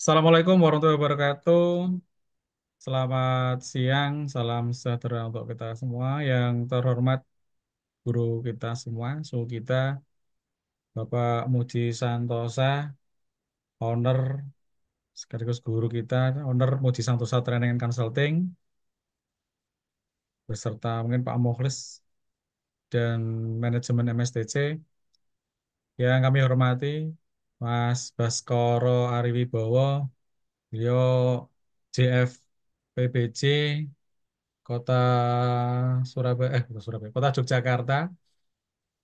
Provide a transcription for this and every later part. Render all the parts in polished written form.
Assalamualaikum warahmatullahi wabarakatuh. Selamat siang, salam sejahtera untuk kita semua. Yang terhormat guru kita semua, suhu kita, Bapak Muji Santosa, owner sekaligus guru kita, owner Muji Santosa Training and Consulting, beserta mungkin Pak Mukhlis dan manajemen MSTC. Yang kami hormati, Mas Baskoro Ariwibowo, beliau JF PBJ Kota Kota Surabaya, Kota Yogyakarta,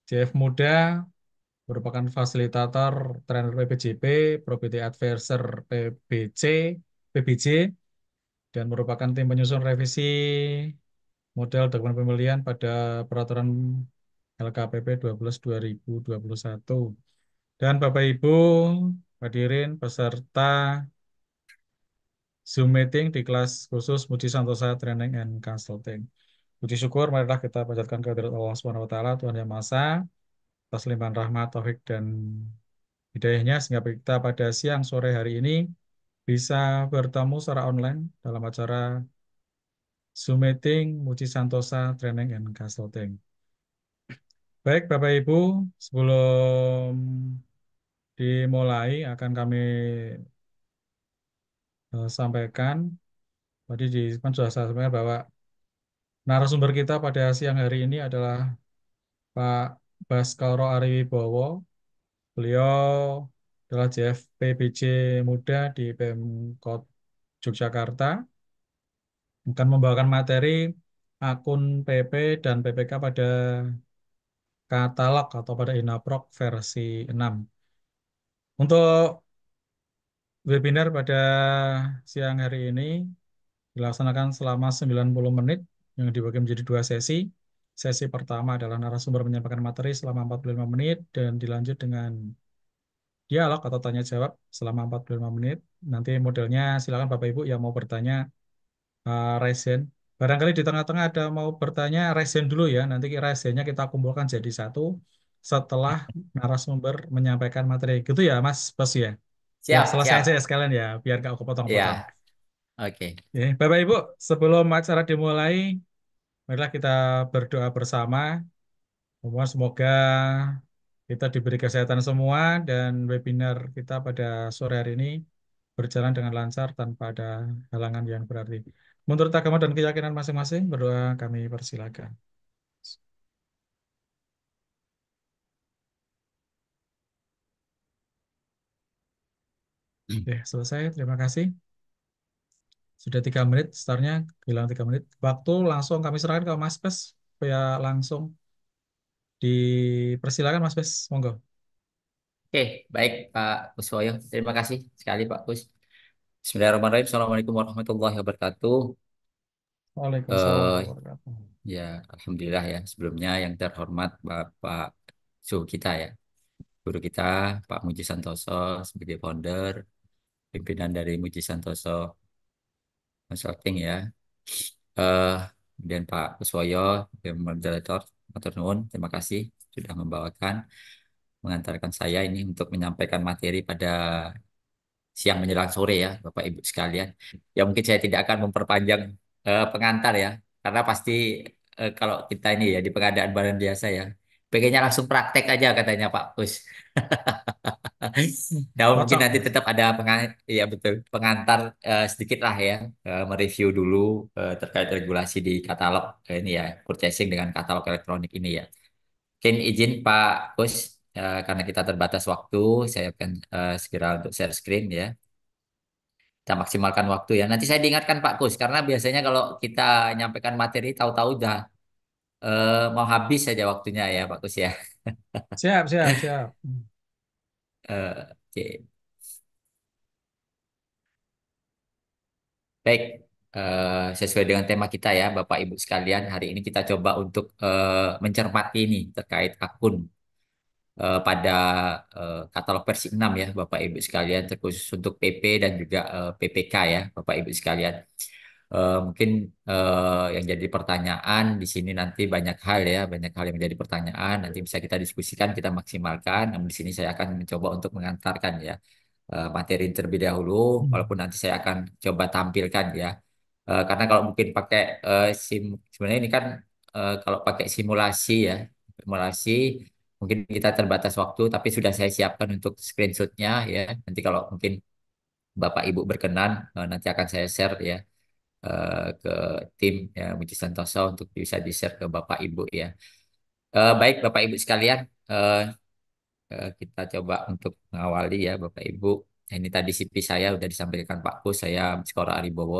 JF Muda merupakan fasilitator trainer PPJP, Probity Advisor PBJ, dan merupakan tim penyusun revisi model dokumen pemilihan pada peraturan LKPP 12 2021. Dan Bapak Ibu hadirin peserta Zoom meeting di kelas khusus Muji Santosa Training and Consulting. Puji syukur, marilah kita panjatkan kehadirat Allah Subhanahu wa taala, Tuhan Yang Maha Esa, atas limpahan rahmat, taufik dan hidayahnya sehingga kita pada siang sore hari ini bisa bertemu secara online dalam acara Zoom meeting Muji Santosa Training and Consulting. Baik, Bapak Ibu, sebelum dimulai akan kami sampaikan tadi di kan sudah saya sampaikan bahwa narasumber kita pada siang hari ini adalah Pak Baskoro Ariwibowo. Beliau adalah JFPBJ Muda di Pemkot Yogyakarta, akan membawakan materi akun PP dan PPK pada katalog atau pada Inaproc versi 6. Untuk webinar pada siang hari ini dilaksanakan selama 90 menit yang dibagi menjadi dua sesi. Sesi pertama adalah narasumber menyampaikan materi selama 45 menit dan dilanjut dengan dialog atau tanya jawab selama 45 menit. Nanti modelnya silakan Bapak Ibu yang mau bertanya raise hand. Barangkali di tengah-tengah ada mau bertanya raise hand dulu ya. Nanti raise hand-nya kita kumpulkan jadi satu setelah narasumber menyampaikan materi. Gitu ya Mas Bos ya. Ya Siap, selesai aja ya siap. sekalian ya biar gak kepotong-potong. Ya, oke. Oke, Bapak Ibu sebelum acara dimulai, marilah kita berdoa bersama. Semoga kita diberi kesehatan semua dan webinar kita pada sore hari ini berjalan dengan lancar tanpa ada halangan yang berarti. Menurut agama dan keyakinan masing-masing, berdoa kami persilakan. Oke, selesai. Terima kasih. Sudah 3 menit, startnya hilang 3 menit. Waktu langsung kami serahkan ke Mas Pes, supaya langsung dipersilakan Mas Pes. Monggo. Oke, baik Pak Kuswoyo. Terima kasih sekali Pak Kus. Bismillahirrahmanirrahim. Assalamualaikum warahmatullahi wabarakatuh. Waalaikumsalam Eh, warahmatullahi wabarakatuh. ya, Alhamdulillah ya. Sebelumnya yang terhormat Bapak Suhu kita ya, guru kita Pak Muji Santoso sebagai founder, pimpinan dari Muji Santoso Consulting ya. Eh, Kemudian Pak Kuswoyo, yang moderator, matur nuwun. Terima kasih sudah mengantarkan saya ini untuk menyampaikan materi pada siang menjelang sore ya, Bapak Ibu sekalian. Ya mungkin saya tidak akan memperpanjang pengantar ya, karena pasti kalau kita ini ya di pengadaan barang biasa ya, pengennya langsung praktek aja katanya Pak Kus. Nah mungkin Cocok, nanti Mas. tetap ada ya betul pengantar sedikit lah ya, mereview dulu terkait regulasi di katalog ini ya, purchasing dengan katalog elektronik ini ya. Mungkin izin Pak Kus, karena kita terbatas waktu, saya akan segera untuk share screen ya. Kita maksimalkan waktu ya. Nanti saya diingatkan Pak Kus, karena biasanya kalau kita nyampaikan materi tahu-tahu udah mau habis saja waktunya ya Pak Kus ya. Siap, siap, siap. Oke. Baik, sesuai dengan tema kita ya Bapak Ibu sekalian, hari ini kita coba untuk mencermati ini terkait akun pada katalog versi 6 ya Bapak Ibu sekalian, terkhusus untuk PP dan juga PPK ya Bapak Ibu sekalian. Mungkin yang jadi pertanyaan di sini nanti banyak hal yang menjadi pertanyaan. Nanti bisa kita diskusikan, kita maksimalkan. Namun di sini saya akan mencoba untuk mengantarkan ya. materi terlebih dahulu, Hmm. walaupun nanti saya akan coba tampilkan ya. Karena kalau mungkin pakai sebenarnya ini kan kalau pakai simulasi ya, simulasi mungkin kita terbatas waktu, tapi sudah saya siapkan untuk screenshotnya ya. Nanti kalau mungkin Bapak Ibu berkenan, nanti akan saya share ya ke tim ya Muji Santoso untuk bisa di-share ke Bapak Ibu ya. Baik Bapak Ibu sekalian, eh, kita coba untuk mengawali ya Bapak Ibu. Nah, ini tadi CV saya sudah disampaikan Pak Kus, saya Skoro Aribowo,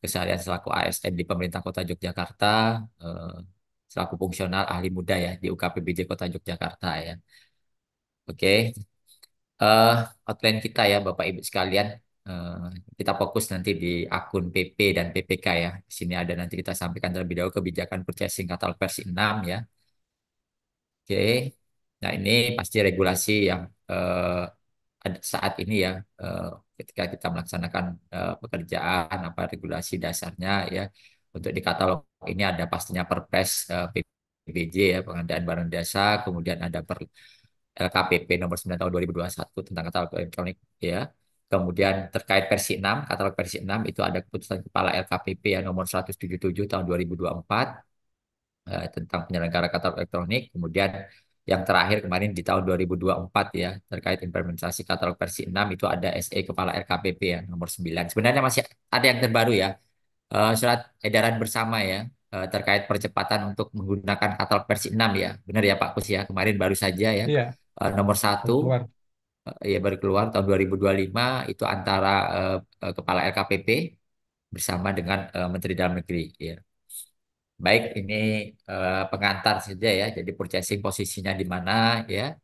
keseharian selaku ASN di Pemerintah Kota Yogyakarta, eh, selaku fungsional ahli muda ya di UKPBJ Kota Yogyakarta ya. Oke, eh outline kita ya Bapak Ibu sekalian. Eh, kita fokus nanti di akun PP dan PPK ya. Di sini ada nanti kita sampaikan terlebih dahulu kebijakan purchasing katalog versi 6 ya. Oke. Nah, ini pasti regulasi yang ada saat ini ya eh, ketika kita melaksanakan pekerjaan apa regulasi dasarnya ya. Untuk di katalog ini ada pastinya Perpres PBJ ya, pengadaan barang jasa, kemudian ada LKPP nomor 9 tahun 2021 tentang katalog elektronik ya. Kemudian terkait versi 6 katalog versi 6 itu ada keputusan Kepala LKPP ya nomor 177 tahun 2024 tentang penyelenggara katalog elektronik. Kemudian yang terakhir kemarin di tahun 2024 ya terkait implementasi katalog versi 6 itu ada SE Kepala LKPP ya nomor 9. Sebenarnya masih ada yang terbaru ya. Surat edaran bersama ya terkait percepatan untuk menggunakan katalog versi 6 ya. Benar ya Pak Kus ya. Kemarin baru saja ya. Iya, Nomor satu keluar. ya baru keluar tahun 2025 itu antara Kepala LKPP bersama dengan Menteri Dalam Negeri ya. Baik, ini pengantar saja ya. Jadi purchasing posisinya di mana ya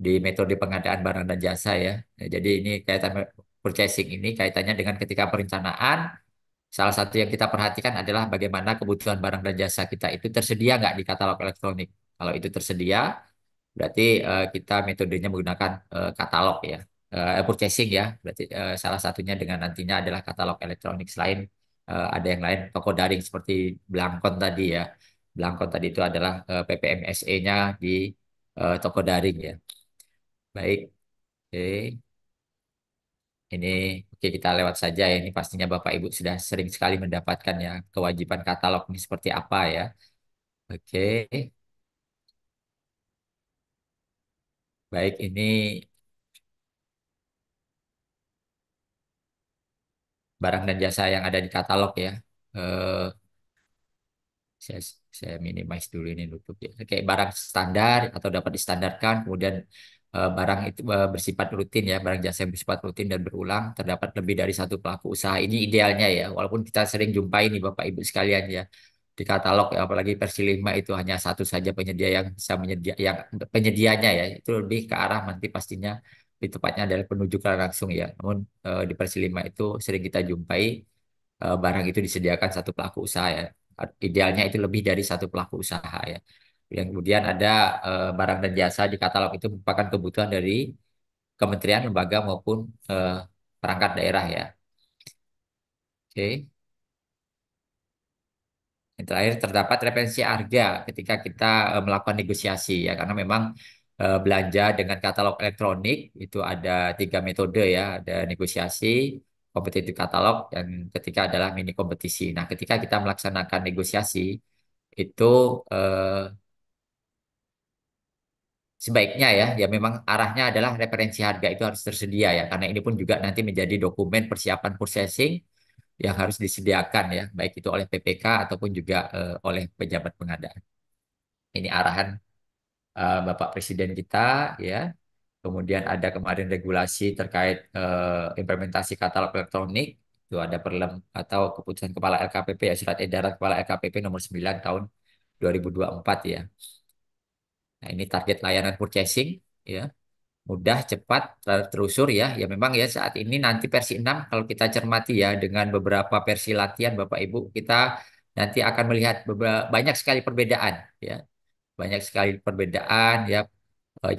di metode pengadaan barang dan jasa ya. Jadi ini kaitan purchasing ini kaitannya dengan ketika perencanaan. Salah satu yang kita perhatikan adalah bagaimana kebutuhan barang dan jasa kita itu tersedia nggak di katalog elektronik. Kalau itu tersedia, berarti kita metodenya menggunakan katalog ya. Purchasing ya, berarti salah satunya dengan nantinya adalah katalog elektronik selain ada yang lain toko daring seperti Blangkon tadi ya. Blangkon tadi itu adalah PPMSE-nya di toko daring ya. Baik, oke. Ini oke kita lewat saja ya. Ini pastinya Bapak Ibu sudah sering sekali mendapatkan ya kewajiban katalog ini seperti apa ya. Oke, baik ini barang dan jasa yang ada di katalog ya. Eh, saya, saya minimize dulu ini nutup ya. Kayak barang standar atau dapat distandarkan, kemudian barang itu bersifat rutin ya, barang jasa yang bersifat rutin dan berulang, terdapat lebih dari satu pelaku usaha. Ini idealnya ya, walaupun kita sering jumpai nih Bapak Ibu sekalian ya di katalog ya, apalagi versi 5 itu hanya satu saja penyedia yang bisa menyedia yang penyedianya ya, itu lebih ke arah nanti pastinya di tepatnya adalah penunjukan langsung ya. Namun di versi 5 itu sering kita jumpai barang itu disediakan satu pelaku usaha ya. Idealnya itu lebih dari satu pelaku usaha ya. Yang kemudian ada barang dan jasa di katalog itu merupakan kebutuhan dari kementerian, lembaga maupun eh, perangkat daerah ya. Oke. Yang terakhir terdapat referensi harga ketika kita melakukan negosiasi ya karena memang belanja dengan katalog elektronik itu ada tiga metode ya ada negosiasi kompetitif katalog dan ketika adalah mini kompetisi. Nah ketika kita melaksanakan negosiasi itu eh, sebaiknya ya memang arahnya adalah referensi harga itu harus tersedia ya karena ini pun juga nanti menjadi dokumen persiapan purchasing yang harus disediakan ya baik itu oleh PPK ataupun juga oleh pejabat pengadaan. Ini arahan Bapak Presiden kita ya. Kemudian ada kemarin regulasi terkait implementasi katalog elektronik. Itu ada atau keputusan Kepala LKPP ya surat edaran Kepala LKPP nomor 9 tahun 2024 ya. Nah, ini target layanan purchasing ya. Mudah, cepat, terusur ya. Ya memang ya saat ini nanti versi 6 kalau kita cermati ya dengan beberapa versi latihan Bapak Ibu kita nanti akan melihat banyak sekali perbedaan ya. Banyak sekali perbedaan ya.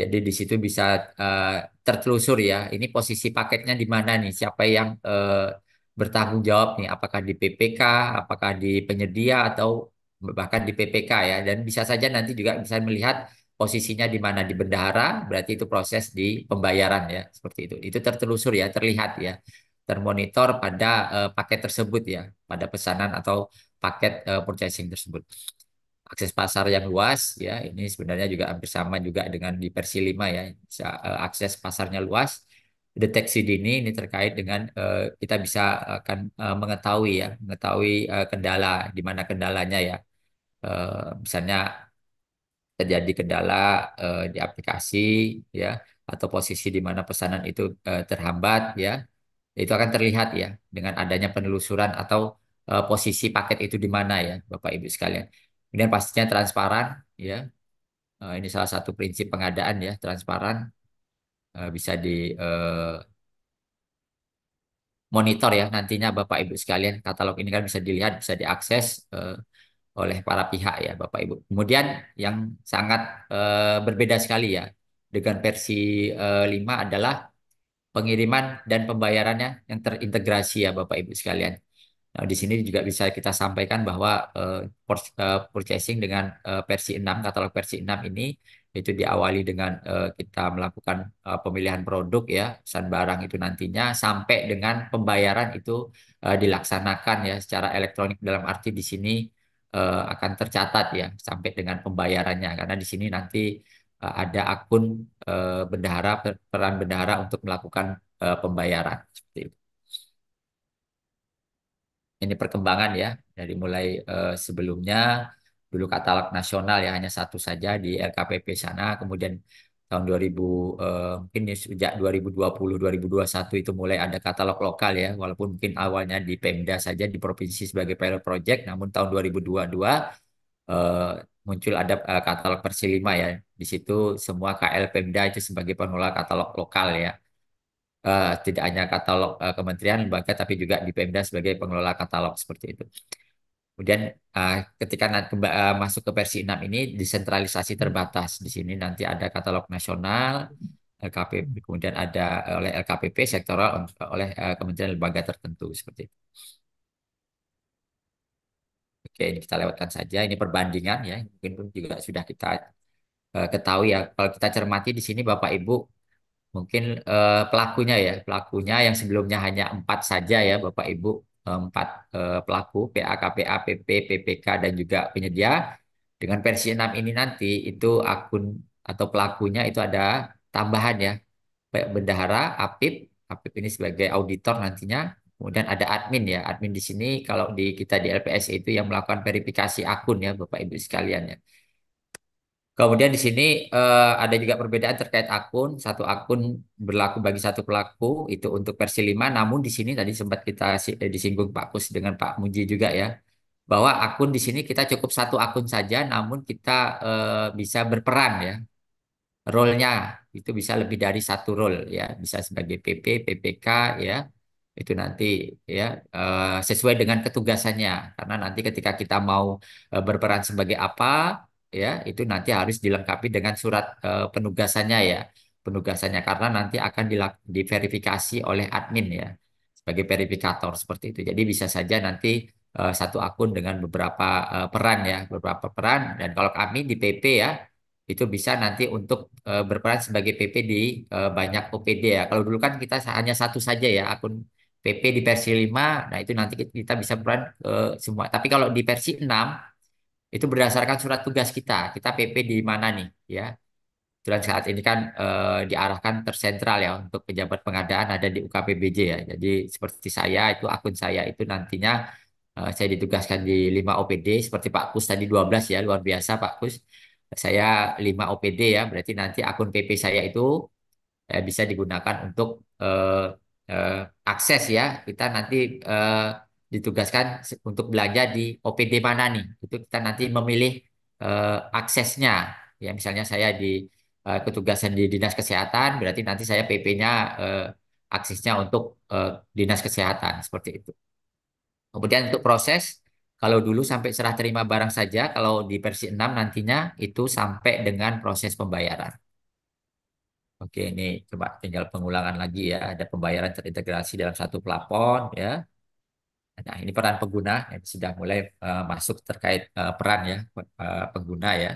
Jadi di situ bisa eh, tertelusur ya. Ini posisi paketnya di mana nih? Siapa yang bertanggung jawab nih? Apakah di PPK, apakah di penyedia atau bahkan di PPK ya. Dan bisa saja nanti juga bisa melihat posisinya di mana di bendahara, berarti itu proses di pembayaran ya, seperti itu. Itu tertelusur ya, terlihat ya, termonitor pada paket tersebut ya, pada pesanan atau paket purchasing tersebut. Akses pasar yang luas ya, ini sebenarnya juga hampir sama juga dengan di versi 5 ya. Akses pasarnya luas, deteksi dini ini terkait dengan kita bisa akan mengetahui ya, mengetahui kendala di mana kendalanya ya. Misalnya terjadi kendala di aplikasi ya, atau posisi di mana pesanan itu terhambat ya, itu akan terlihat ya dengan adanya penelusuran atau posisi paket itu di mana ya, Bapak Ibu sekalian. Kemudian pastinya transparan ya. Ini salah satu prinsip pengadaan ya, transparan. Bisa di monitor ya nantinya Bapak Ibu sekalian. Katalog ini kan bisa dilihat, bisa diakses oleh para pihak ya Bapak Ibu. Kemudian yang sangat berbeda sekali ya dengan versi 5 adalah pengiriman dan pembayarannya yang terintegrasi ya Bapak Ibu sekalian. Nah, di sini juga bisa kita sampaikan bahwa purchasing dengan versi 6, katalog versi 6 ini itu diawali dengan kita melakukan pemilihan produk ya, pesan barang itu nantinya sampai dengan pembayaran itu dilaksanakan ya secara elektronik, dalam arti di sini akan tercatat ya sampai dengan pembayarannya, karena di sini nanti ada akun bendahara, peran bendahara untuk melakukan pembayaran seperti itu. Ini perkembangan ya dari mulai sebelumnya dulu katalog nasional ya hanya satu saja di LKPP sana, kemudian tahun 2000 mungkin ya sejak 2020 2021 itu mulai ada katalog lokal ya, walaupun mungkin awalnya di Pemda saja di provinsi sebagai pilot project, namun tahun 2022 eh, muncul ada katalog versi 5 ya. Di situ semua KL Pemda itu sebagai pengelola katalog lokal ya. Tidak hanya katalog kementerian lembaga tapi juga di Pemda sebagai pengelola katalog seperti itu. Kemudian ketika nanti masuk ke versi 6 ini desentralisasi terbatas. Di sini nanti ada katalog nasional, LKPP, kemudian ada oleh LKPP sektoral, oleh kementerian lembaga tertentu seperti itu. Oke, ini kita lewatkan saja. Ini perbandingan ya. Mungkin pun juga sudah kita ketahui ya. Kalau kita cermati di sini Bapak Ibu, mungkin pelakunya ya, pelakunya yang sebelumnya hanya 4 saja ya Bapak Ibu, 4 pelaku, PA, KPA, PP, PPK, dan juga penyedia. Dengan versi 6 ini nanti itu akun atau pelakunya itu ada tambahan ya, baik bendahara, APIP, APIP ini sebagai auditor nantinya. Kemudian ada admin ya, admin di sini kalau di kita di LPS itu yang melakukan verifikasi akun ya Bapak Ibu sekalian ya. Kemudian di sini ada juga perbedaan terkait akun. Satu akun berlaku bagi satu pelaku itu untuk versi 5. Namun di sini tadi sempat kita disinggung Pak Kus dengan Pak Muji juga ya. Bahwa akun di sini kita cukup satu akun saja, namun kita bisa berperan ya. Role-nya itu bisa lebih dari satu role ya. Bisa sebagai PP, PPK ya. Itu nanti ya sesuai dengan ketugasannya. Karena nanti ketika kita mau berperan sebagai apa ya, itu nanti harus dilengkapi dengan surat penugasannya ya. Penugasannya karena nanti akan diverifikasi oleh admin ya sebagai verifikator seperti itu. Jadi bisa saja nanti satu akun dengan beberapa peran ya, beberapa peran, dan kalau kami di PP ya itu bisa nanti untuk berperan sebagai PP di banyak OPD ya. Kalau dulu kan kita hanya satu saja ya akun PP di versi 5, nah itu nanti kita bisa berperan ke semua. Tapi kalau di versi 6 itu berdasarkan surat tugas kita. Kita PP di mana nih ya. Dan saat ini kan diarahkan tersentral ya untuk pejabat pengadaan ada di UKPBJ ya. Jadi seperti saya itu akun saya itu nantinya saya ditugaskan di 5 OPD seperti Pak Kus tadi 12 ya, luar biasa Pak Kus. Saya 5 OPD ya, berarti nanti akun PP saya itu bisa digunakan untuk eh, akses ya. Kita nanti ditugaskan untuk belanja di OPD mana nih. Itu kita nanti memilih aksesnya. Ya, misalnya saya di ketugasan di Dinas Kesehatan, berarti nanti saya PP-nya aksesnya untuk Dinas Kesehatan seperti itu. Kemudian untuk proses, kalau dulu sampai serah terima barang saja, kalau di versi 6 nantinya itu sampai dengan proses pembayaran. Oke, ini coba tinggal pengulangan lagi ya. Ada pembayaran terintegrasi dalam satu plafon ya. Nah, ini peran pengguna yang sudah mulai masuk terkait peran ya pengguna ya.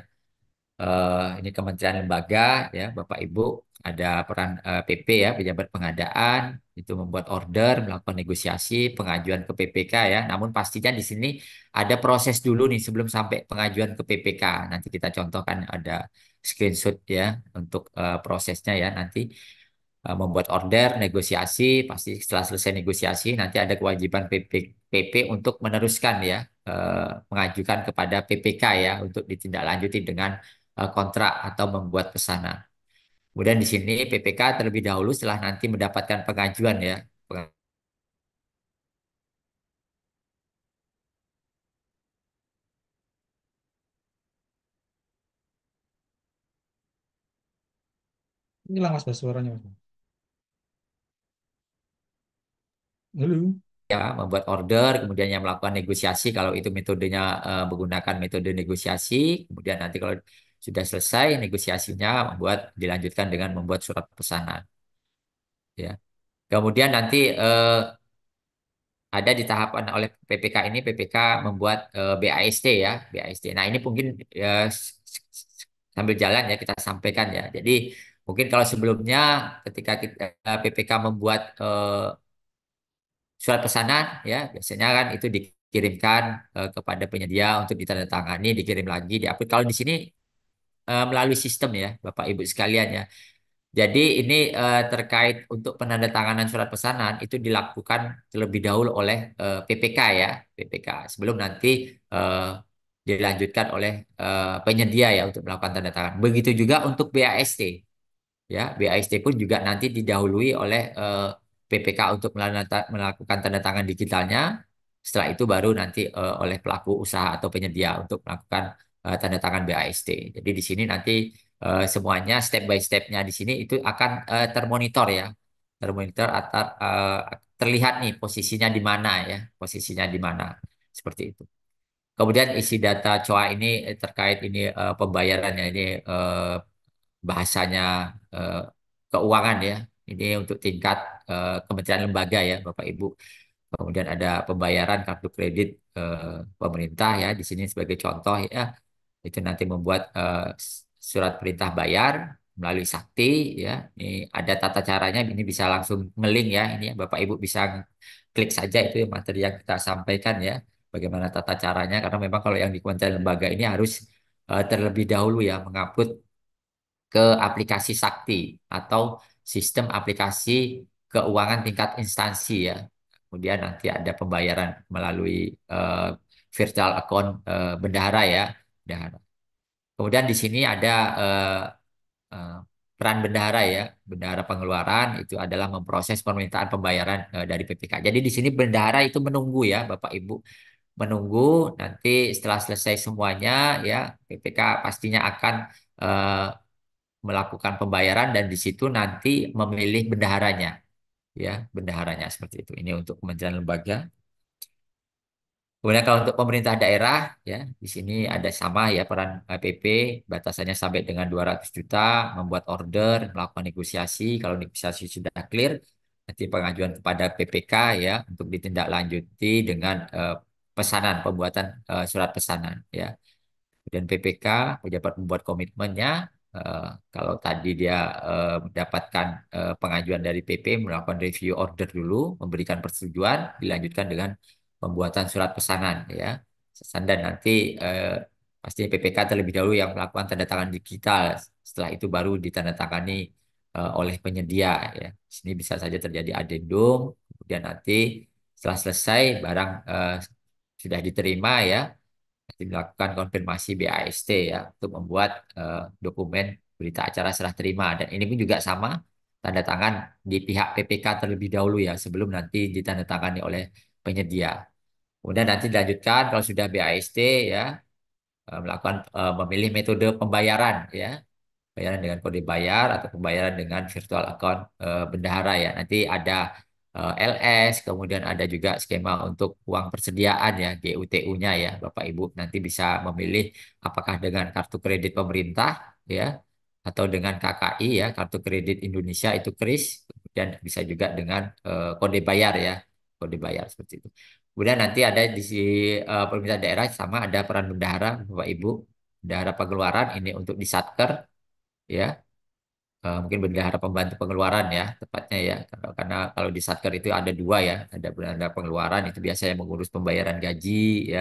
ini kementerian lembaga ya Bapak Ibu, ada peran PP ya, pejabat pengadaan itu membuat order, melakukan negosiasi, pengajuan ke PPK ya. Namun pastinya di sini ada proses dulu nih sebelum sampai pengajuan ke PPK. Nanti kita contohkan ada screenshot ya untuk prosesnya ya nanti. Membuat order, negosiasi, pasti setelah selesai negosiasi nanti ada kewajiban PP untuk meneruskan ya, mengajukan kepada PPK ya untuk ditindaklanjuti dengan kontrak atau membuat pesanan. Kemudian di sini PPK terlebih dahulu setelah nanti mendapatkan pengajuan ya. Hilang mas Bas suaranya mas. Halo. Ya, membuat order, kemudian yang melakukan negosiasi kalau itu metodenya menggunakan metode negosiasi, kemudian nanti kalau sudah selesai negosiasinya dilanjutkan dengan membuat surat pesanan ya. Kemudian nanti ada di tahapan oleh PPK ini PPK membuat BAST ya, BAST. Nah, ini mungkin sambil jalan ya kita sampaikan ya. Jadi mungkin kalau sebelumnya ketika PPK membuat surat pesanan ya biasanya kan itu dikirimkan kepada penyedia untuk ditandatangani, dikirim lagi, diupload. Kalau di sini melalui sistem ya, Bapak Ibu sekalian ya. Jadi ini terkait untuk penandatanganan surat pesanan itu dilakukan terlebih dahulu oleh PPK ya, PPK sebelum nanti eh, dilanjutkan oleh penyedia ya untuk melakukan tanda tangan. Begitu juga untuk BAST. Ya, BAST pun juga nanti didahului oleh PPK untuk melakukan tanda tangan digitalnya. Setelah itu baru nanti oleh pelaku usaha atau penyedia untuk melakukan tanda tangan BAST. Jadi di sini nanti semuanya step by stepnya di sini itu akan termonitor ya, termonitor atau terlihat nih posisinya di mana ya, posisinya di mana seperti itu. Kemudian isi data COA ini terkait ini pembayarannya ini bahasanya eh, keuangan ya. Ini untuk tingkat kementerian lembaga ya, Bapak Ibu. Kemudian ada pembayaran kartu kredit pemerintah ya di sini sebagai contoh ya. Itu nanti membuat surat perintah bayar melalui Sakti ya. Ini ada tata caranya, ini bisa langsung ngelink ya. Ini ya, Bapak Ibu bisa klik saja itu materi yang kita sampaikan ya. Bagaimana tata caranya karena memang kalau yang di kementerian lembaga ini harus terlebih dahulu ya mengupload ke aplikasi Sakti atau sistem aplikasi keuangan tingkat instansi ya. Kemudian nanti ada pembayaran melalui eh, virtual account bendahara ya, bendahara. Kemudian di sini ada eh, peran bendahara ya, bendahara pengeluaran itu adalah memproses permintaan pembayaran dari PPK. Jadi di sini bendahara itu menunggu ya, Bapak Ibu, menunggu nanti setelah selesai semuanya ya, PPK pastinya akan eh, melakukan pembayaran dan di situ nanti memilih bendaharanya ya bendaharanya seperti itu ini untuk kementerian lembaga. Kemudian kalau untuk pemerintah daerah ya di sini ada sama ya peran PP batasannya sampai dengan 200 juta membuat order melakukan negosiasi kalau negosiasi sudah clear nanti pengajuan kepada PPK ya untuk ditindaklanjuti dengan pesanan pembuatan surat pesanan ya. Dan PPK, pejabat membuat komitmennya. eh, Kalau tadi dia mendapatkan pengajuan dari PP, melakukan review order dulu, memberikan persetujuan, dilanjutkan dengan pembuatan surat pesanan, ya. Dan nanti pasti PPK terlebih dahulu yang melakukan tanda tangan digital. Setelah itu baru ditandatangani oleh penyedia, ya. Di sini bisa saja terjadi adendum, kemudian nanti setelah selesai barang sudah diterima, ya dilakukan konfirmasi BAST ya untuk membuat dokumen berita acara serah terima dan ini pun juga sama tanda tangan di pihak PPK terlebih dahulu ya sebelum nanti ditandatangani oleh penyedia. Kemudian nanti dilanjutkan kalau sudah BAST ya melakukan memilih metode pembayaran ya pembayaran dengan kode bayar atau pembayaran dengan virtual account bendahara ya. Nanti ada LS, kemudian ada juga skema untuk uang persediaan ya, GUTU-nya ya, Bapak Ibu. Nanti bisa memilih apakah dengan kartu kredit pemerintah ya, atau dengan KKI ya, kartu kredit Indonesia itu KRIS, kemudian bisa juga dengan kode bayar ya, kode bayar seperti itu. Kemudian nanti ada di pemerintah daerah sama ada peran bendahara, Bapak Ibu. bendahara pengeluaran ini untuk di Satker ya. Mungkin bendahara pembantu pengeluaran ya tepatnya ya, karena kalau di Satker itu ada dua ya, ada bendahara pengeluaran itu biasanya mengurus pembayaran gaji ya,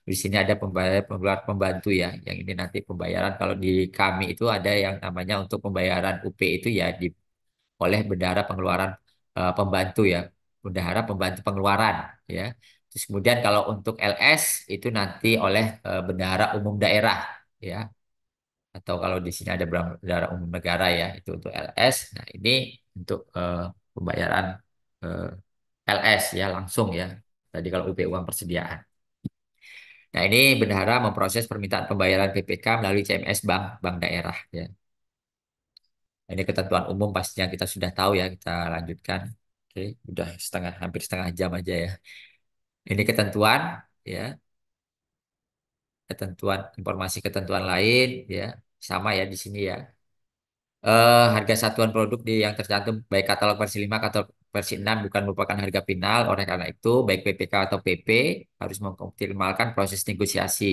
di sini ada pembayar pengeluaran pembantu ya, yang ini nanti pembayaran kalau di kami itu ada yang namanya untuk pembayaran UP itu ya di oleh bendahara pengeluaran pembantu ya, bendahara pembantu pengeluaran ya. Terus kemudian kalau untuk LS itu nanti oleh bendahara umum daerah ya, atau kalau di sini ada bendahara umum negara ya, itu untuk LS. Nah, ini untuk pembayaran eh, LS ya langsung ya. Tadi kalau UP uang persediaan. Nah, ini bendahara memproses permintaan pembayaran PPK melalui CMS bank bank daerah ya. Nah, ini ketentuan umum pastinya kita sudah tahu ya, kita lanjutkan. Oke, udah hampir setengah jam aja ya. Ini ketentuan ya, ketentuan informasi ketentuan lain ya, sama ya di sini ya. Harga satuan produk yang tercantum baik katalog versi 5 atau versi 6 bukan merupakan harga final. Oleh karena itu, baik PPK atau PP harus mengoptimalkan proses negosiasi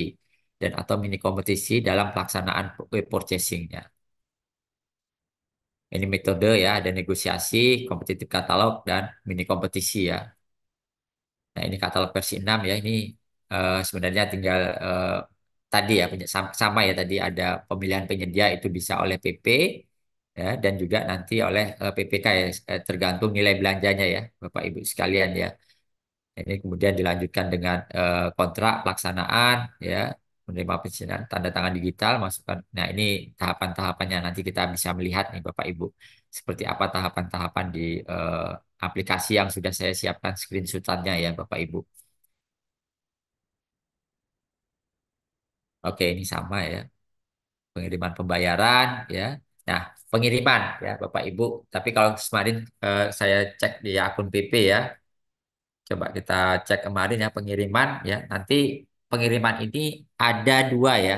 dan atau mini kompetisi dalam pelaksanaan purchasing-nya. Ini metode ya, ada negosiasi, kompetitif katalog, dan mini kompetisi ya. Nah, ini katalog versi 6 ya. Ini sebenarnya tinggal tadi ya sama ya, tadi ada pemilihan penyedia itu bisa oleh PP ya, dan juga nanti oleh PPK ya, tergantung nilai belanjanya ya Bapak Ibu sekalian ya. Ini kemudian dilanjutkan dengan kontrak pelaksanaan ya, menerima pesanan tanda tangan digital masukkan. Nah, ini tahapan-tahapannya nanti kita bisa melihat nih Bapak Ibu seperti apa tahapan-tahapan di aplikasi yang sudah saya siapkan screenshotannya ya Bapak Ibu. Oke, ini sama ya. Pengiriman pembayaran ya. Nah, pengiriman ya Bapak Ibu. Tapi kalau kemarin saya cek di akun PP ya. Coba kita cek kemarin ya pengiriman ya. Nanti pengiriman ini ada dua ya.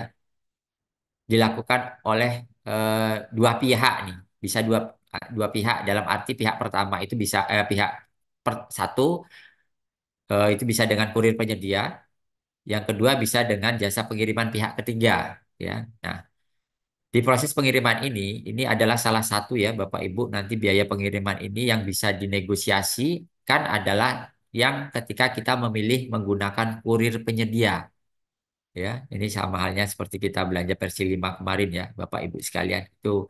Dilakukan oleh dua pihak nih. Bisa dua pihak dalam arti pihak pertama itu bisa pihak satu itu bisa dengan kurir penyedia. Yang kedua bisa dengan jasa pengiriman pihak ketiga ya. Nah, di proses pengiriman ini adalah salah satu ya Bapak Ibu, nanti biaya pengiriman ini yang bisa dinegosiasikan adalah yang ketika kita memilih menggunakan kurir penyedia. Ya, ini sama halnya seperti kita belanja versi 5 kemarin ya Bapak Ibu sekalian, itu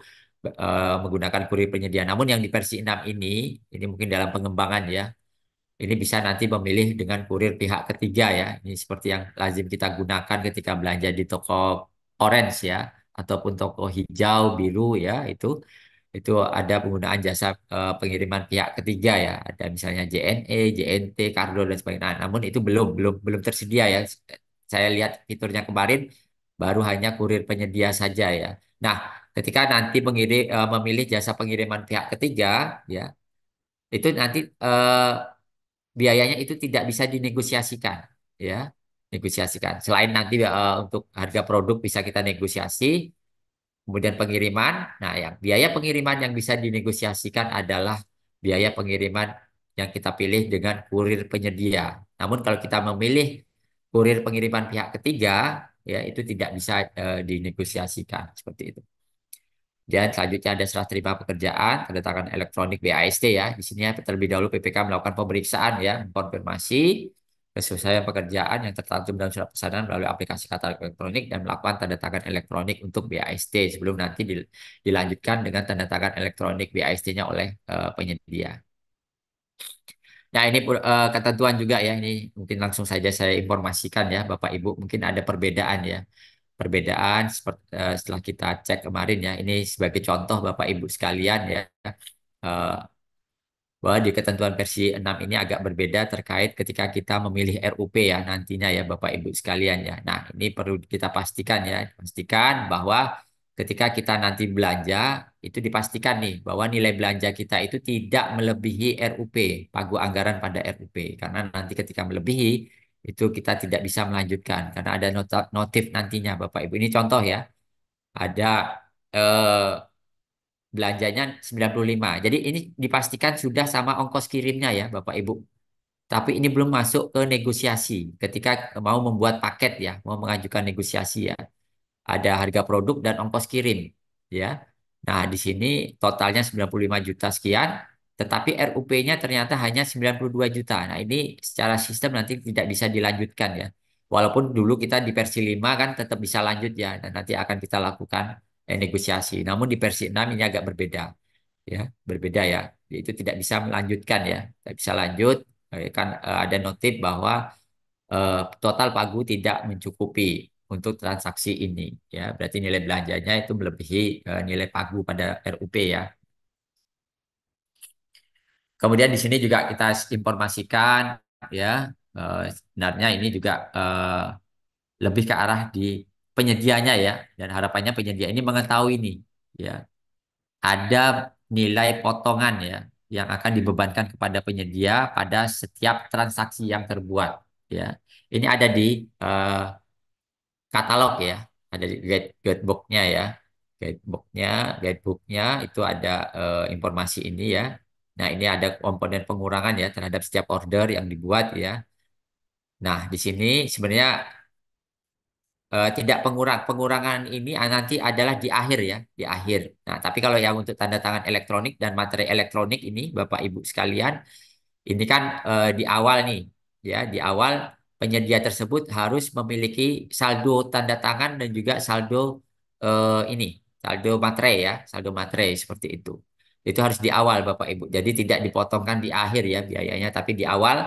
menggunakan kurir penyedia. Namun yang di versi 6 ini mungkin dalam pengembangan ya. Ini bisa nanti memilih dengan kurir pihak ketiga ya. Ini seperti yang lazim kita gunakan ketika belanja di toko orange ya, ataupun toko hijau, biru ya, itu ada penggunaan jasa pengiriman pihak ketiga ya. Ada misalnya JNE, JNT, Kardo dan sebagainya. Nah, namun itu belum tersedia ya. Saya lihat fiturnya kemarin baru hanya kurir penyedia saja ya. Nah, ketika nanti memilih jasa pengiriman pihak ketiga ya, itu nanti biayanya itu tidak bisa dinegosiasikan ya, negosiasikan selain nanti untuk harga produk bisa kita negosiasi, kemudian pengiriman. Nah, yang biaya pengiriman yang bisa dinegosiasikan adalah biaya pengiriman yang kita pilih dengan kurir penyedia. Namun kalau kita memilih kurir pengiriman pihak ketiga ya, itu tidak bisa dinegosiasikan seperti itu. Dan selanjutnya ada serah terima pekerjaan, tanda tangan elektronik BAST ya. Di sini ya, terlebih dahulu PPK melakukan pemeriksaan ya, konfirmasi keselesaian pekerjaan yang tercantum dalam surat pesanan melalui aplikasi katalog elektronik dan melakukan tanda tangan elektronik untuk BAST sebelum nanti dilanjutkan dengan tanda tangan elektronik BAST-nya oleh penyedia. Nah, ini ketentuan juga ya, ini mungkin langsung saja saya informasikan ya, Bapak Ibu, mungkin ada perbedaan ya. Perbedaan seperti setelah kita cek kemarin ya, ini sebagai contoh Bapak Ibu sekalian ya. eh, bahwa di ketentuan versi 6 ini agak berbeda terkait ketika kita memilih RUP ya nantinya ya Bapak Ibu sekalian ya. Nah, ini perlu kita pastikan ya, pastikan bahwa ketika kita nanti belanja itu dipastikan nih bahwa nilai belanja kita itu tidak melebihi RUP, pagu anggaran pada RUP. Karena nanti ketika melebihi itu kita tidak bisa melanjutkan karena ada notif nantinya Bapak Ibu. Ini contoh ya. Ada eh, belanjanya 95. Jadi ini dipastikan sudah sama ongkos kirimnya ya Bapak Ibu. Tapi ini belum masuk ke negosiasi ketika mau membuat paket ya, mau mengajukan negosiasi ya. ada harga produk dan ongkos kirim, ya. Nah, di sini totalnya 95 juta sekian, tetapi RUP-nya ternyata hanya 92 juta. Nah, ini secara sistem nanti tidak bisa dilanjutkan ya. Walaupun dulu kita di versi 5 kan tetap bisa lanjut ya, dan nanti akan kita lakukan negosiasi. Namun di versi 6 ini agak berbeda ya, berbeda ya. Itu tidak bisa melanjutkan ya, tidak bisa lanjut kan ada notif bahwa total pagu tidak mencukupi untuk transaksi ini ya. Berarti nilai belanjanya itu melebihi nilai pagu pada RUP ya. Kemudian di sini juga kita informasikan ya, sebenarnya ini juga lebih ke arah di penyedianya ya, dan harapannya penyedia ini mengetahui ini ya, ada nilai potongan ya yang akan dibebankan kepada penyedia pada setiap transaksi yang terbuat ya. Ini ada di eh, katalog ya, ada di guidebooknya ya, guidebooknya, guidebooknya itu ada informasi ini ya. Nah, ini ada komponen pengurangan ya terhadap setiap order yang dibuat ya. Nah, di sini sebenarnya tidak pengurangan ini nanti adalah di akhir ya, di akhir. Nah, tapi kalau yang untuk tanda tangan elektronik dan materi elektronik ini, Bapak Ibu sekalian, ini kan di awal nih, ya, di awal penyedia tersebut harus memiliki saldo tanda tangan dan juga saldo ini, saldo materai ya, saldo materai seperti itu. Itu harus di awal Bapak Ibu. Jadi tidak dipotongkan di akhir ya biayanya, tapi di awal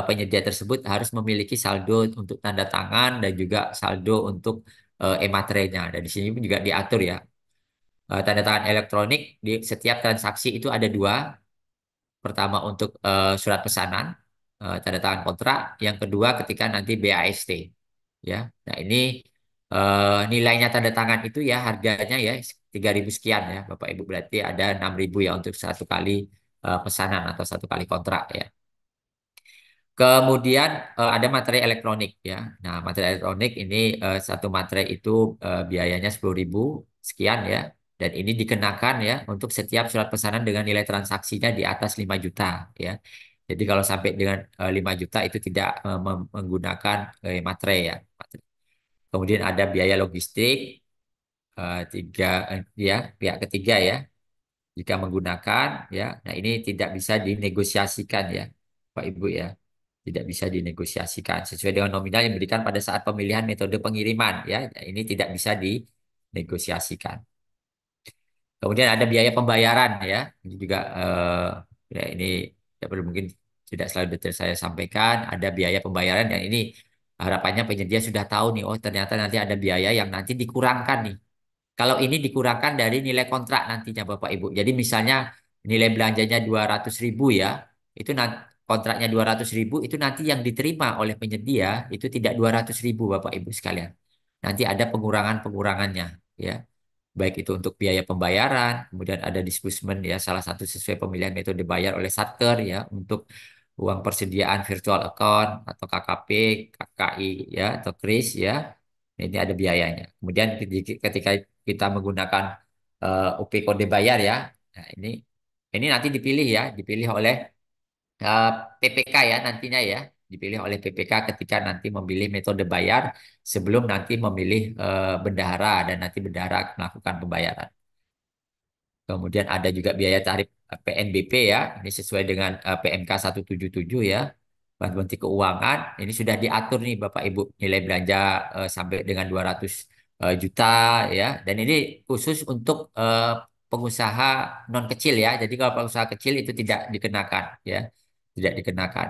penyedia tersebut harus memiliki saldo untuk tanda tangan dan juga saldo untuk e-materainya. Dan di sini pun juga diatur ya. Tanda tangan elektronik di setiap transaksi itu ada dua. Pertama untuk surat pesanan, tanda tangan kontrak. Yang kedua ketika nanti BAST. Ya, nah ini nilainya tanda tangan itu ya harganya ya 3.000 sekian ya, Bapak Ibu, berarti ada 6.000 ya untuk satu kali pesanan atau satu kali kontrak ya. Kemudian ada materi elektronik ya. Nah, materi elektronik ini satu materi itu biayanya 10.000 sekian ya. Dan ini dikenakan ya untuk setiap surat pesanan dengan nilai transaksinya di atas 5 juta ya. Jadi kalau sampai dengan 5 juta itu tidak menggunakan materi ya. Kemudian ada biaya logistik tiga ya, pihak ketiga ya. Jika menggunakan ya. Nah, ini tidak bisa dinegosiasikan ya, Pak Ibu ya, tidak bisa dinegosiasikan sesuai dengan nominal yang diberikan pada saat pemilihan metode pengiriman ya. Nah, ini tidak bisa dinegosiasikan. Kemudian ada biaya pembayaran ya. Ini juga ya ini ya perlu mungkin tidak selalu detail saya sampaikan. Ada biaya pembayaran yang ini harapannya penyedia sudah tahu nih. Oh, ternyata nanti ada biaya yang nanti dikurangkan nih. Kalau ini dikurangkan dari nilai kontrak nantinya Bapak Ibu. Jadi misalnya nilai belanjanya 200.000 ya, itu nanti kontraknya 200.000 itu nanti yang diterima oleh penyedia itu tidak 200.000 Bapak Ibu sekalian. Nanti ada pengurangan-pengurangannya ya. Baik itu untuk biaya pembayaran, kemudian ada disbursement ya, salah satu sesuai pemilihan metode bayar oleh Satker ya, untuk uang persediaan virtual account atau KKP, KKI ya, atau KRIS ya. Nah, ini ada biayanya. Kemudian ketika kita menggunakan UP kode bayar ya, nah ini nanti dipilih ya, dipilih oleh eh, PPK ya nantinya ya, dipilih oleh PPK ketika nanti memilih metode bayar sebelum nanti memilih bendahara dan nanti bendahara akan melakukan pembayaran. Kemudian ada juga biaya tarif PNBP ya, ini sesuai dengan PMK 177 ya, Bantuan Menteri Keuangan. Ini sudah diatur nih Bapak Ibu, nilai belanja sampai dengan 200 juta ya. Dan ini khusus untuk pengusaha non kecil ya. Jadi kalau pengusaha kecil itu tidak dikenakan ya, tidak dikenakan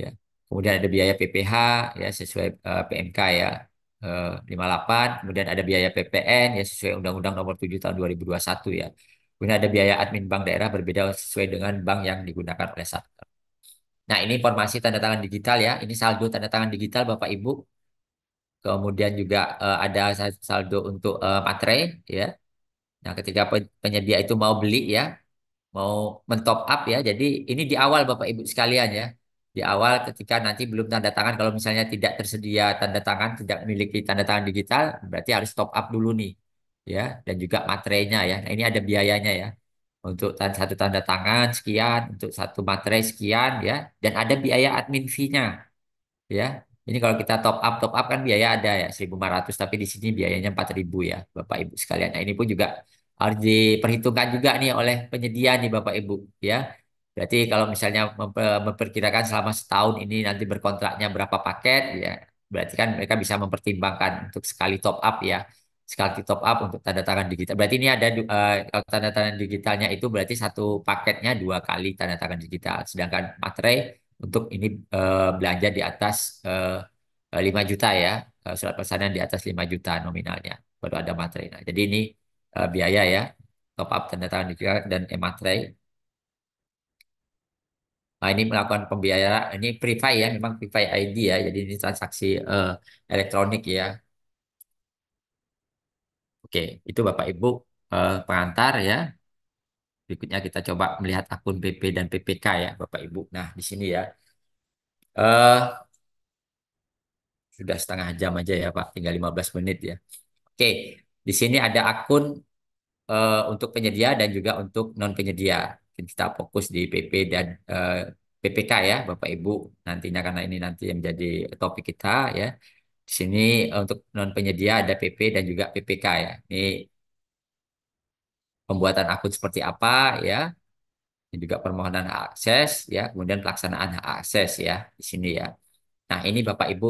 ya. Kemudian ada biaya PPH ya sesuai PMK ya 58, kemudian ada biaya PPN ya sesuai Undang-Undang Nomor 7 Tahun 2021 ya. Kemudian ada biaya admin bank daerah berbeda sesuai dengan bank yang digunakan oleh Satker. Nah, ini informasi tanda tangan digital ya. Ini saldo tanda tangan digital Bapak Ibu. Kemudian juga ada saldo untuk materai ya. Nah, ketika penyedia itu mau beli ya, mau mentop up ya. Jadi ini di awal Bapak Ibu sekalian ya. Di awal ketika nanti belum tanda tangan, kalau misalnya tidak tersedia tanda tangan, tidak memiliki tanda tangan digital, berarti harus top up dulu nih. Ya, dan juga materainya ya. Nah, ini ada biayanya ya. Untuk satu tanda tangan sekian, untuk satu materai sekian ya, dan ada biaya admin fee-nya ya. Ini kalau kita top up kan biaya ada ya 1.500, tapi di sini biayanya 4.000 ya Bapak Ibu sekalian. Nah, ini pun juga harus diperhitungkan juga nih oleh penyedia nih Bapak Ibu ya. Berarti kalau misalnya memperkirakan selama setahun ini nanti berkontraknya berapa paket ya, berarti kan mereka bisa mempertimbangkan untuk sekali top up ya. Sekali top up untuk tanda tangan digital. Berarti ini ada kalau tanda tangan digitalnya itu berarti satu paketnya 2 kali tanda tangan digital. Sedangkan materai untuk ini belanja di atas 5 juta ya. Surat pesanan di atas 5 juta nominalnya. Baru ada materai. Nah, jadi ini biaya ya. Top up tanda tangan digital dan e-materai. Nah, ini melakukan pembiayaan. Ini PRIVAI ya. Memang PRIVAI ID ya. Jadi ini transaksi elektronik ya. Oke, itu Bapak Ibu pengantar ya. Berikutnya kita coba melihat akun PP dan PPK ya, Bapak Ibu. Nah, di sini ya, eh sudah setengah jam aja ya, Pak. Tinggal 15 menit ya. Oke, di sini ada akun untuk penyedia dan juga untuk non penyedia. Kita fokus di PP dan PPK ya, Bapak Ibu. Nantinya karena ini nanti yang menjadi topik kita ya. Di sini untuk non penyedia ada PP dan juga PPK ya. Ini pembuatan akun seperti apa ya, dan juga permohonan hak akses ya, kemudian pelaksanaan hak akses ya di sini ya. Nah, ini Bapak Ibu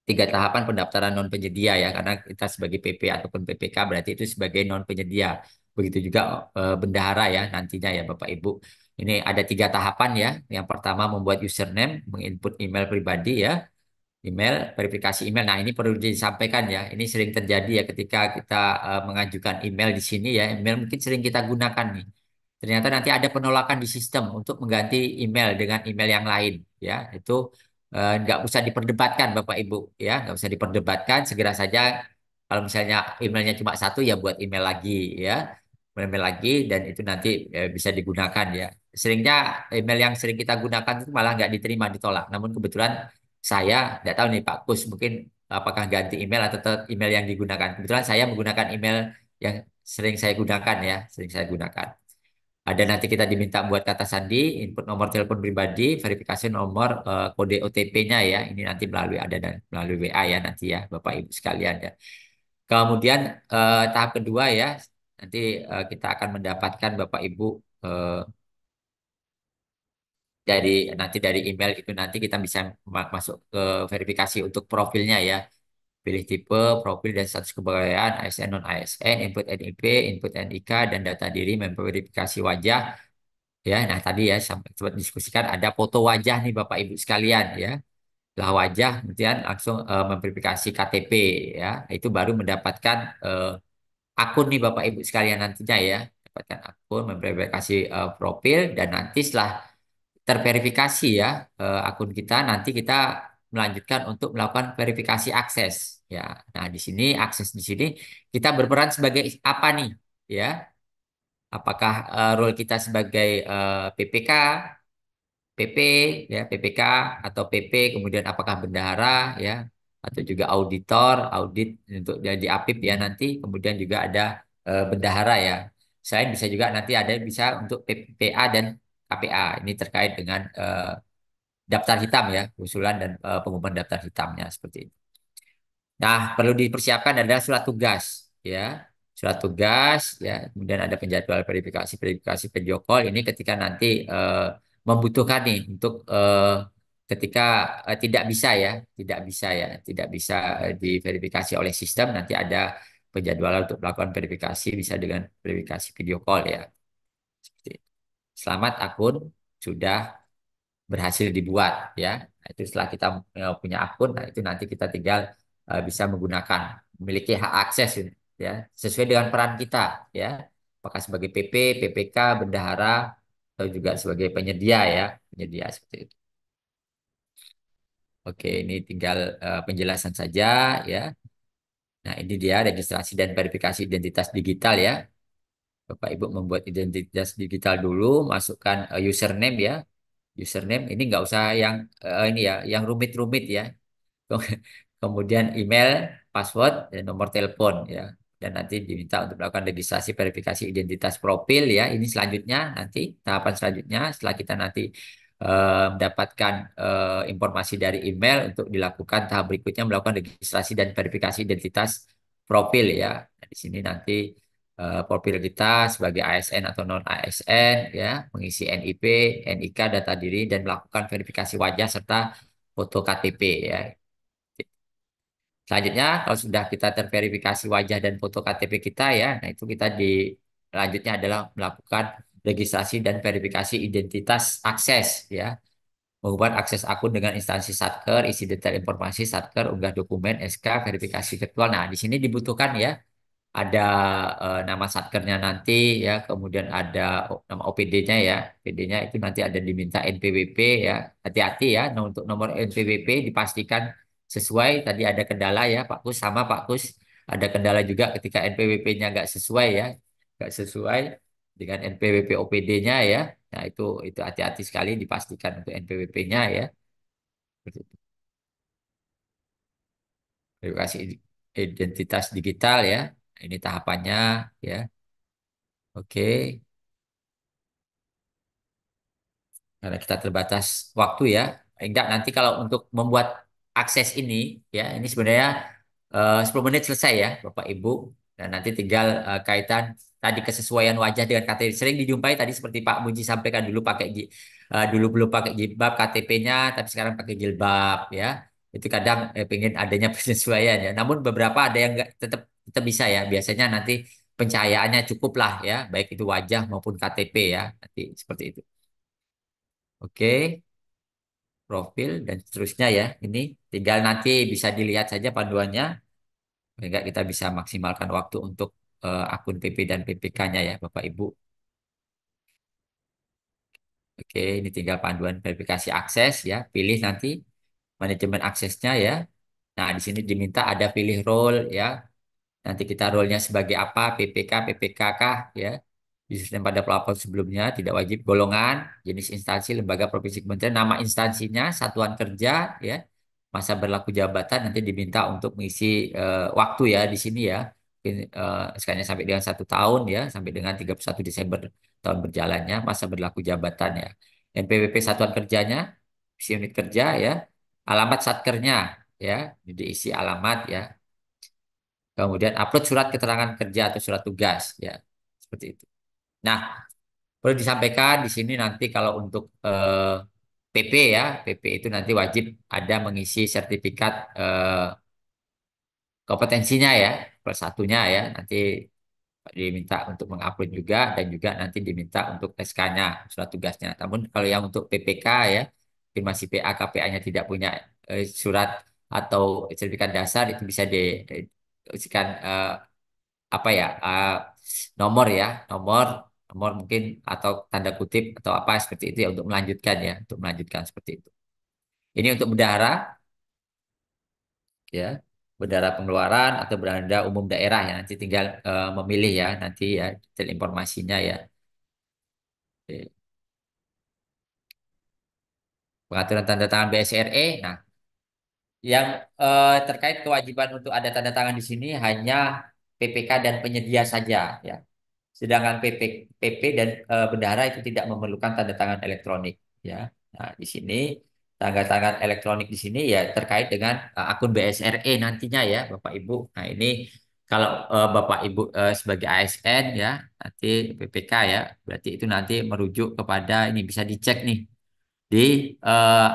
3 tahapan pendaftaran non penyedia ya, karena kita sebagai PP ataupun PPK berarti itu sebagai non penyedia. Begitu juga bendahara ya nantinya ya Bapak Ibu. Ini ada 3 tahapan ya. Yang pertama membuat username, menginput email pribadi ya, email, verifikasi email. Nah, ini perlu disampaikan ya. Ini sering terjadi ya ketika kita mengajukan email di sini ya. Email mungkin sering kita gunakan nih. Ternyata nanti ada penolakan di sistem untuk mengganti email dengan email yang lain ya. Itu nggak usah diperdebatkan Bapak Ibu ya, nggak usah diperdebatkan. Segera saja kalau misalnya emailnya cuma satu ya buat email lagi ya, email lagi dan itu nanti bisa digunakan ya. Seringnya email yang sering kita gunakan itu malah nggak diterima, ditolak. Namun kebetulan saya nggak tahu nih Pak Kus mungkin apakah ganti email atau tetap email yang digunakan. Kebetulan saya menggunakan email yang sering saya gunakan ya, sering saya gunakan. Ada nanti kita diminta buat kata sandi, input nomor telepon pribadi, verifikasi nomor kode OTP-nya ya. Ini nanti melalui ada dan melalui WA ya nanti ya Bapak Ibu sekalian ya. Kemudian tahap kedua ya, nanti kita akan mendapatkan Bapak Ibu eh, dari nanti dari email itu nanti kita bisa masuk ke verifikasi untuk profilnya ya. Pilih tipe, profil dan status kepegawaian, ASN non ASN, input NIP, input NIK dan data diri, memverifikasi wajah. Ya, nah tadi ya sempat diskusikan ada foto wajah nih Bapak Ibu sekalian ya. Lah wajah kemudian langsung memverifikasi KTP ya. Itu baru mendapatkan akun nih Bapak Ibu sekalian nantinya ya. Dapatkan akun, memverifikasi profil dan nanti setelah terverifikasi ya akun kita nanti kita melanjutkan untuk melakukan verifikasi akses ya. Nah, di sini akses di sini kita berperan sebagai apa nih ya? Apakah role kita sebagai PPK PP ya PPK atau PP kemudian apakah bendahara ya atau juga auditor audit untuk jadi apip ya nanti kemudian juga ada bendahara ya selain bisa juga nanti ada bisa untuk PPA dan KPA ini terkait dengan daftar hitam ya usulan dan pengumuman daftar hitamnya seperti itu. Nah, perlu dipersiapkan adalah surat tugas, ya. Surat tugas, ya. Kemudian ada penjadwal verifikasi penjokol. Ini ketika nanti membutuhkan nih untuk ketika tidak bisa ya, tidak bisa diverifikasi oleh sistem. Nanti ada penjadwalan untuk melakukan verifikasi bisa dengan verifikasi video call ya. Seperti itu. Selamat akun sudah berhasil dibuat ya. Nah, itu setelah kita punya akun, nah itu nanti kita tinggal bisa menggunakan memiliki hak akses ya sesuai dengan peran kita ya. Apakah sebagai PP, PPK, bendahara atau juga sebagai penyedia ya, penyedia seperti itu. Oke, ini tinggal penjelasan saja ya. Nah, ini dia registrasi dan verifikasi identitas digital ya. Bapak Ibu membuat identitas digital dulu, masukkan username ya. Username ini nggak usah yang ini ya, yang rumit-rumit ya. Kemudian email, password, dan nomor telepon ya. Dan nanti diminta untuk melakukan registrasi verifikasi identitas profil ya. Ini selanjutnya nanti tahapan selanjutnya setelah kita nanti mendapatkan informasi dari email untuk dilakukan tahap berikutnya melakukan registrasi dan verifikasi identitas profil ya. Nah, di sini nanti profil kita sebagai ASN atau non ASN ya, mengisi NIP, NIK, data diri dan melakukan verifikasi wajah serta foto KTP ya. Selanjutnya, kalau sudah kita terverifikasi wajah dan foto KTP kita ya, nah itu kita di selanjutnya adalah melakukan registrasi dan verifikasi identitas akses ya. Mengubah akses akun dengan instansi Satker, isi detail informasi Satker, unggah dokumen, SK, verifikasi virtual. Nah, di sini dibutuhkan ya ada nama satkernya nanti ya, kemudian ada nama OPD-nya ya. OPD-nya itu nanti ada diminta NPWP ya. Hati-hati ya, nah, untuk nomor NPWP dipastikan sesuai. Tadi ada kendala ya, Pak Kus sama Pak Kus. Ada kendala juga ketika NPWP-nya nggak sesuai ya, nggak sesuai dengan NPWP OPD-nya ya. Nah, itu hati-hati sekali dipastikan untuk NPWP-nya ya. Verifikasi identitas digital ya. Ini tahapannya ya. Oke. Karena kita terbatas waktu ya. Enggak nanti kalau untuk membuat akses ini ya, ini sebenarnya 10 menit selesai ya Bapak Ibu. Dan nanti tinggal kaitan tadi kesesuaian wajah dengan KTP. Sering dijumpai tadi seperti Pak Muji sampaikan dulu dulu belum pakai jilbab KTP-nya tapi sekarang pakai jilbab ya. Itu kadang pengen adanya penyesuaian ya. Namun beberapa ada yang enggak tetap tetap bisa ya. Biasanya nanti pencahayaannya cukup lah ya, baik itu wajah maupun KTP ya. Nanti seperti itu. Oke, profil dan seterusnya ya. Ini tinggal nanti bisa dilihat saja panduannya, sehingga kita bisa maksimalkan waktu untuk akun PP dan PPK-nya ya, Bapak Ibu. Oke, ini tinggal panduan verifikasi akses ya. Pilih nanti manajemen aksesnya ya. Nah, di sini diminta ada pilih role ya. Nanti kita role-nya sebagai apa, PPK, PPK kah ya. Khususnya pada pelapor sebelumnya tidak wajib golongan, jenis instansi, lembaga, provinsi, kementerian, nama instansinya, satuan kerja, ya, masa berlaku jabatan nanti diminta untuk mengisi waktu ya di sini ya, sekalian sampai dengan 1 tahun ya, sampai dengan 31 Desember tahun berjalannya masa berlaku jabatan ya. NPWP satuan kerjanya, isi unit kerja ya, alamat satkernya ya, diisi alamat ya, kemudian upload surat keterangan kerja atau surat tugas ya, seperti itu. Nah, perlu disampaikan di sini nanti kalau untuk PP ya, PP itu nanti wajib ada mengisi sertifikat kompetensinya ya, plus satunya ya, nanti diminta untuk mengupload juga dan juga nanti diminta untuk SK-nya, surat tugasnya. Namun kalau yang untuk PPK ya, afirmasi PA KPA-nya tidak punya surat atau sertifikat dasar itu bisa diisikan apa ya nomor ya nomor nomor mungkin atau tanda kutip atau apa seperti itu ya untuk melanjutkan ya untuk melanjutkan seperti itu ini untuk bendahara ya bendahara pengeluaran atau bendahara umum daerah ya nanti tinggal memilih ya nanti ya detail informasinya ya. Oke. Pengaturan tanda tangan BSRE nah yang terkait kewajiban untuk ada tanda tangan di sini hanya PPK dan penyedia saja ya. Sedangkan PP dan bendahara itu tidak memerlukan tanda tangan elektronik ya. Nah, di sini tanda tangan elektronik di sini ya terkait dengan akun BSRE nantinya ya Bapak Ibu. Nah, ini kalau Bapak Ibu sebagai ASN ya, nanti PPK ya, berarti itu nanti merujuk kepada ini bisa dicek nih di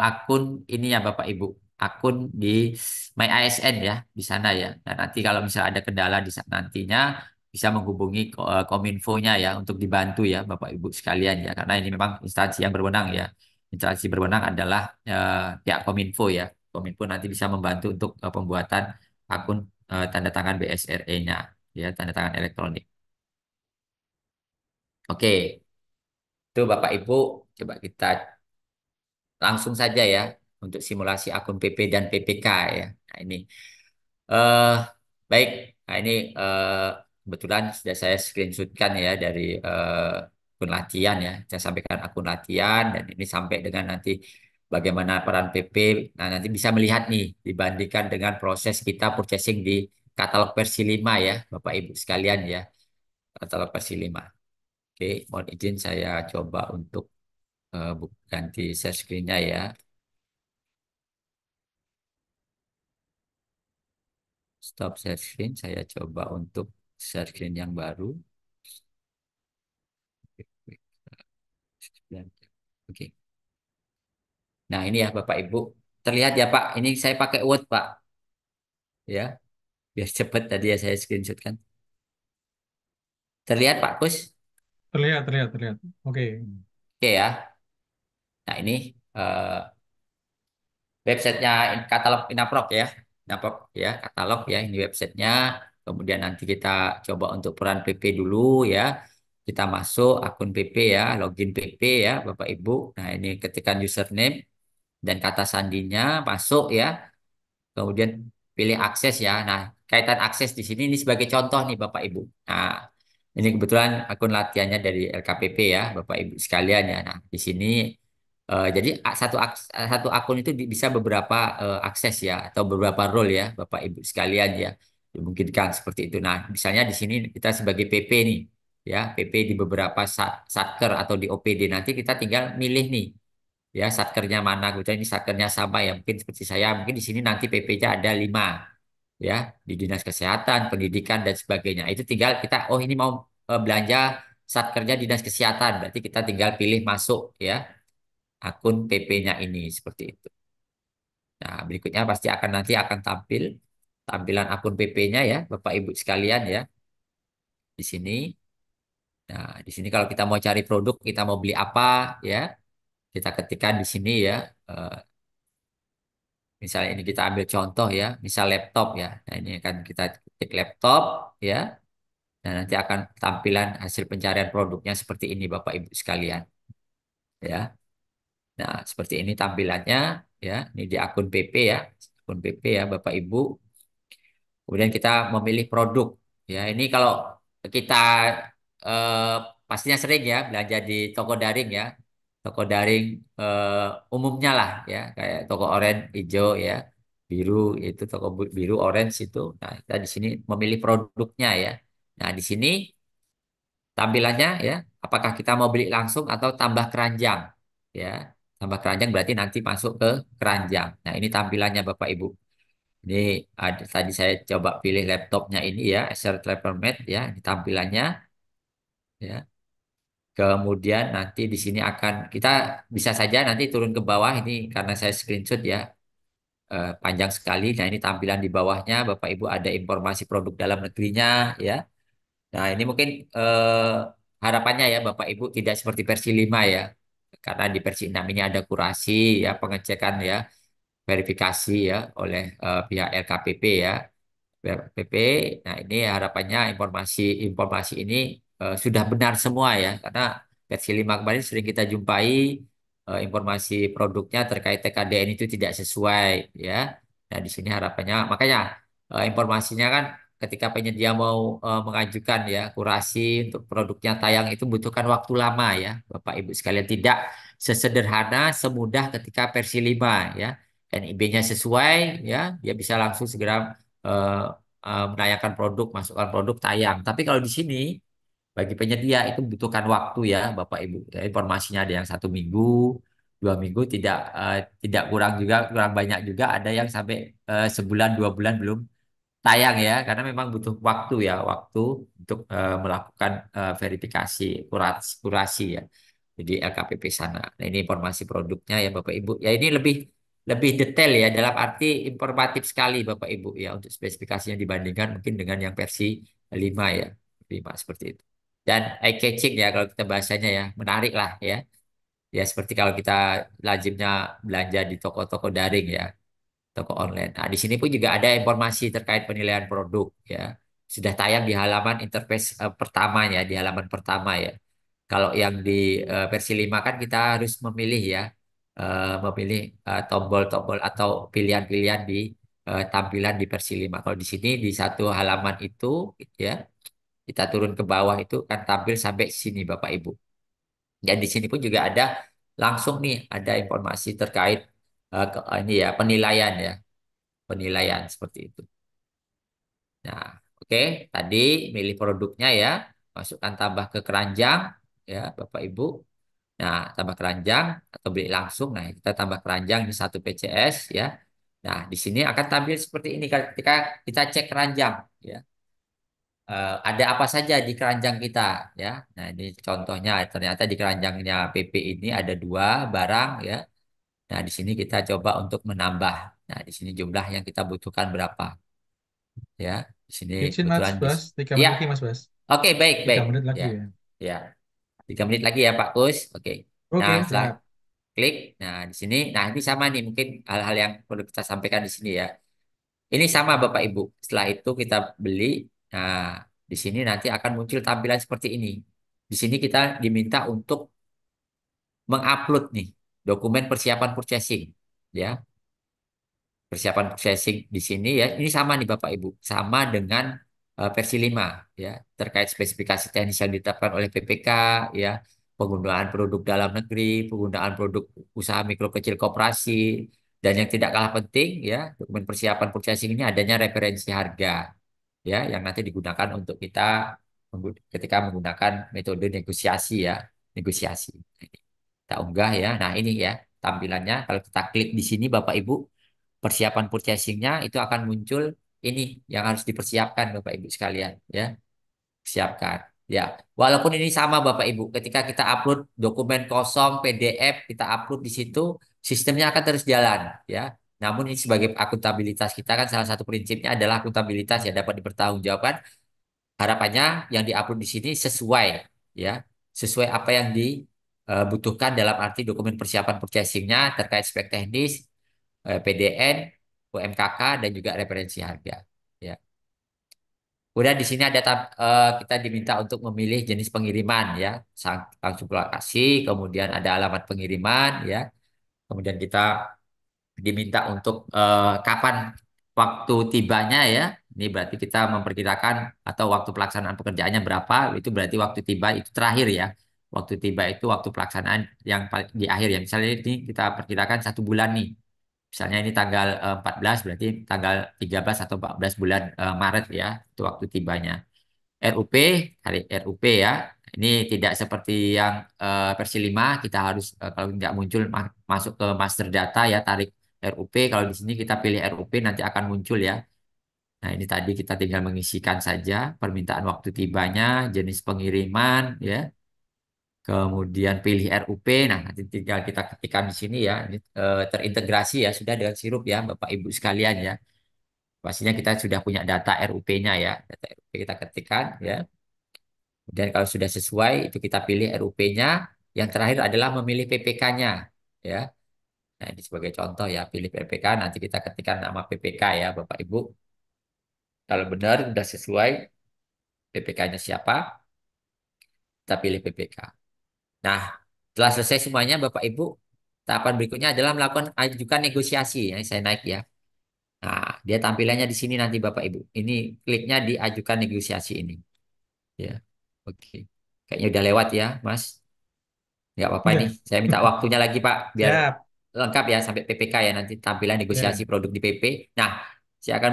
akun ini ya Bapak Ibu, akun di My ASN ya di sana ya. Nah, nanti kalau misalnya ada kendala di saat nantinya bisa menghubungi Kominfo-nya ya untuk dibantu ya Bapak Ibu sekalian ya karena ini memang instansi yang berwenang ya. Instansi berwenang adalah pihak Kominfo ya. Kominfo nanti bisa membantu untuk pembuatan akun tanda tangan BSRE-nya ya, tanda tangan elektronik. Oke, itu Bapak Ibu coba kita langsung saja ya untuk simulasi akun PP dan PPK ya. Nah, ini eh baik. Nah, ini kebetulan sudah saya screenshotkan ya dari akun latihan ya. Saya sampaikan akun latihan dan ini sampai dengan nanti bagaimana peran PP. Nah, nanti bisa melihat nih dibandingkan dengan proses kita purchasing di katalog versi 5 ya, Bapak Ibu sekalian ya. Katalog versi 5. Oke, mohon izin saya coba untuk ganti share screen-nya ya. Stop share screen. Saya coba untuk share screen yang baru. Oke. Nah, ini ya Bapak Ibu. Terlihat ya Pak, ini saya pakai Word Pak. Ya, biar cepet tadi ya saya screenshot kan. Terlihat Pak Kus? Terlihat, terlihat, terlihat. Oke. Oke ya. Nah, ini eh, websitenya katalog Inaprok ya. Inaprok ya, katalog ya. Ini websitenya. Kemudian nanti kita coba untuk peran PP dulu ya. Kita masuk akun PP ya, login PP ya Bapak Ibu. Nah, ini ketikkan username dan kata sandinya masuk ya. Kemudian pilih akses ya. Nah, kaitan akses di sini ini sebagai contoh nih Bapak Ibu. Nah, ini kebetulan akun latihannya dari LKPP ya, Bapak Ibu sekalian ya. Nah, di sini jadi satu akun itu bisa beberapa akses ya atau beberapa role ya, Bapak Ibu sekalian ya. Dimungkinkan seperti itu. Nah, misalnya di sini kita sebagai PP nih ya, PP di beberapa satker atau di OPD nanti kita tinggal milih nih ya satkernya mana gitu ini satkernya sama ya mungkin seperti saya mungkin di sini nanti PP-nya ada 5 ya di dinas kesehatan pendidikan dan sebagainya itu tinggal kita oh ini mau belanja satkernya dinas kesehatan berarti kita tinggal pilih masuk ya akun PP-nya ini seperti itu. Nah berikutnya pasti akan nanti akan tampil tampilan akun PP-nya ya Bapak Ibu sekalian ya di sini. Nah di sini kalau kita mau cari produk kita mau beli apa ya kita ketikkan di sini ya. eh, Misalnya ini kita ambil contoh ya, misal laptop ya. Nah ini akan kita ketik laptop ya. Nah nanti akan tampilan hasil pencarian produknya seperti ini Bapak Ibu sekalian ya. Nah seperti ini tampilannya ya. Ini di akun PP ya, akun PP ya Bapak Ibu. Kemudian kita memilih produk ya. Ini kalau kita eh, pastinya sering ya belanja di toko daring ya. Toko daring umumnya lah ya kayak toko oranye hijau ya biru itu toko biru orange itu nah kita di sini memilih produknya ya nah di sini tampilannya ya apakah kita mau beli langsung atau tambah keranjang ya tambah keranjang berarti nanti masuk ke keranjang nah ini tampilannya Bapak Ibu ini ada tadi saya coba pilih laptopnya ini ya Acer Travelmate ya ini tampilannya ya kemudian nanti di sini akan kita bisa saja nanti turun ke bawah ini karena saya screenshot ya panjang sekali. Nah ini tampilan di bawahnya Bapak Ibu ada informasi produk dalam negerinya ya. Nah ini mungkin harapannya ya Bapak Ibu tidak seperti versi 5 ya. Karena di versi 6 ini ada kurasi ya pengecekan ya verifikasi ya oleh pihak LKPP ya. PP. Nah, ini harapannya informasi ini sudah benar semua ya, karena versi 5 kemarin sering kita jumpai informasi produknya terkait TKDN itu tidak sesuai ya. Nah, di sini harapannya makanya informasinya kan ketika penyedia mau mengajukan ya kurasi untuk produknya tayang itu butuhkan waktu lama ya, Bapak Ibu sekalian tidak sesederhana semudah ketika versi 5 ya. NIB-nya sesuai ya, dia bisa langsung segera eh, menayangkan produk, masukkan produk tayang. Tapi kalau di sini bagi penyedia itu membutuhkan waktu ya, Bapak Ibu. Ya, informasinya ada yang 1 minggu, 2 minggu, tidak kurang juga, kurang banyak juga. Ada yang sampai sebulan, 2 bulan belum tayang ya, karena memang butuh waktu ya, waktu untuk melakukan verifikasi, kurasi ya. Jadi LKPP sana. Nah, ini informasi produknya ya Bapak Ibu. Ya ini lebih lebih detail ya dalam arti informatif sekali Bapak Ibu ya untuk spesifikasinya dibandingkan mungkin dengan yang versi 5 ya. 5 seperti itu. Dan eye catching ya kalau kita bahasanya ya, menarik lah ya. Ya seperti kalau kita lazimnya belanja di toko-toko daring ya toko online. Nah, di sini pun juga ada informasi terkait penilaian produk ya. Sudah tayang di halaman interface pertamanya, di halaman pertama ya. Kalau yang di versi 5 kan kita harus memilih ya, memilih tombol-tombol atau pilihan-pilihan di tampilan di versi 5. Kalau di sini di satu halaman itu ya, kita turun ke bawah itu kan tampil sampai sini Bapak Ibu. Dan di sini pun juga ada langsung nih ada informasi terkait ini ya penilaian ya penilaian seperti itu. Nah, oke, tadi milih produknya ya, masukkan tambah ke keranjang ya, Bapak Ibu. Nah, tambah keranjang atau beli langsung. Nah, kita tambah keranjang di satu PCS ya. Nah, di sini akan tampil seperti ini ketika kita cek keranjang ya. Ada apa saja di keranjang kita ya. Nah, ini contohnya ternyata di keranjangnya PP ini ada dua barang ya. Nah, di sini kita coba untuk menambah. Nah, di sini jumlah yang kita butuhkan berapa ya. Di sini Izin Mas kebetulan di Bas, 3 menit ya. lagi Mas Bas. Oke, baik, tiga baik. menit lagi Ya. ya. Ya. 3 menit lagi ya Pak Kus. Oke. Nah, Oke, setelah siap. klik, nah di sini, nah ini sama nih mungkin hal-hal yang perlu kita sampaikan di sini ya. Ini sama Bapak Ibu. Setelah itu kita beli, nah di sini nanti akan muncul tampilan seperti ini. Di sini kita diminta untuk mengupload nih dokumen persiapan purchasing, ya. Persiapan processing di sini ya. Ini sama nih Bapak Ibu, sama dengan versi 5 ya, terkait spesifikasi teknis yang ditetapkan oleh PPK ya, penggunaan produk dalam negeri, penggunaan produk usaha mikro kecil koperasi, dan yang tidak kalah penting ya, dokumen persiapan purchasing ini adanya referensi harga ya yang nanti digunakan untuk kita ketika menggunakan metode negosiasi ya, negosiasi. Kita unggah ya. Nah, ini ya tampilannya kalau kita klik di sini Bapak Ibu, persiapan purchasingnya itu akan muncul ini yang harus dipersiapkan Bapak Ibu sekalian ya, siapkan ya, walaupun ini sama Bapak Ibu, ketika kita upload dokumen kosong PDF kita upload di situ, sistemnya akan terus jalan ya. Namun ini sebagai akuntabilitas kita kan, salah satu prinsipnya adalah akuntabilitas ya, dapat dipertanggungjawabkan. Harapannya yang diupload di sini sesuai ya, sesuai apa yang dibutuhkan dalam arti dokumen persiapan purchasingnya terkait spek teknis, PDN, UMKK, dan juga referensi harga. Ya. Kemudian di sini ada kita diminta untuk memilih jenis pengiriman ya, langsung lokasi, kemudian ada alamat pengiriman ya, kemudian kita diminta untuk kapan waktu tibanya ya. Ini berarti kita memperkirakan atau waktu pelaksanaan pekerjaannya berapa, itu berarti waktu tiba itu terakhir ya. Waktu tiba itu waktu pelaksanaan yang di akhir ya. Misalnya ini kita perkirakan 1 bulan nih. Misalnya ini tanggal 14 berarti tanggal 13 atau 14 bulan Maret ya, itu waktu tibanya. RUP, tarik RUP ya. Ini tidak seperti yang versi 5 kita harus kalau nggak muncul masuk ke master data ya, tarik RUP. Kalau di sini kita pilih RUP nanti akan muncul ya. Nah, ini tadi kita tinggal mengisikan saja permintaan waktu tibanya, jenis pengiriman ya. Kemudian pilih RUP. Nah, nanti tinggal kita ketikkan di sini ya. Ini terintegrasi ya sudah dengan sirup ya, Bapak Ibu sekalian ya. Pastinya kita sudah punya data RUP-nya ya. Data RUP kita ketikkan ya. Dan kalau sudah sesuai, itu kita pilih RUP-nya. Yang terakhir adalah memilih PPK-nya. Ya. Nah, ini sebagai contoh ya, pilih PPK. Nanti kita ketikkan nama PPK ya, Bapak Ibu. Kalau benar, sudah sesuai PPK-nya siapa, kita pilih PPK. Nah, setelah selesai semuanya, Bapak Ibu, tahapan berikutnya adalah melakukan ajukan negosiasi. Ya, saya naik ya. Nah, dia tampilannya di sini nanti Bapak Ibu. Ini kliknya di ajukan negosiasi ini. Ya, oke. Kayaknya udah lewat ya, Mas. Nggak apa-apa nih. Udah. Saya minta waktunya lagi, Pak, biar Siap. lengkap ya sampai PPK ya, nanti tampilan negosiasi Ya. produk di PP. Nah, saya akan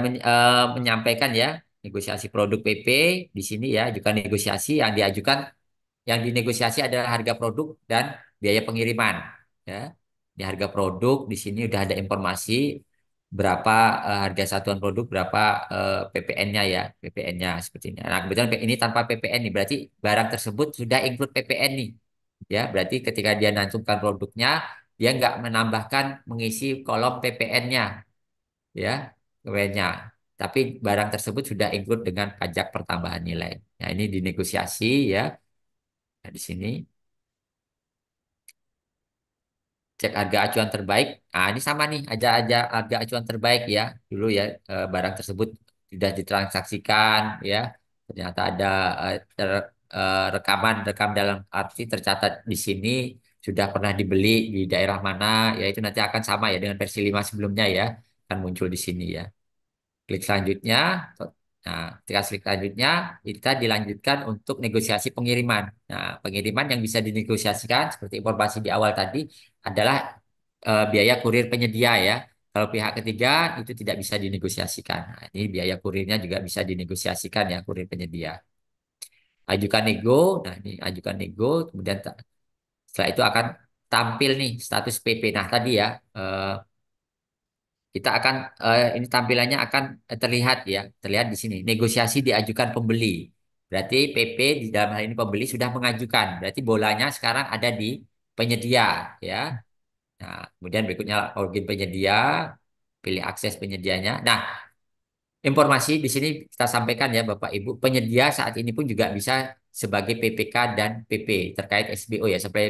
menyampaikan ya negosiasi produk PP di sini ya, ajukan negosiasi yang diajukan, yang dinegosiasi adalah harga produk dan biaya pengiriman ya. Di harga produk di sini udah ada informasi berapa harga satuan produk, berapa PPN-nya ya, PPN-nya seperti ini. Nah, kebetulan ini tanpa PPN nih, berarti barang tersebut sudah include PPN nih. Ya, berarti ketika dia nantumkan produknya, dia nggak menambahkan mengisi kolom PPN-nya, ya, kemudiannya. Tapi barang tersebut sudah include dengan pajak pertambahan nilai. Nah, ini dinegosiasi ya. Nah, di sini cek harga acuan terbaik. Nah, ini sama nih, aja harga acuan terbaik ya. Dulu ya barang tersebut sudah ditransaksikan ya. Ternyata ada rekaman rekam dalam arti tercatat di sini sudah pernah dibeli di daerah mana, ya itu nanti akan sama ya dengan versi 5 sebelumnya ya. Akan muncul di sini ya. Klik selanjutnya. Nah, ketika klik selanjutnya, kita dilanjutkan untuk negosiasi pengiriman. Nah, pengiriman yang bisa dinegosiasikan seperti informasi di awal tadi adalah biaya kurir penyedia ya. Kalau pihak ketiga itu tidak bisa dinegosiasikan. Nah, ini biaya kurirnya juga bisa dinegosiasikan ya, kurir penyedia. Ajukan nego. Nah, ini ajukan nego. Kemudian Setelah itu akan tampil nih status PP. Nah, tadi ya, eh, kita akan ini tampilannya akan terlihat ya, terlihat di sini. Negosiasi diajukan pembeli. Berarti PP di dalam hal ini pembeli sudah mengajukan. Berarti bolanya sekarang ada di penyedia ya. Nah, kemudian berikutnya login penyedia, pilih akses penyedianya. Nah, informasi di sini kita sampaikan ya Bapak Ibu, penyedia saat ini pun juga bisa sebagai PPK dan PP terkait SBO ya, sampai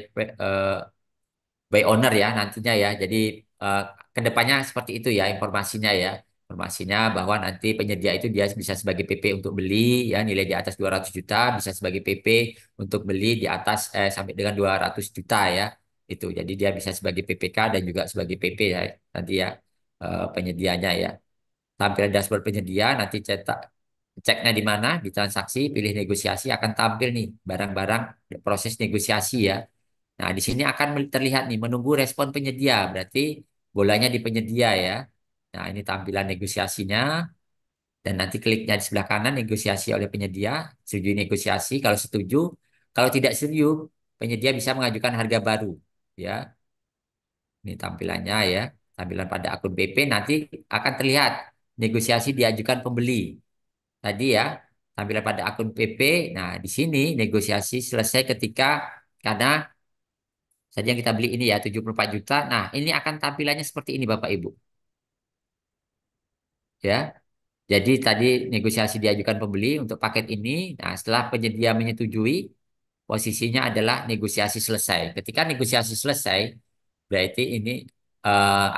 by owner ya nantinya ya. Jadi eh, kedepannya seperti itu ya informasinya ya. Informasinya bahwa nanti penyedia itu dia bisa sebagai PP untuk beli ya nilai di atas 200 juta, bisa sebagai PP untuk beli di atas sampai dengan 200 juta ya. Itu. Jadi dia bisa sebagai PPK dan juga sebagai PP ya nanti ya penyedianya ya. Tampilan dashboard penyedia nanti cetak ceknya di mana di transaksi, pilih negosiasi akan tampil nih barang-barang proses negosiasi ya. Nah, di sini akan terlihat nih menunggu respon penyedia, berarti bolanya di penyedia ya. Nah, ini tampilan negosiasinya dan nanti kliknya di sebelah kanan negosiasi oleh penyedia, setuju negosiasi kalau setuju, kalau tidak setuju, penyedia bisa mengajukan harga baru ya. Ini tampilannya ya. Tampilan pada akun BP nanti akan terlihat negosiasi diajukan pembeli. Tadi ya, tampilan pada akun PP. Nah, di sini negosiasi selesai ketika karena tadi yang kita beli ini ya 74 juta. Nah, ini akan tampilannya seperti ini Bapak Ibu. Ya. Jadi tadi negosiasi diajukan pembeli untuk paket ini. Nah, setelah penyedia menyetujui, posisinya adalah negosiasi selesai. Ketika negosiasi selesai, berarti ini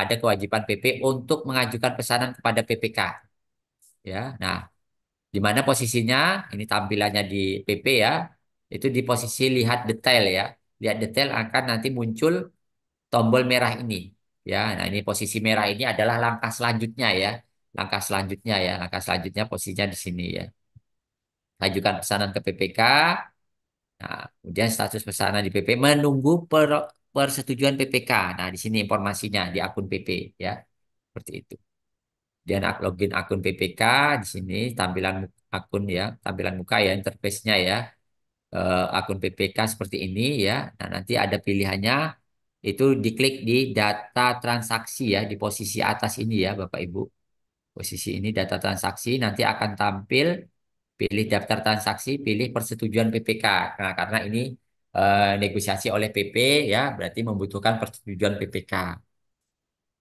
ada kewajiban PP untuk mengajukan pesanan kepada PPK. Ya. Nah, di mana posisinya? Ini tampilannya di PP ya. Itu di posisi lihat detail ya. Lihat detail akan nanti muncul tombol merah ini ya. Nah, ini posisi merah ini adalah langkah selanjutnya ya. Langkah selanjutnya ya. Langkah selanjutnya posisinya di sini ya. Ajukan pesanan ke PPK. Nah, kemudian status pesanan di PP menunggu persetujuan PPK. Nah, di sini informasinya di akun PP ya. Seperti itu. Dan login akun PPK di sini tampilan akun ya, tampilan muka ya, interface-nya ya. Akun PPK seperti ini ya. Nah, nanti ada pilihannya itu diklik di data transaksi ya di posisi atas ini ya Bapak Ibu. Posisi ini data transaksi nanti akan tampil pilih daftar transaksi, pilih persetujuan PPK. Nah, karena ini negosiasi oleh PP ya, berarti membutuhkan persetujuan PPK.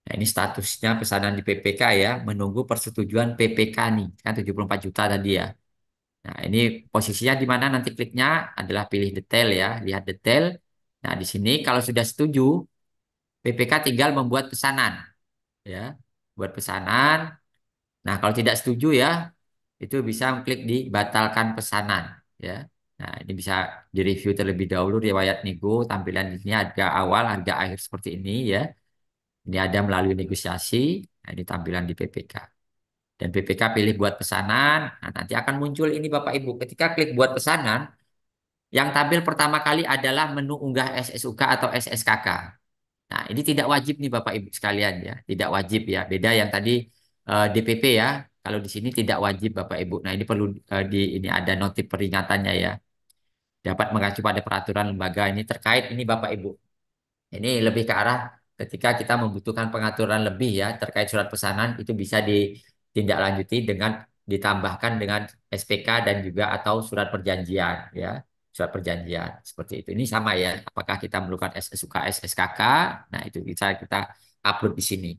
Nah, ini statusnya pesanan di PPK ya, menunggu persetujuan PPK nih. Kan 74 juta tadi ya. Nah, ini posisinya di mana nanti kliknya adalah pilih detail ya, lihat detail. Nah, di sini kalau sudah setuju, PPK tinggal membuat pesanan ya. Buat pesanan. Nah, kalau tidak setuju ya, itu bisa klik di batalkan pesanan ya. Nah, ini bisa direview terlebih dahulu riwayat nego, tampilan di sini harga awal, harga akhir seperti ini ya. Ini ada melalui negosiasi, nah, ini tampilan di PPK. Dan PPK pilih buat pesanan, nah, nanti akan muncul ini Bapak Ibu. Ketika klik buat pesanan, yang tampil pertama kali adalah menu unggah SSUK atau SSKK. Nah, ini tidak wajib nih Bapak Ibu sekalian ya, tidak wajib ya. Beda yang tadi DPP ya. Kalau di sini tidak wajib Bapak Ibu. Nah, ini perlu di ini ada notif peringatannya ya. Dapat mengacu pada peraturan lembaga ini terkait ini Bapak Ibu. Ini lebih ke arah ketika kita membutuhkan pengaturan lebih ya terkait surat pesanan itu bisa ditindaklanjuti dengan ditambahkan dengan SPK dan juga atau surat perjanjian ya. Surat perjanjian seperti itu. Ini sama ya. Apakah kita memerlukan SSUK, SSKK? Nah, itu bisa kita upload di sini.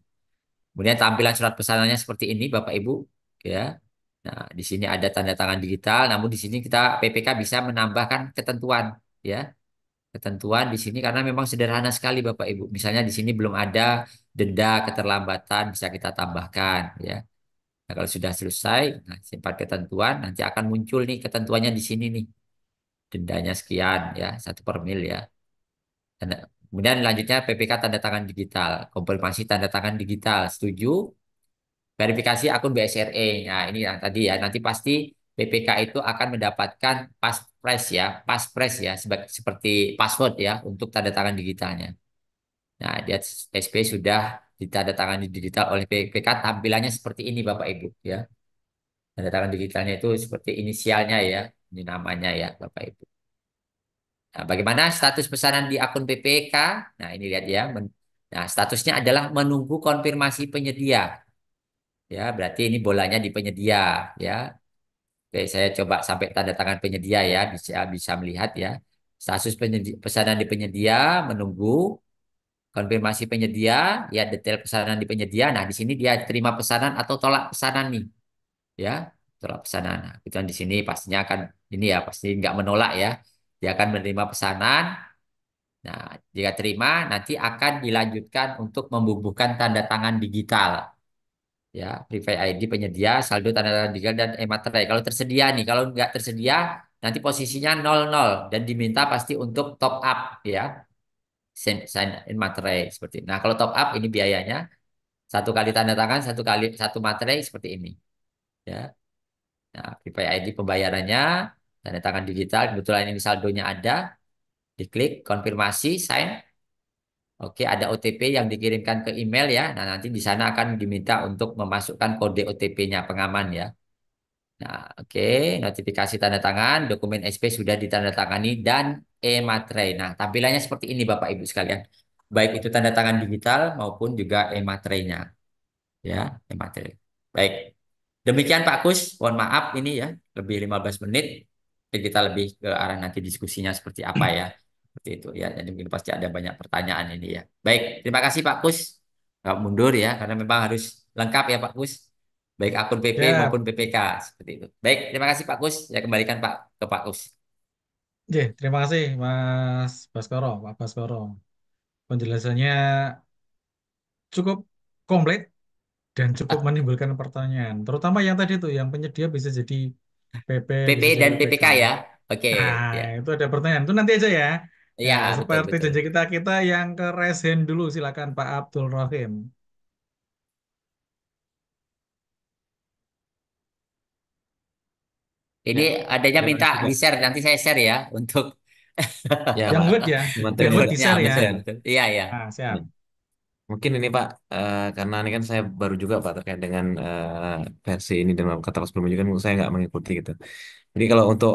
Kemudian tampilan surat pesanannya seperti ini Bapak Ibu ya. Nah, di sini ada tanda tangan digital, namun di sini kita PPK bisa menambahkan ketentuan ya. Ketentuan di sini karena memang sederhana sekali Bapak Ibu. Misalnya di sini belum ada denda keterlambatan bisa kita tambahkan ya. Nah, kalau sudah selesai, nah, simpan ketentuan, nanti akan muncul nih ketentuannya di sini nih. Dendanya sekian ya, 1 per mil ya. Kemudian lanjutnya PPK tanda tangan digital, konfirmasi tanda tangan digital, setuju, verifikasi akun BSRE. Nah, ini yang tadi ya, nanti pasti PPK itu akan mendapatkan passphrase ya, passphrase ya, seperti password ya untuk tanda tangan digitalnya. Nah, dia SP sudah ditandatangani digital oleh PPK, tampilannya seperti ini Bapak Ibu ya. Tanda tangan digitalnya itu seperti inisialnya ya, ini namanya ya Bapak Ibu. Nah, bagaimana status pesanan di akun PPK? Nah, ini lihat ya. Nah, statusnya adalah menunggu konfirmasi penyedia. Ya, berarti ini bolanya di penyedia, ya. Oke, saya coba sampai tanda tangan penyedia ya, bisa bisa melihat ya. Status pesanan di penyedia, menunggu konfirmasi penyedia, ya detail pesanan di penyedia. Nah, di sini dia terima pesanan atau tolak pesanan nih, ya. Tolak pesanan. Nah, kebetulan di sini pastinya akan ini ya, pasti nggak menolak ya. Dia akan menerima pesanan. Nah, jika terima, nanti akan dilanjutkan untuk membubuhkan tanda tangan digital. Ya, Private ID penyedia, saldo tanda tangan digital dan e-materai. Kalau tersedia nih, kalau nggak tersedia, nanti posisinya 00 dan diminta pasti untuk top up ya, sign in materai seperti ini. Nah, kalau top up ini biayanya satu kali tanda tangan, satu kali satu materai seperti ini. Ya, nah, Private ID pembayarannya, tanda tangan digital, kebetulan ini saldonya ada, diklik konfirmasi, sign. Oke, ada OTP yang dikirimkan ke email ya. Nah, nanti di sana akan diminta untuk memasukkan kode OTP-nya pengaman ya. Nah, oke, notifikasi tanda tangan, dokumen SP sudah ditandatangani dan e-materai. Nah, tampilannya seperti ini Bapak Ibu sekalian. Baik itu tanda tangan digital maupun juga e-materainya, ya, e-materai. Baik. Demikian Pak Kus, mohon maaf ini ya, lebih 15 menit. Jadi kita lebih ke arah nanti diskusinya seperti apa ya. Seperti itu ya. Jadi mungkin pasti ada banyak pertanyaan ini ya. Baik, terima kasih Pak Kus. Nggak mundur ya, karena memang harus lengkap ya Pak Kus. Baik akun PP maupun Ya, PPK seperti itu. Baik, terima kasih Pak Kus. Saya kembalikan Pak ke Pak Kus. terima kasih Mas Baskoro, Pak Baskoro. Penjelasannya cukup komplit dan cukup menimbulkan pertanyaan. Terutama yang tadi tuh, yang penyedia bisa jadi PP, PP bisa jadi dan PPK. PPK ya. Oke, Nah, ya. itu ada pertanyaan. Itu nanti aja ya. Iya, Nah, betul seperti betul. janji kita yang ke raise hand dulu, silakan Pak Abdul Rahim. Ini Ya, adanya terima minta kasih Kak. di-share, nanti saya share ya untuk Ya Yang Pak, word ya, yang word materinya di wordnya share ya. betul di-share. betul. Iya iya. Nah, siap. Ya. Mungkin ini Pak, karena ini kan saya baru juga Pak terkait dengan versi ini dan kata sebelumnya kan saya nggak mengikuti gitu. Jadi kalau untuk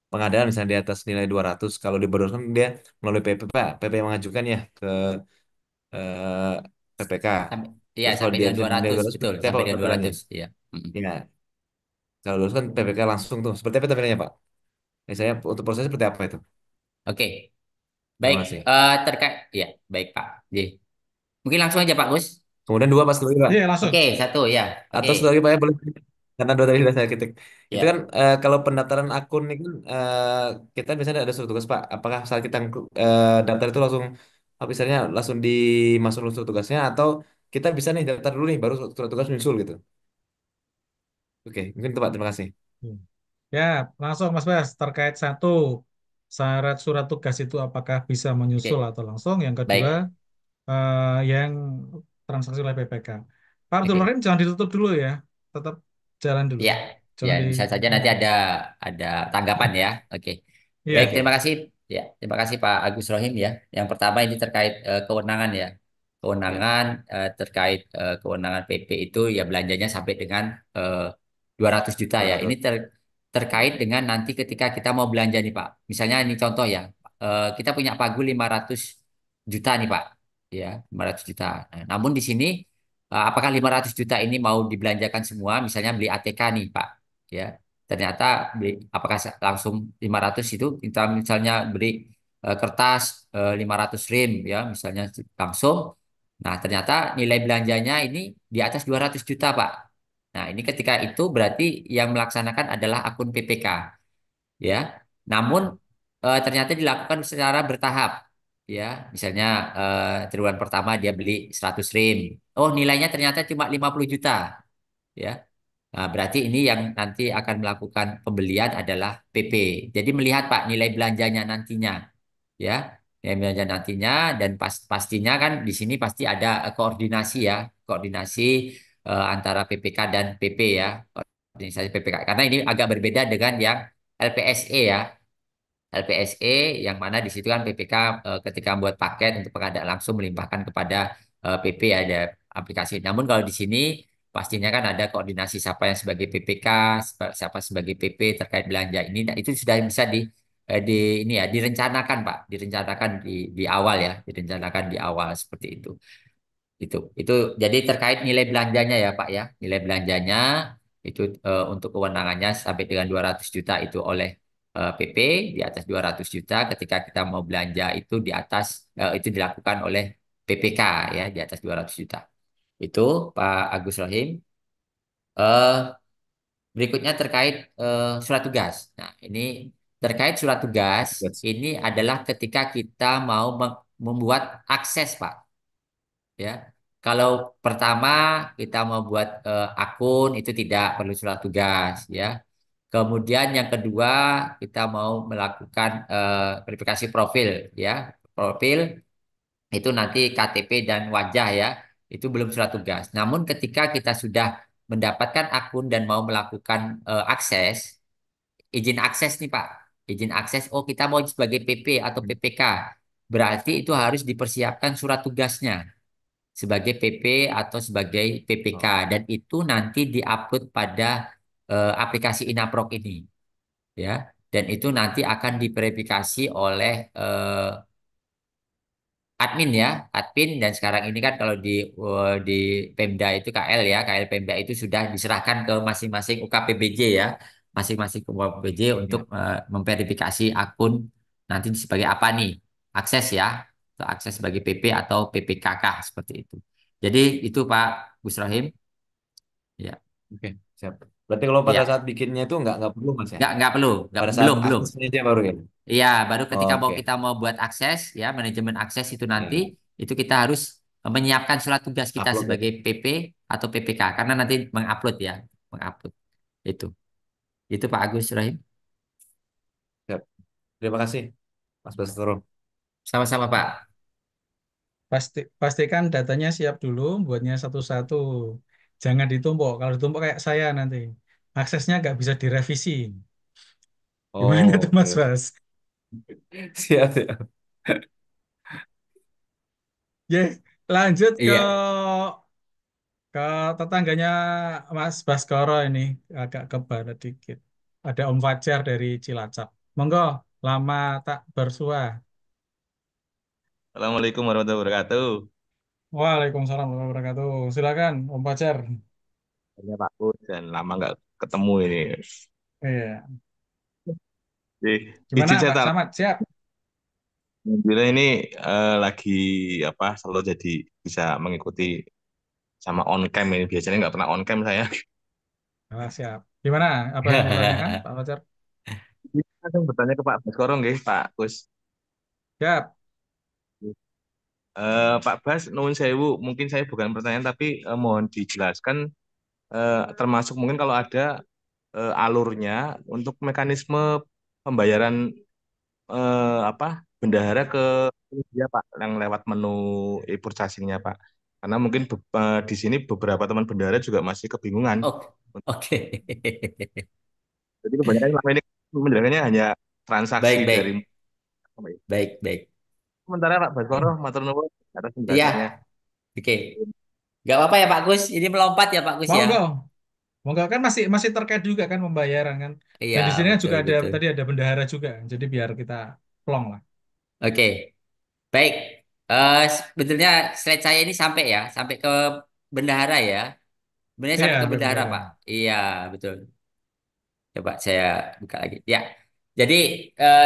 pengadaan misalnya di atas nilai 200, kalau dibodohkan dia melalui PP Pak, PP yang mengajukan ya ke eh, PPK. Sampai, iya Terus kalau sampai dia dengan di nilai 200 200 betul, seperti apa sampai Pak dengan tampilannya? 200. Iya. Mm-mm. Ya, kalau 200 kan PPK langsung tuh. Seperti apa tampilannya Pak? Saya untuk prosesnya seperti apa itu? Oke. Terima Baik, kasih. terkait ya, baik Pak. Jadi, mungkin langsung aja Pak Gus. Kemudian dua pas lagi Pak. Iya, langsung. Oke, satu ya. Oke. Atau satu lagi Pak ya boleh. Karena dua tadi sudah saya ketik. Itu kan Ya. kalau pendaftaran akun ini kan kita biasanya ada surat tugas Pak. Apakah saat kita daftar itu langsung apa misalnya langsung dimasuk surat tugasnya atau kita bisa nih daftar dulu nih baru surat tugas nyusul gitu. Oke, mungkin itu Pak. Terima kasih. Ya, langsung Mas Bas. Terkait satu, syarat surat tugas itu apakah bisa menyusul Oke. atau langsung. Yang kedua, Baik. yang transaksi oleh PPK. Pak Abdul Oke. Rahim jangan ditutup dulu ya. Tetap jalan dulu. Ya, ya Jangan di... bisa saja nanti ada tanggapan ya. Oke. Baik, Iya. terima kasih. Ya, terima kasih Pak Agus Rohim ya. Yang pertama ini terkait kewenangan ya. Ya, Kewenangan terkait kewenangan PP itu ya belanjanya sampai dengan 200 juta ya. Ini 200. terkait dengan nanti ketika kita mau belanja nih Pak. Misalnya ini contoh ya. Kita punya pagu 500 juta nih Pak. Ya, 500 juta. Nah, namun di sini apakah 500 juta ini mau dibelanjakan semua, misalnya beli ATK nih, Pak. Ya, ternyata apakah langsung 500 itu kita misalnya beli kertas 500 rim ya, misalnya langsung. Nah, ternyata nilai belanjanya ini di atas 200 juta, Pak. Nah, ini ketika itu berarti yang melaksanakan adalah akun PPK ya. Namun ternyata dilakukan secara bertahap ya. Misalnya triwulan pertama dia beli 100 rim. Oh, nilainya ternyata cuma 50 juta ya. Nah, berarti ini yang nanti akan melakukan pembelian adalah PP. Jadi melihat Pak nilai belanjanya nantinya ya. Nilai belanja nantinya dan pastinya kan di sini pasti ada koordinasi ya, koordinasi antara PPK dan PP ya. Koordinasi PPK karena ini agak berbeda dengan yang LPSE ya. LPSE yang mana di situ kan PPK ketika membuat paket untuk pengadaan langsung melimpahkan kepada PP ya, ada aplikasi. Namun kalau di sini pastinya kan ada koordinasi siapa yang sebagai PPK, siapa sebagai PP terkait belanja ini. Nah, itu sudah bisa di ini ya direncanakan Pak, direncanakan di awal ya, direncanakan di awal seperti itu. Itu jadi terkait nilai belanjanya ya Pak ya. Nilai belanjanya itu untuk kewenangannya sampai dengan 200 juta itu oleh PP, di atas 200 juta ketika kita mau belanja itu di atas itu dilakukan oleh PPK ya di atas 200 juta. Itu Pak Agus Rohim. Eh Berikutnya terkait surat tugas. Nah, ini terkait surat tugas Yes. ini adalah ketika kita mau membuat akses Pak ya. Kalau pertama kita mau buat akun itu tidak perlu surat tugas ya. Kemudian yang kedua kita mau melakukan verifikasi profil ya. Profil itu nanti KTP dan wajah ya. Itu belum surat tugas. Namun ketika kita sudah mendapatkan akun dan mau melakukan akses, izin akses nih Pak. Izin akses, oh kita mau sebagai PP atau PPK. Berarti itu harus dipersiapkan surat tugasnya sebagai PP atau sebagai PPK Oh, dan itu nanti diupload pada aplikasi Inaprok ini ya dan itu nanti akan diverifikasi oleh admin ya admin dan sekarang ini kan kalau di Pemda itu KL ya KL Pemda itu sudah diserahkan ke masing-masing UKPBJ ya masing-masing UKPBJ untuk ya. memverifikasi akun nanti sebagai apa nih akses ya atau akses sebagai PP atau PPKK seperti itu jadi itu Pak Gus Rohim. Ya, Oke, siap. Berarti kalau pada iya, saat bikinnya itu nggak perlu Mas ya? nggak perlu, Pada saat belum, belum. aksesnya aja baru ya? Iya, baru ketika mau Oke, kita mau buat akses, ya manajemen akses itu nanti, ya. itu kita harus menyiapkan surat tugas kita Upload ya. sebagai PP atau PPK, karena nanti mengupload ya, mengupload itu, itu Pak Agus Rahim. Siap. Terima kasih, Mas Bastoro. Sama-sama Pak. Pastikan datanya siap dulu, buatnya satu-satu. Jangan ditumpuk. Kalau ditumpuk kayak saya nanti, aksesnya nggak bisa direvisi. Gimana tuh Oh, Mas oke. Bas? Siap, siap. Ya, lanjut Iya, ke tetangganya Mas Baskoro ini agak ke barat dikit. Ada Om Fajar dari Cilacap. Monggo, lama tak bersua. Assalamualaikum warahmatullahi wabarakatuh. Waalaikumsalam warahmatullahi wabarakatuh. Silakan Om Fajar. Ini Pak Kus dan lama nggak ketemu ini. Iya. Jadi, Gimana izin saya Pak tak. Samad? Siap? Alhamdulillah ini lagi apa selalu jadi bisa mengikuti sama on cam ini biasanya nggak pernah on cam saya. Ah, siap. Gimana? Apa yang mau ditanyakan Pak Fajar? Saya bertanya ke Pak Baskoro nggih, Pak Kus. Siap. Pak Bas, nuwun sewu, mungkin saya bukan pertanyaan tapi mohon dijelaskan termasuk mungkin kalau ada alurnya untuk mekanisme pembayaran apa bendahara ke dia Pak yang lewat menu e-purchasing-nya Pak. Karena mungkin di sini beberapa teman bendahara juga masih kebingungan. oke, oke. Jadi kebanyakan selama ini menjalankannya hanya transaksi Baik, dari baik, apa ya. baik, baik. Sementara Pak Baskoro matur nuwun atas Iya, penjelasannya. oke. Gak apa-apa ya Pak Gus, ini melompat ya Pak Gus ya. Monggo. Monggo kan masih masih terkait juga kan pembayaran kan. Iya, Dan di sini kan betul, juga ada betul. tadi ada bendahara juga. Jadi biar kita plong lah. Oke, baik. Sebetulnya slide saya ini sampai ya, sampai ke bendahara ya. Benar Iya, sampai ke sampai bendahara, bendahara. Pak. Iya, betul. Coba saya buka lagi. Ya. Jadi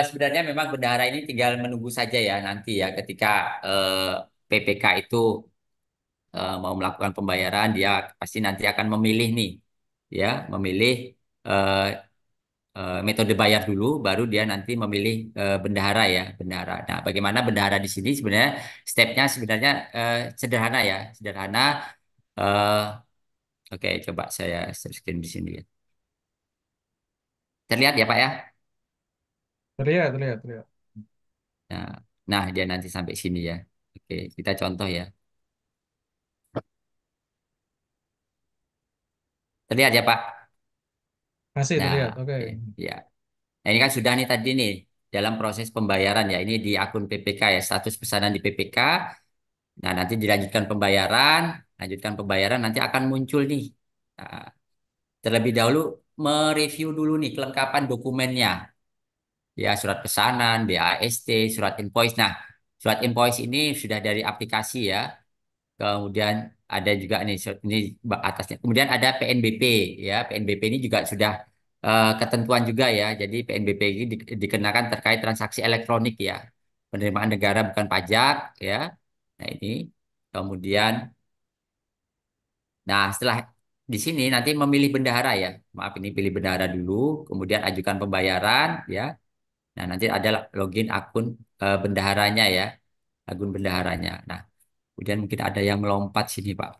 sebenarnya memang bendahara ini tinggal menunggu saja ya nanti ya ketika PPK itu mau melakukan pembayaran, dia pasti nanti akan memilih nih, ya, memilih eh, metode bayar dulu, baru dia nanti memilih bendahara ya, bendahara. Nah, bagaimana bendahara di sini sebenarnya stepnya sebenarnya sederhana ya, sederhana. eh, Oke, coba saya share screen di sini ya. Terlihat ya Pak ya? Terlihat, terlihat, terlihat. Nah, nah dia nanti sampai sini ya. Oke, kita contoh ya. Terlihat ya Pak? Masih Nah, terlihat. Oke. oke, ya. Nah, ini kan sudah nih tadi nih dalam proses pembayaran ya. Ini di akun PPK ya, status pesanan di PPK. Nah, nanti dilanjutkan pembayaran, lanjutkan pembayaran nanti akan muncul nih. Nah, terlebih dahulu mereview dulu nih kelengkapan dokumennya. ya surat pesanan, BAST, surat invoice. Nah, surat invoice ini sudah dari aplikasi ya. Kemudian ada juga nih ini atasnya. Kemudian ada PNBP ya. PNBP ini juga sudah ketentuan juga ya. Jadi PNBP ini dikenakan terkait transaksi elektronik ya. Penerimaan negara bukan pajak ya. Nah, ini kemudian nah setelah di sini nanti memilih bendahara ya. Maaf ini pilih bendahara dulu, kemudian ajukan pembayaran ya. Nah, nanti ada login akun bendaharanya ya. Akun bendaharanya. Nah, kemudian mungkin ada yang melompat sini, Pak.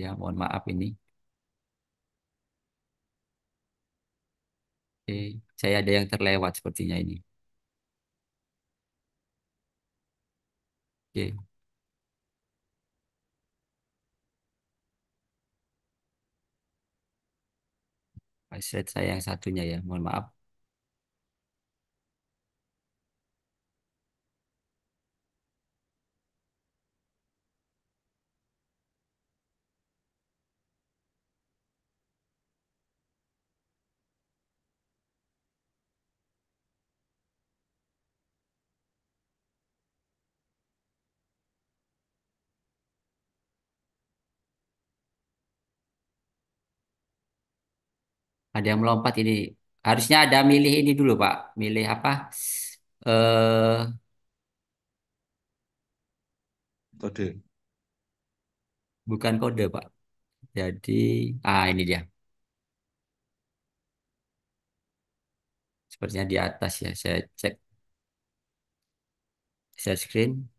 Ya, mohon maaf ini. Oke, saya ada yang terlewat sepertinya ini. Oke, slide saya yang satunya ya, mohon maaf. Ada yang melompat ini. Harusnya ada milih ini dulu, Pak. Milih apa? Eh, Kode. bukan kode, Pak. Jadi, ini dia. Sepertinya di atas ya. Saya cek share screen.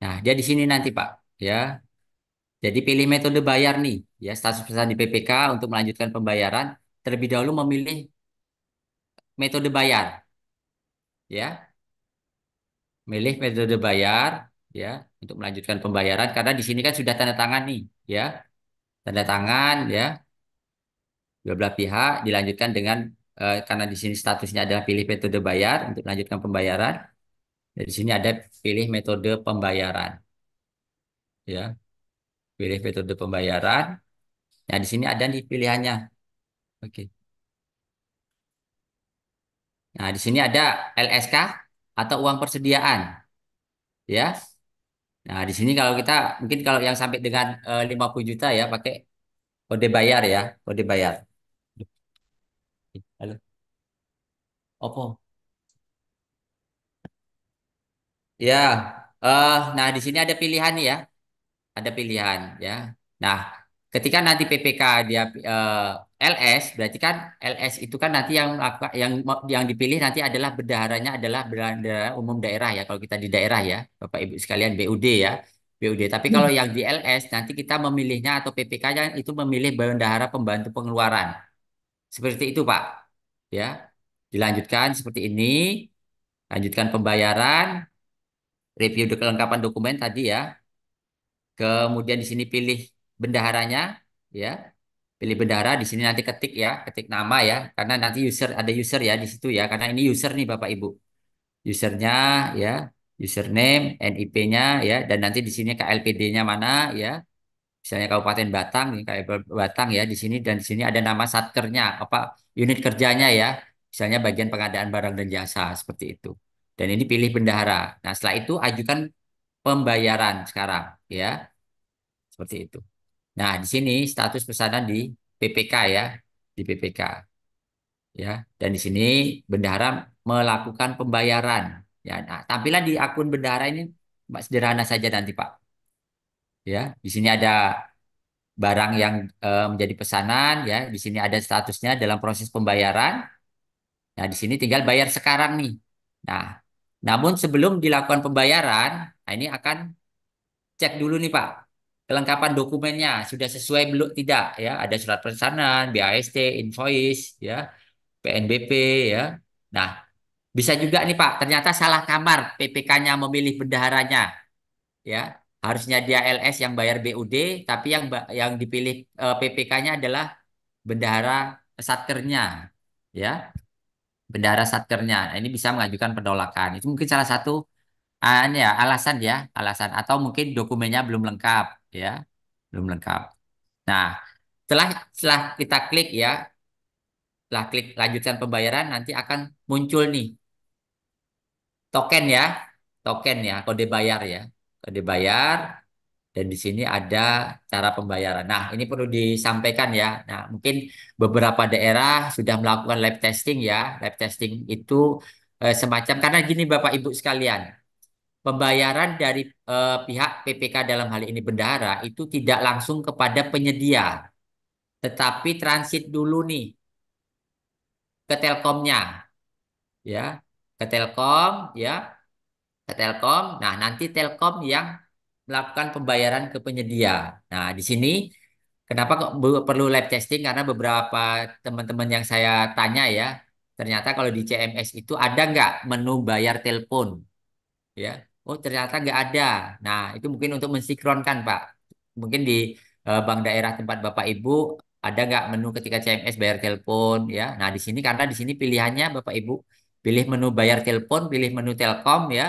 Nah, dia di sini nanti, Pak. Ya. Jadi pilih metode bayar nih, ya status pesan di PPK untuk melanjutkan pembayaran. Terlebih dahulu memilih metode bayar, ya. Milih metode bayar, ya, untuk melanjutkan pembayaran. Karena di sini kan sudah tanda tangan nih, ya, tanda tangan, ya, dua belah pihak dilanjutkan dengan karena di sini statusnya adalah pilih metode bayar untuk melanjutkan pembayaran. Dan di sini ada pilih metode pembayaran, ya, pilih metode pembayaran. Nah, di sini ada nih pilihannya. Oke. Nah, di sini ada LSK atau uang persediaan, ya. Nah, di sini kalau kita mungkin kalau yang sampai dengan 50 juta ya pakai kode bayar ya, kode bayar. Halo, Oppo. Ya, nah di sini ada pilihan nih ya, ada pilihan ya. Nah, ketika nanti PPK dia LS, berarti kan LS itu kan nanti yang dipilih nanti adalah bendaharanya adalah bendahara umum daerah ya. Kalau kita di daerah ya, Bapak Ibu sekalian BUD ya, BUD. Tapi kalau yang di LS nanti kita memilihnya atau PPK-nya itu memilih bendahara pembantu pengeluaran. Seperti itu, Pak. Ya, dilanjutkan seperti ini, lanjutkan pembayaran, review kelengkapan dokumen tadi ya. Kemudian di sini pilih bendaharanya, ya. Pilih bendahara di sini nanti ketik ya, ketik nama ya, karena nanti ada user ya di situ ya, karena ini user nih Bapak Ibu. Usernya ya, username, NIP-nya ya, dan nanti di sini KLPD-nya mana ya. Misalnya Kabupaten Batang, nih kayak Batang ya di sini dan di sini ada nama satkernya, apa unit kerjanya ya. Misalnya bagian pengadaan barang dan jasa seperti itu. Dan ini pilih bendahara. Nah, setelah itu ajukan pembayaran sekarang ya, seperti itu. Nah, di sini status pesanan di PPK ya, di PPK ya. Dan di sini bendahara melakukan pembayaran ya. Nah, tampilan di akun bendahara ini sederhana saja nanti Pak. Ya, di sini ada barang yang menjadi pesanan ya. Di sini ada statusnya dalam proses pembayaran. Nah, di sini tinggal bayar sekarang nih. Nah, namun sebelum dilakukan pembayaran, nah ini akan cek dulu nih Pak. Kelengkapan dokumennya sudah sesuai belum tidak ya? Ada surat pesanan, BAST, invoice ya, PNBP ya. Nah, bisa juga nih Pak, ternyata salah kamar PPK-nya memilih bendaharanya ya. Harusnya dia LS yang bayar BUD, tapi yang dipilih PPK-nya adalah bendahara satkernya ya, bendahara satkernya. Nah, ini bisa mengajukan penolakan. Itu mungkin salah satu ini ya alasan ya, alasan atau mungkin dokumennya belum lengkap ya, belum lengkap. Nah, Setelah setelah kita klik ya, setelah klik lanjutkan pembayaran nanti akan muncul nih token ya, token ya, kode bayar ya, kode bayar. Dan di sini ada cara pembayaran. Nah, ini perlu disampaikan ya. Nah, mungkin beberapa daerah sudah melakukan live testing ya. Live testing itu semacam karena gini Bapak Ibu sekalian, pembayaran dari pihak PPK dalam hal ini bendahara itu tidak langsung kepada penyedia, tetapi transit dulu nih ke Telkomnya ya, ke Telkom ya, ke Telkom. Nah, nanti Telkom yang melakukan pembayaran ke penyedia. Nah, di sini kenapa kok perlu live testing? Karena beberapa teman-teman yang saya tanya ya, ternyata kalau di CMS itu ada nggak menu bayar telepon? Ya, oh ternyata nggak ada. Nah, itu mungkin untuk mensinkronkan, Pak. Mungkin di bank daerah tempat Bapak Ibu ada nggak menu ketika CMS bayar telepon? Ya, nah di sini karena di sini pilihannya Bapak Ibu pilih menu bayar telepon, pilih menu Telkom ya,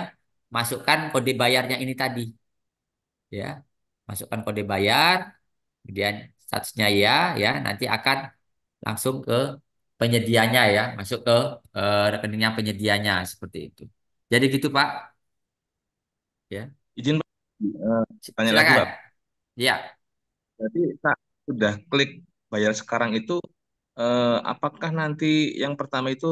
masukkan kode bayarnya ini tadi, ya, masukkan kode bayar. Kemudian statusnya ya, ya nanti akan langsung ke penyedianya ya, masuk ke rekeningnya penyedianya seperti itu. Jadi gitu Pak, ya. Izin Pak, eh, tanya lagi Silakan. Pak. Ya, Berarti saat sudah klik bayar sekarang itu, apakah nanti yang pertama itu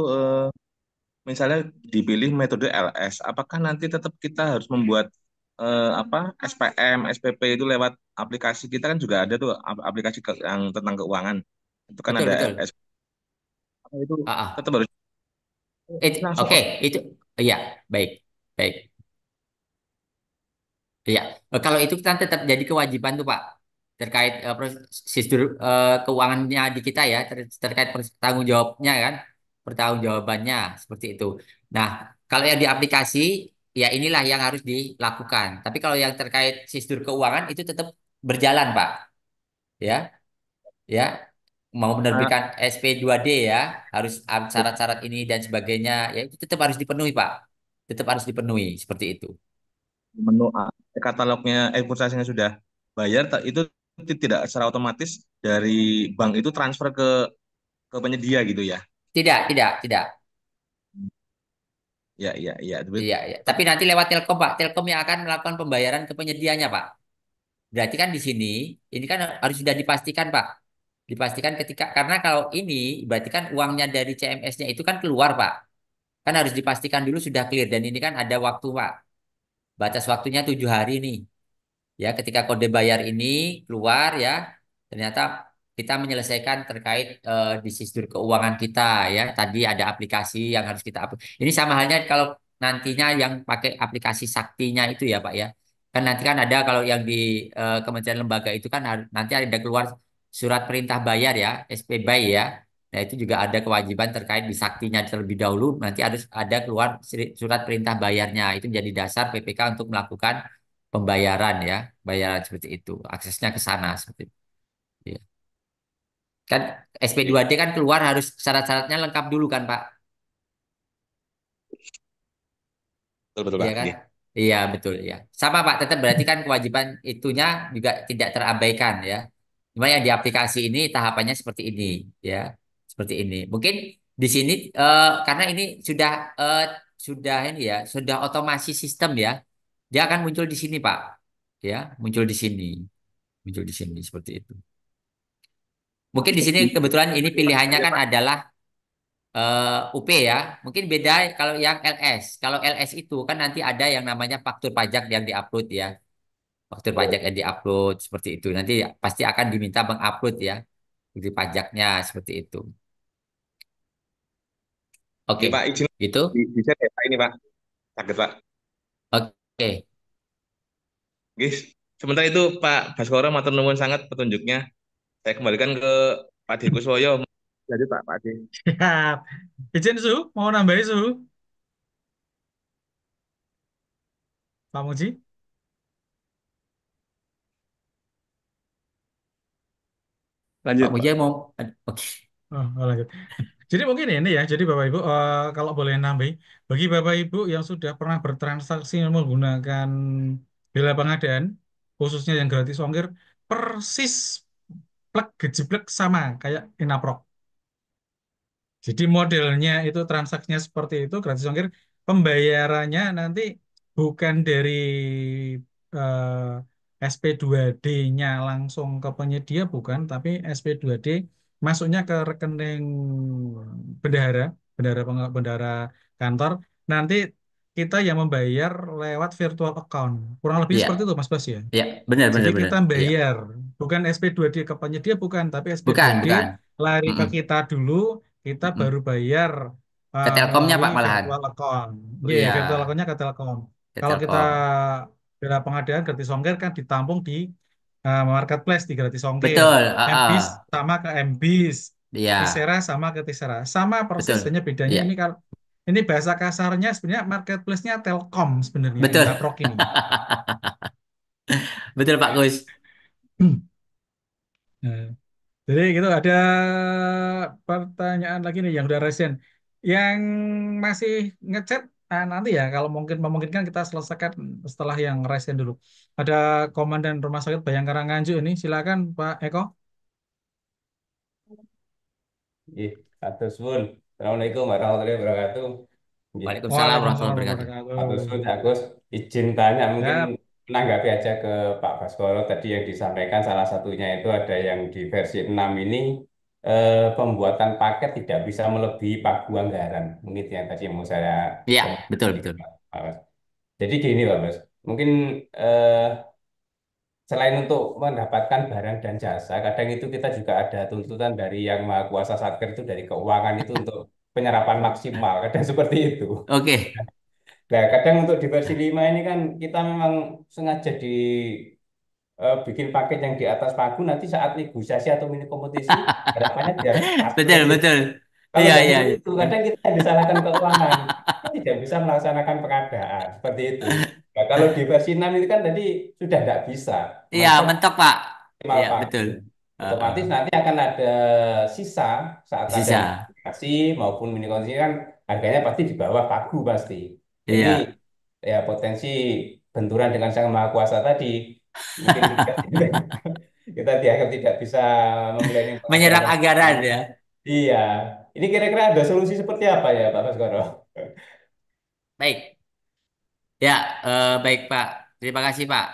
misalnya dipilih metode LS, apakah nanti tetap kita harus membuat apa SPM, SPP itu lewat aplikasi kita kan juga ada tuh aplikasi yang tentang keuangan. Itu kan betul ada betul. itu Ah, ah. tetap harus langsung Oke, itu ya baik baik. Iya, kalau itu kan tetap jadi kewajiban tuh Pak terkait prosedur keuangannya di kita ya terkait tanggung jawabnya kan pertanggungjawabannya seperti itu. Nah, kalau yang di aplikasi ya inilah yang harus dilakukan. Tapi kalau yang terkait sistem keuangan itu tetap berjalan Pak, ya ya mau eh, menerbitkan SP2D ya harus syarat-syarat ini dan sebagainya ya itu tetap harus dipenuhi Pak, tetap harus dipenuhi seperti itu. menu katalognya investasinya sudah bayar, itu tidak secara otomatis dari bank itu transfer ke penyedia gitu ya. Tidak, tidak, tidak. Ya, iya, iya. Iya, iya. Tapi nanti lewat Telkom, Pak. Telkom yang akan melakukan pembayaran ke penyedianya, Pak. Berarti kan di sini, ini kan harus sudah dipastikan, Pak. Dipastikan ketika, karena kalau ini, berarti kan uangnya dari CMS-nya itu kan keluar, Pak. Kan harus dipastikan dulu sudah clear. Dan ini kan ada waktu, Pak. Batas waktunya 7 hari nih. Ya, ketika kode bayar ini keluar ya, ternyata kita menyelesaikan terkait di sistem keuangan kita ya. Tadi ada aplikasi yang harus kita upload. Ini sama halnya kalau nantinya yang pakai aplikasi Saktinya itu ya, Pak ya. Kan nanti kan ada kalau yang di Kementerian Lembaga itu kan nanti ada keluar surat perintah bayar ya, SP Bay ya. Nah, itu juga ada kewajiban terkait di Saktinya terlebih dahulu. Nanti harus ada keluar surat perintah bayarnya. Itu menjadi dasar PPK untuk melakukan pembayaran ya, bayaran seperti itu, aksesnya ke sana seperti itu. Iya. Kan SP2D kan keluar harus syarat-syaratnya lengkap dulu kan Pak, Betul, betul iya Pak. kan? Oke. Iya betul ya. Sama Pak, tetap berarti kan kewajiban itunya juga tidak terabaikan ya. Cuma yang di aplikasi ini tahapannya seperti ini ya, seperti ini. Mungkin di sini karena ini eh, sudah ini ya, sudah otomasi sistem ya, dia akan muncul di sini Pak, ya, muncul di sini, muncul di sini seperti itu. Mungkin di sini kebetulan ini pilihannya Ya, kan Pak. adalah UP ya. Mungkin beda kalau yang LS. Kalau LS itu kan nanti ada yang namanya faktur pajak yang diupload ya. Faktur pajak yang diupload seperti itu. Nanti pasti akan diminta mengupload ya. Di pajaknya seperti itu. Oke, Oke, Pak, izin gitu. bisa ya Pak ini Pak. Sakit Pak. Oke, Guys, sementara itu Pak Baskoro matur nuwun sangat petunjuknya. Saya kembalikan ke Pak Dekuswoyo. Jadi Pak De. Siap. Izin suhu, mau nambahin suhu, Pak Muji? Pak Lanjut Pak. Muja mau. Oke, Oh, lanjut. Jadi mungkin ini ya, jadi Bapak Ibu, kalau boleh nambahin, bagi Bapak Ibu yang sudah pernah bertransaksi menggunakan bila pengadaan, khususnya yang gratis ongkir, persis gejiplek sama kayak Inaprok. Jadi modelnya itu transaksinya seperti itu, gratis ongkir. Pembayarannya nanti bukan dari SP2D-nya langsung ke penyedia, bukan, tapi SP2D masuknya ke rekening bendahara, bendahara kantor. Nanti kita yang membayar lewat virtual account. Kurang lebih seperti Iya, itu, Mas Bas ya. iya, benar, Jadi benar, benar. kita Iya, bayar, bukan SP2D ke penyedia, bukan, tapi bukan, SP2D bukan. lari ke Mm-mm, kita dulu, kita baru mm-mm. bayar Ke Telkomnya melalui Pak malahan. virtual account. Oh, Iya, iya, virtual accountnya ke Telkom. ke Kalau kita Telkom. bela pengadaan gratis ongkir kan ditampung di marketplace di gratis ongkir. Betul, MBIS sama ke MBIS, iya, Tisera sama ke Tisera. Sama persis, betul. hanya bedanya Iya, ini kalau ini bahasa kasarnya sebenarnya marketplace-nya Telkom sebenarnya, betul. Inaprok ini. Betul Pak Gus. Nah, jadi gitu ada pertanyaan lagi nih yang udah resen. Yang masih ngechat nanti ya kalau mungkin memungkinkan kita selesaikan setelah yang resen dulu. Ada Komandan Rumah Sakit Bayangkara Nganjuk ini, silakan Pak Eko. Ih, atur suwun. Assalamualaikum warahmatullahi wabarakatuh. Nggih, Waalaikumsalam warahmatullahi Waalaikumsalam wabarakatuh. warahmatullahi atur suwun wabarakatuh. Cak Gus. Izin tanya mungkin Ya, menanggapi aja ke Pak Baskoro tadi yang disampaikan salah satunya itu ada yang di versi 6 ini pembuatan paket tidak bisa melebihi pagu anggaran. Mungkin itu yang tadi yang mau saya Iya, betul, komunikasi. betul. Pak Bas. Jadi gini Pak Bas, mungkin eh, selain untuk mendapatkan barang dan jasa, kadang itu kita juga ada tuntutan dari yang Maha Kuasa Satker itu dari keuangan itu untuk penyerapan maksimal, kadang seperti itu. Oke. Nah, kadang untuk di versi 5 ini kan kita memang sengaja bikin paket yang di atas pagu nanti saat negosiasi atau mini kompetisi harapannya biar pas Betul, seperti itu. betul. Kalau Iya, nggak iya, seperti iya. itu, kadang kita yang disalahkan keuangan. Kita tidak bisa melaksanakan pengadaan seperti itu. Nah, kalau di versi 6 itu kan tadi sudah tidak bisa. Iya, Maka mentok Pak. minimal Iya, pagu. betul. Otomatis nanti akan ada sisa saat ada Sisa. negosiasi maupun mini kondisi kan harganya pasti di bawah pagu pasti. Ini Iya. ya potensi benturan dengan sang maha kuasa tadi mungkin kita, kita dianggap tidak bisa memilih Menyerap pengadaan. anggaran ya. Iya, ini kira-kira ada solusi seperti apa ya Pak Baskoro? Baik. Ya, baik Pak. Terima kasih Pak.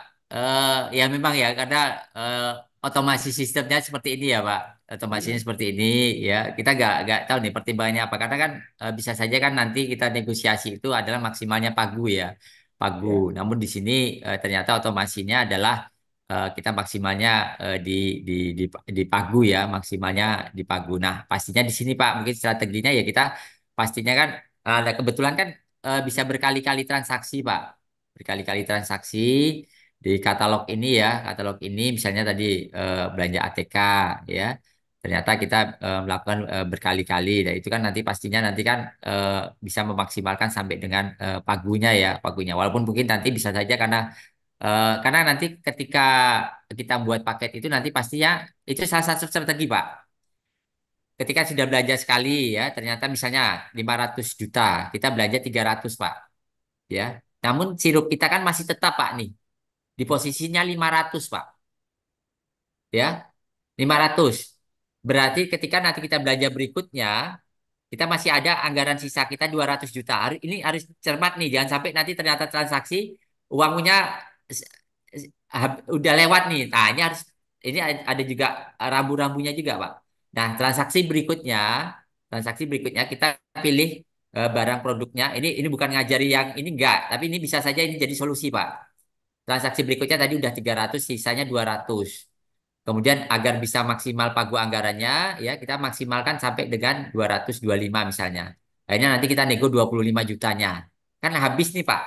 Ya memang ya karena eh, otomasi sistemnya seperti ini ya Pak. Otomasinya Hmm, seperti ini ya. Kita nggak tahu nih pertimbangannya apa. Karena kan bisa saja kan nanti kita negosiasi itu adalah maksimalnya pagu ya. Pagu. ya, Namun di sini ternyata otomasinya adalah kita maksimalnya di di di di pagu ya. Maksimalnya di pagu. Nah pastinya di sini Pak. Mungkin strateginya ya kita pastinya kan ada kebetulan kan bisa berkali-kali transaksi, Pak. Berkali-kali transaksi di katalog ini ya. Katalog ini misalnya tadi belanja ATK ya. Ternyata kita melakukan berkali-kali. Dan itu kan nanti pastinya nanti kan bisa memaksimalkan sampai dengan pagunya ya, pagunya. Walaupun mungkin nanti bisa saja karena nanti ketika kita buat paket itu nanti pastinya itu salah satu strategi, Pak. Ketika sudah belanja sekali ya, ternyata misalnya 500 juta, kita belanja 300 Pak. Ya. Namun sirup kita kan masih tetap Pak nih di posisinya 500 Pak. Ya, 500. Berarti ketika nanti kita belanja berikutnya, kita masih ada anggaran sisa kita 200 juta. Ini harus cermat nih, jangan sampai nanti ternyata transaksi uangnya s- udah lewat nih. Nah, ini ada juga rambu-rambunya juga, Pak. Nah, transaksi berikutnya kita pilih barang produknya. Ini bukan ngajari yang ini enggak, tapi ini bisa saja ini jadi solusi, Pak. Transaksi berikutnya tadi udah 300, sisanya 200. Kemudian agar bisa maksimal pagu anggarannya, ya kita maksimalkan sampai dengan 225 misalnya. Akhirnya nanti kita nego 25 jutanya. Kan habis nih Pak,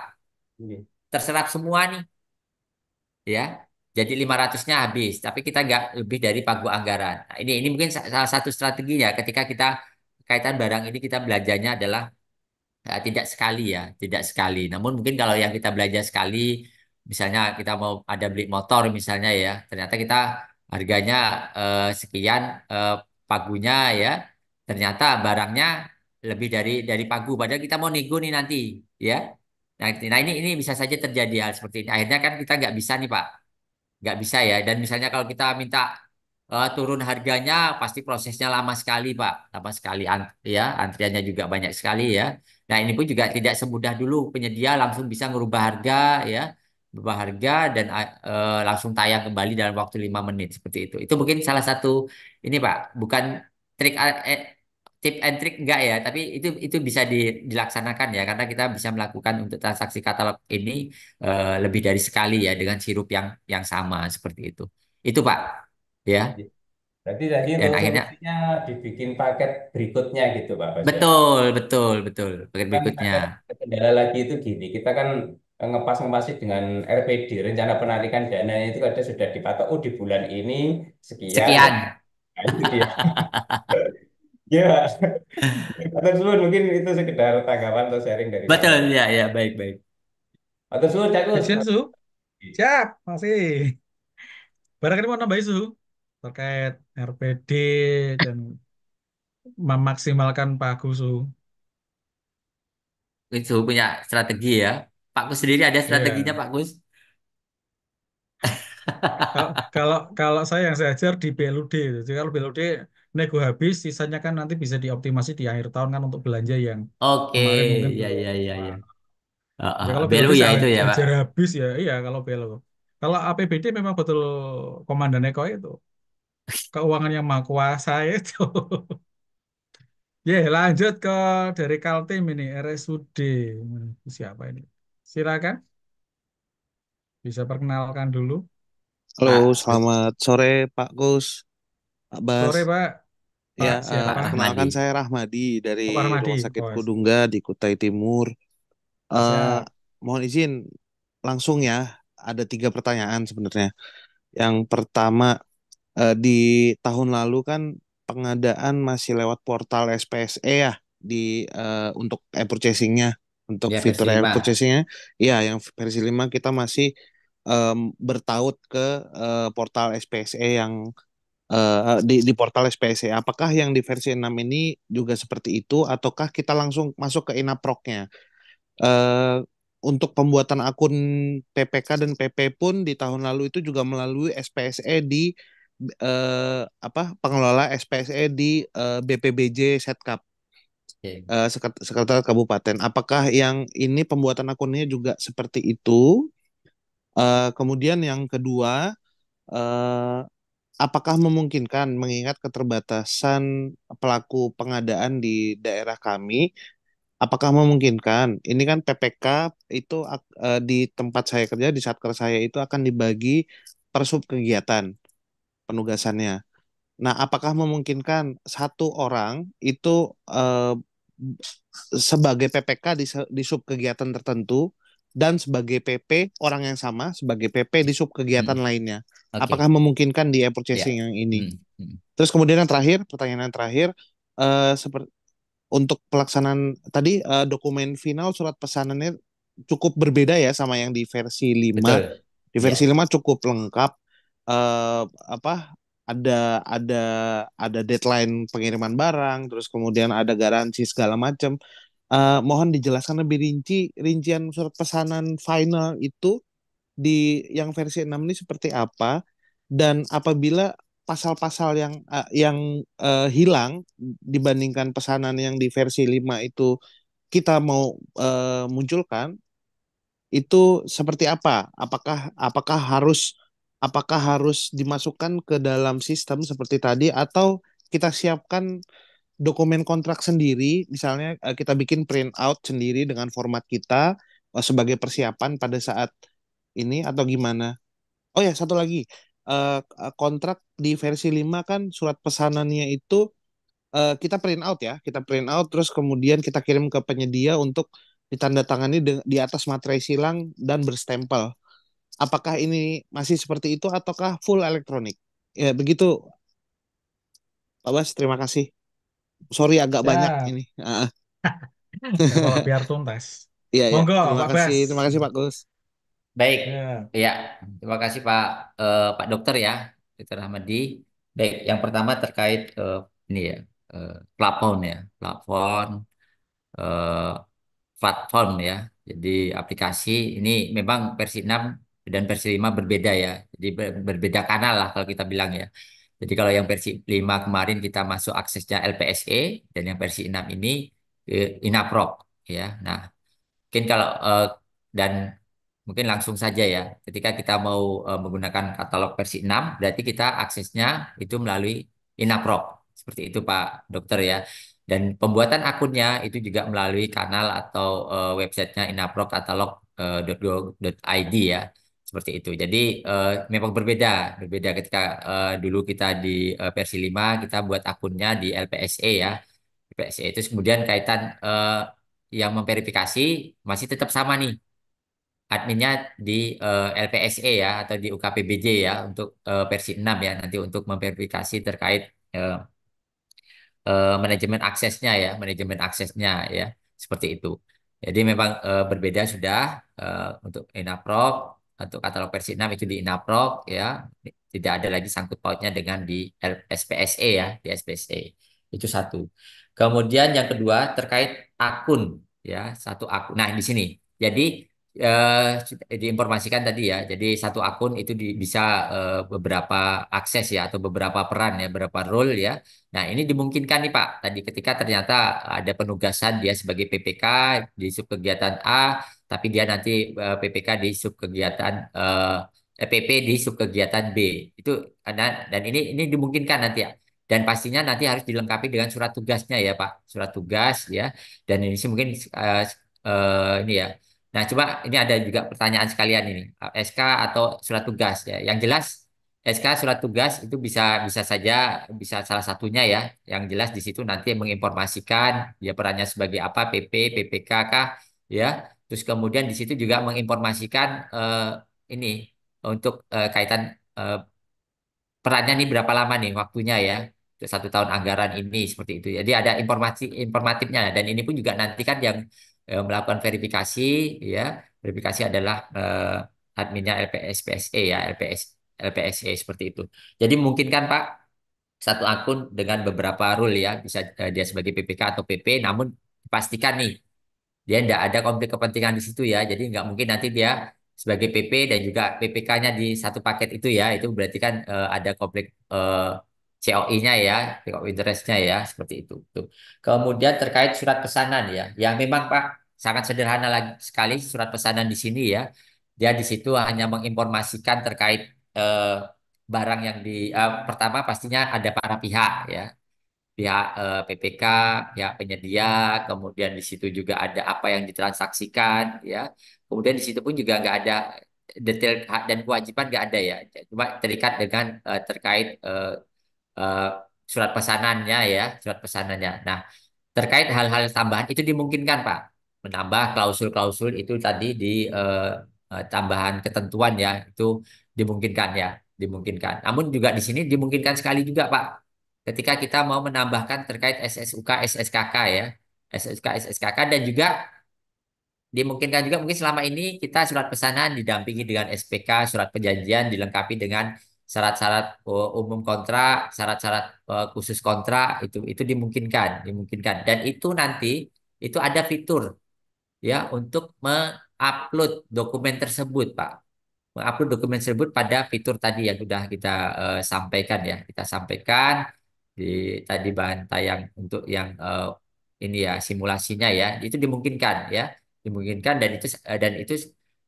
iya. terserap semua nih ya. Jadi 500-nya habis, tapi kita nggak lebih dari pagu anggaran. Nah, ini mungkin salah satu strateginya ketika kita kaitan barang ini kita belanjanya adalah tidak sekali ya, tidak sekali. Namun mungkin kalau yang kita belanja sekali, misalnya kita mau ada beli motor misalnya ya, ternyata kita harganya sekian eh, pagunya ya, ternyata barangnya lebih dari pagu. Padahal kita mau nego nih nanti ya. Nah ini bisa saja terjadi hal seperti ini. Akhirnya kan kita nggak bisa nih Pak, nggak bisa ya. Dan misalnya kalau kita minta turun harganya pasti prosesnya lama sekali, Pak. Lama sekali ya, antriannya juga banyak sekali ya. Nah, ini pun juga tidak semudah dulu penyedia langsung bisa ngerubah harga ya. Berubah harga dan langsung tayang kembali dalam waktu 5 menit seperti itu. Itu mungkin salah satu ini, Pak, bukan trik tip and trick enggak ya, tapi itu bisa dilaksanakan ya karena kita bisa melakukan untuk transaksi katalog ini lebih dari sekali ya dengan sirup yang sama seperti itu. Itu, Pak. Ya. Berarti tadi Dan untuk akhirnya solusinya dibikin paket berikutnya gitu Pak Bas ya. betul, betul, betul. Paket Kan berikutnya. ada kendala lagi itu gini, kita kan ngepas-ngepasi dengan RPD, rencana penarikan dana itu ada sudah dipatok, oh di bulan ini sekian, Sekian. nah, itu dia. Ya, atau suwun mungkin itu sekedar tanggapan atau sharing dari Pak Betul, Bas. ya, ya, baik, baik. Atau suwun Cakus. Izin Su, siap, masih. Barangkali mau nambahin Su terkait RPD dan memaksimalkan pagu Su. Itu punya strategi ya. Pak Kus sendiri ada strateginya, Iya. Pak Kus? Kalau kalau kalau saya yang saya ajar di BLUD itu. Jadi kalau BLUD nego habis, sisanya kan nanti bisa dioptimasi di akhir tahun kan untuk belanja yang Oke, kemarin mungkin ya, belum. ya, ya, ya. Nah, ya kalau BLU BLUD ya saya itu ya, Pak. ajar habis ya, iya kalau BLU. Kalau APBD memang betul Komandan Eko itu keuangan yang maha kuasa itu. Ya, lanjut ke dari Kaltim ini RSUD. Siapa ini? Silakan bisa perkenalkan dulu. Halo, Pak selamat sore Pak Gus, Pak Bas. Sore Pak. Ya, Pak Pak siapa? perkenalkan Rahmadi. saya Rahmadi dari Oh, Pak Rahmadi. Rumah Sakit Oh, Kudungga di Kutai Timur. Eh, siap. Mohon izin langsung ya, ada 3 pertanyaan sebenarnya. Yang pertama, di tahun lalu kan pengadaan masih lewat portal SPSE ya, untuk e-purchasing-nya, untuk Ya, fitur versi 5. e-purchasing-nya. Ya, yang versi 5 kita masih bertaut ke portal SPSE yang di portal SPSE. Apakah yang di versi 6 ini juga seperti itu, ataukah kita langsung masuk ke Inaproknya? Eh, untuk pembuatan akun PPK dan PP pun di tahun lalu itu juga melalui SPSE di pengelola SPSE di BPBJ Setkap, Oke. Sekretariat Kabupaten. Apakah yang ini pembuatan akunnya juga seperti itu? Kemudian yang kedua, eh, apakah memungkinkan mengingat keterbatasan pelaku pengadaan di daerah kami? Apakah memungkinkan? Ini kan PPK itu di tempat saya kerja di Satker saya itu akan dibagi per sub kegiatan penugasannya. Nah, apakah memungkinkan satu orang itu sebagai PPK di sub kegiatan tertentu dan sebagai PP orang yang sama sebagai PP di sub kegiatan Hmm, lainnya? Apakah oke. memungkinkan di Ya. e-purchasing yang ini? Hmm, hmm. Terus kemudian yang terakhir, pertanyaan yang terakhir, seperti untuk pelaksanaan tadi dokumen final surat pesanannya cukup berbeda ya sama yang di versi 5. Betul. Di versi Ya. 5 cukup lengkap, apa ada ada deadline pengiriman barang, terus kemudian ada garansi segala macam. Mohon dijelaskan lebih rincian surat pesanan final itu di yang versi 6 ini seperti apa, dan apabila pasal-pasal yang hilang dibandingkan pesanan yang di versi 5 itu kita mau munculkan itu seperti apa? Apakah harus dimasukkan ke dalam sistem seperti tadi, atau kita siapkan dokumen kontrak sendiri, misalnya kita bikin print out sendiri dengan format kita sebagai persiapan pada saat ini, atau gimana? Oh ya, satu lagi. Kontrak di versi 5 kan surat pesanannya itu kita print out ya. Kita print out terus kemudian kita kirim ke penyedia untuk ditandatangani di atas materai silang dan berstempel. Apakah ini masih seperti itu ataukah full elektronik? Ya, begitu Pak Bas, terima kasih. Sorry agak banyak Siap. ini. Nggak apa-apa, biar tuntas. Iya, ya. Monggo, Terima Pak kasih. Bas. Terima kasih Pak Gus. Baik. Ya. Ya. Terima kasih Pak Dokter ya, Dokter Ahmadi. Baik. Yang pertama terkait ini ya, plafon ya, plafon, eh, platform ya. Jadi aplikasi ini memang versi 6 dan versi 5 berbeda ya. Jadi berbeda kanal lah kalau kita bilang ya. Jadi kalau yang versi 5 kemarin kita masuk aksesnya LPSE dan yang versi 6 ini Inaproc ya. Nah, mungkin kalau dan mungkin langsung saja ya. Ketika kita mau menggunakan katalog versi 6, berarti kita aksesnya itu melalui Inaproc. Seperti itu Pak Dokter ya. Dan pembuatan akunnya itu juga melalui kanal atau websitenya inaproc.katalog.go.id ya. Seperti itu. Jadi memang berbeda ketika dulu kita di versi 5 kita buat akunnya di LPSE ya. LPSE itu kemudian kaitan yang memverifikasi masih tetap sama nih adminnya di LPSE ya atau di UKPBJ ya untuk versi 6 ya nanti untuk memverifikasi terkait eh, manajemen aksesnya ya seperti itu. Jadi memang berbeda sudah untuk Inaproc untuk katalog versi 6 itu di Inaproc ya tidak ada lagi sangkut pautnya dengan di SPSE ya di SPSE itu satu. Kemudian yang kedua terkait akun ya satu akun. Nah di sini jadi diinformasikan tadi ya. Jadi satu akun itu bisa beberapa akses ya atau beberapa peran ya, beberapa role ya. Nah, ini dimungkinkan nih Pak. Tadi ketika ternyata ada penugasan dia sebagai PPK di subkegiatan A, tapi dia nanti PPK di subkegiatan PP di subkegiatan B. Itu dan ini dimungkinkan nanti ya. Dan pastinya nanti harus dilengkapi dengan surat tugasnya ya Pak. Surat tugas ya. Dan ini sih mungkin ini ya. Nah, coba ini ada juga pertanyaan sekalian ini. SK atau surat tugas ya. Yang jelas SK surat tugas itu bisa bisa saja bisa salah satunya ya. Yang jelas di situ nanti menginformasikan dia perannya sebagai apa PPK kah ya. Terus kemudian di situ juga menginformasikan ini untuk kaitan eh, perannya nih berapa lama nih waktunya ya untuk 1 tahun anggaran ini seperti itu. Jadi ada informasi informatifnya dan ini pun juga nanti kan yang melakukan verifikasi ya verifikasi adalah adminnya LPSPSE ya LPSE seperti itu. Jadi mungkin kan Pak satu akun dengan beberapa rule ya bisa dia sebagai PPK atau PP namun pastikan nih dia tidak ada konflik kepentingan di situ ya. Jadi nggak mungkin nanti dia sebagai PP dan juga PPK-nya di satu paket itu ya. Itu berarti kan ada konflik COI-nya ya, conflict of interest-nya ya, seperti itu. Tuh. Kemudian terkait surat pesanan ya. Yang memang Pak sangat sederhana lagi sekali surat pesanan di sini ya. Dia di situ hanya menginformasikan terkait barang yang pertama pastinya ada para pihak ya pihak PPK, pihak penyedia, kemudian di situ juga ada apa yang ditransaksikan, ya. Kemudian di situ pun juga nggak ada detail hak dan kewajiban nggak ada ya, cuma terikat dengan terkait eh, surat pesanannya ya, surat pesanannya. Nah, terkait hal-hal tambahan itu dimungkinkan Pak, menambah klausul-klausul itu tadi di tambahan ketentuan ya, itu dimungkinkan ya, dimungkinkan. Namun juga di sini dimungkinkan sekali juga Pak ketika kita mau menambahkan terkait SSUK, SSKK ya. SSUK, SSKK dan juga dimungkinkan juga mungkin selama ini kita surat pesanan didampingi dengan SPK, surat perjanjian dilengkapi dengan syarat-syarat umum kontrak, syarat-syarat khusus kontrak itu dimungkinkan, dimungkinkan. Dan itu nanti itu ada fitur ya untuk mengupload dokumen tersebut, Pak mengupload dokumen tersebut pada fitur tadi yang sudah kita sampaikan ya. Kita sampaikan di tadi bahan tayang untuk yang ini ya simulasinya ya. Itu dimungkinkan ya. Dimungkinkan dan itu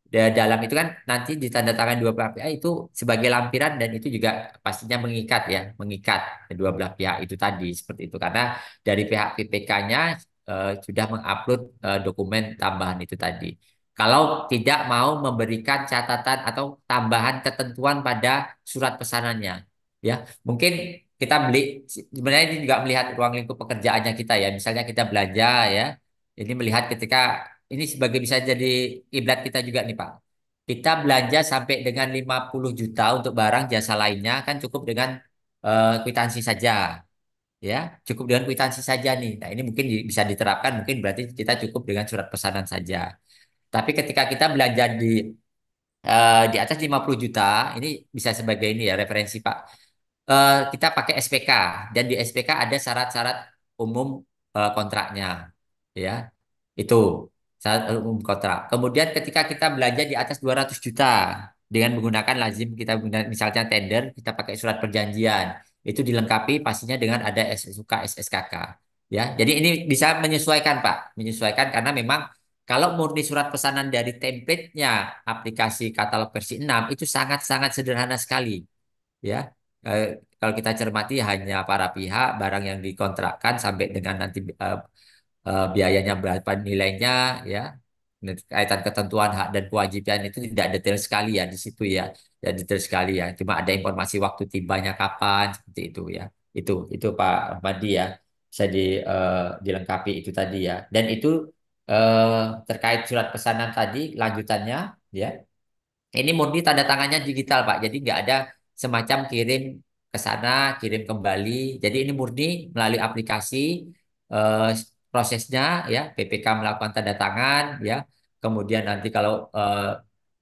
dalam itu kan nanti ditandatangan dua belah pihak itu sebagai lampiran dan itu juga pastinya mengikat ya, mengikat kedua belah pihak itu tadi seperti itu karena dari pihak PPK-nya sudah mengupload dokumen tambahan itu tadi. Kalau tidak mau memberikan catatan atau tambahan ketentuan pada surat pesanannya, ya mungkin kita beli sebenarnya ini juga melihat ruang lingkup pekerjaannya kita ya. Misalnya kita belanja ya, ini melihat ketika ini sebagai bisa jadi iblat kita juga nih Pak. Kita belanja sampai dengan 50 juta untuk barang jasa lainnya kan cukup dengan kwitansi saja ya cukup dengan kwitansi saja nih. Nah ini mungkin bisa diterapkan mungkin berarti kita cukup dengan surat pesanan saja. Tapi ketika kita belanja di atas 50 juta, ini bisa sebagai ini ya referensi Pak. Kita pakai SPK dan di SPK ada syarat-syarat umum kontraknya, ya. Itu syarat umum kontrak. Kemudian ketika kita belanja di atas 200 juta dengan menggunakan lazim kita menggunakan misalnya tender, kita pakai surat perjanjian. Itu dilengkapi pastinya dengan ada SSUK, SSKK. Ya, jadi ini bisa menyesuaikan Pak, menyesuaikan karena memang kalau murni surat pesanan dari template-nya aplikasi katalog versi 6 itu sangat-sangat sederhana sekali. Ya, Eh, kalau kita cermati hanya para pihak, barang yang dikontrakkan sampai dengan nanti biayanya berapa nilainya, ya. Kaitan ketentuan hak dan kewajiban itu tidak detail sekali ya di situ ya, tidak detail sekali ya. Cuma ada informasi waktu tibanya kapan seperti itu ya. Itu Pak Ahmadi ya, bisa dilengkapi itu tadi ya. Dan itu terkait surat pesanan tadi lanjutannya ya. Ini murni tanda tangannya digital, Pak. Jadi nggak ada semacam kirim ke sana, kirim kembali. Jadi ini murni melalui aplikasi eh, prosesnya ya, PPK melakukan tanda tangan ya. Kemudian nanti kalau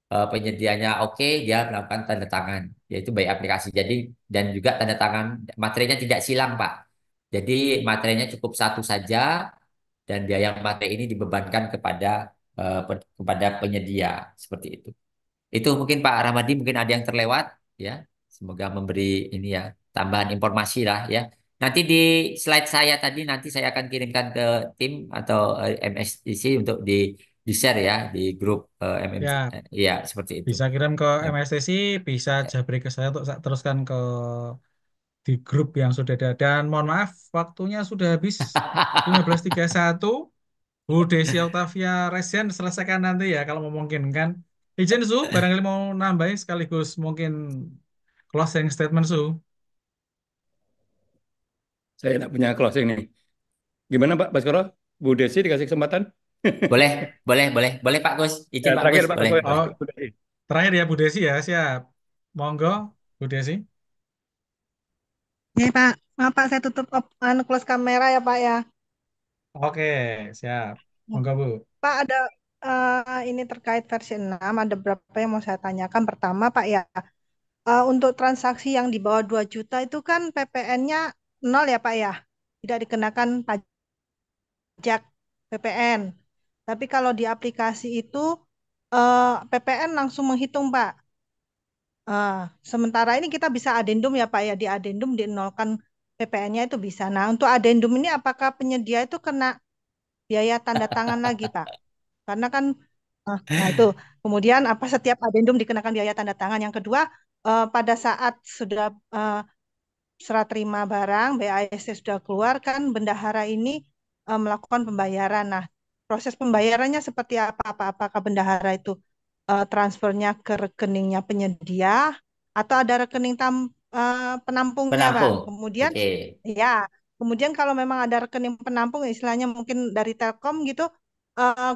penyediaannya oke, dia melakukan tanda tangan, yaitu by aplikasi. Jadi dan juga tanda tangan materinya tidak silang, Pak. Jadi materinya cukup satu saja dan biaya materi ini dibebankan kepada penyedia seperti itu. Itu mungkin Pak Ramadi mungkin ada yang terlewat ya. Semoga memberi ini ya tambahan informasi lah ya. Nanti di slide saya tadi nanti saya akan kirimkan ke tim atau MSDC untuk di share ya di grup MMC. Ya, Ya seperti itu. bisa kirim ke Ya. MSTC, bisa Ya. jabri ke saya untuk teruskan ke di grup yang sudah ada. Dan mohon maaf, waktunya sudah habis 15.31. Bu Desi Octavia Resian selesaikan nanti ya kalau memungkinkan. Izin Su, barangkali mau nambahin sekaligus mungkin closing statement Su. Saya tidak punya closing nih. Gimana Pak Baskoro? Bu Desi dikasih kesempatan? Boleh, boleh, boleh, boleh Pak Gus. Ya, Izin Pak terakhir Gus, Pak, boleh, boleh. Oh, Bu Desi. terakhir ya Bu Desi ya, siap. Monggo, Bu Desi. Ya Pak, maaf Pak saya tutup close kamera ya Pak ya. Oke, siap. Monggo Bu. Pak ada ini terkait versi 6 ada beberapa yang mau saya tanyakan. Pertama Pak ya, untuk transaksi yang di bawah 2 juta itu kan PPN-nya nol ya Pak ya. Tidak dikenakan pajak PPN. Tapi kalau di aplikasi itu PPN langsung menghitung Pak. Sementara ini kita bisa adendum ya Pak ya, di adendum dinolkan PPN-nya itu bisa. Nah, untuk adendum ini apakah penyedia itu kena biaya tanda tangan lagi, Pak? Karena kan, nah itu. Kemudian apa setiap adendum dikenakan biaya tanda tangan? Yang kedua, pada saat sudah serah terima barang, BAST sudah keluar kan, bendahara ini melakukan pembayaran. Nah, proses pembayarannya seperti apa? Apakah bendahara itu transfernya ke rekeningnya penyedia atau ada rekening penampungnya, Pak? Penampung. Kemudian, Oke. ya, kemudian kalau memang ada rekening penampung, istilahnya mungkin dari Telkom gitu,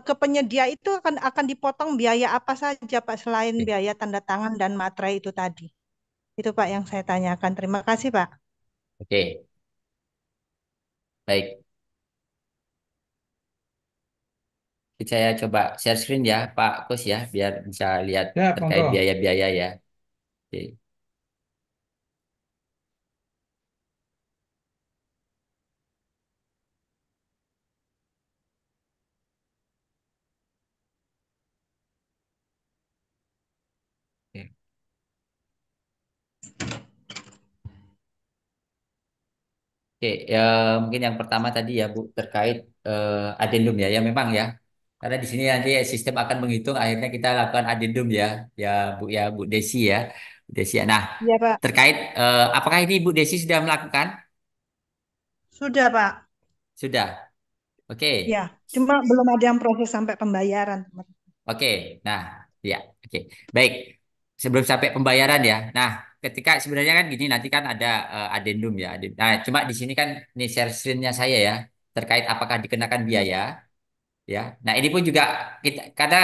ke penyedia itu akan dipotong biaya apa saja, Pak, selain Oke. biaya tanda tangan dan materai itu tadi. Itu Pak yang saya tanyakan. Terima kasih Pak. Oke. Baik. Saya coba share screen ya, Pak Kus ya, biar bisa lihat Ya, terkait monggo. biaya-biaya ya. Oke. Oke. Oke, ya mungkin yang pertama tadi ya Bu terkait adendum ya, ya memang ya. Karena di sini nanti sistem akan menghitung akhirnya kita lakukan adendum ya Bu Desi ya, Bu Desi ya. Nah Iya Pak. terkait apakah ini Bu Desi sudah melakukan? Sudah Pak. Sudah. Oke, Ya, cuma belum ada yang proses sampai pembayaran. oke. Nah ya, oke. Baik. Sebelum sampai pembayaran ya. Nah ketika sebenarnya kan gini nanti kan ada adendum ya. Nah cuma di sini kan ini share screen-nya saya ya terkait apakah dikenakan biaya. Ya. Nah, ini pun juga kita karena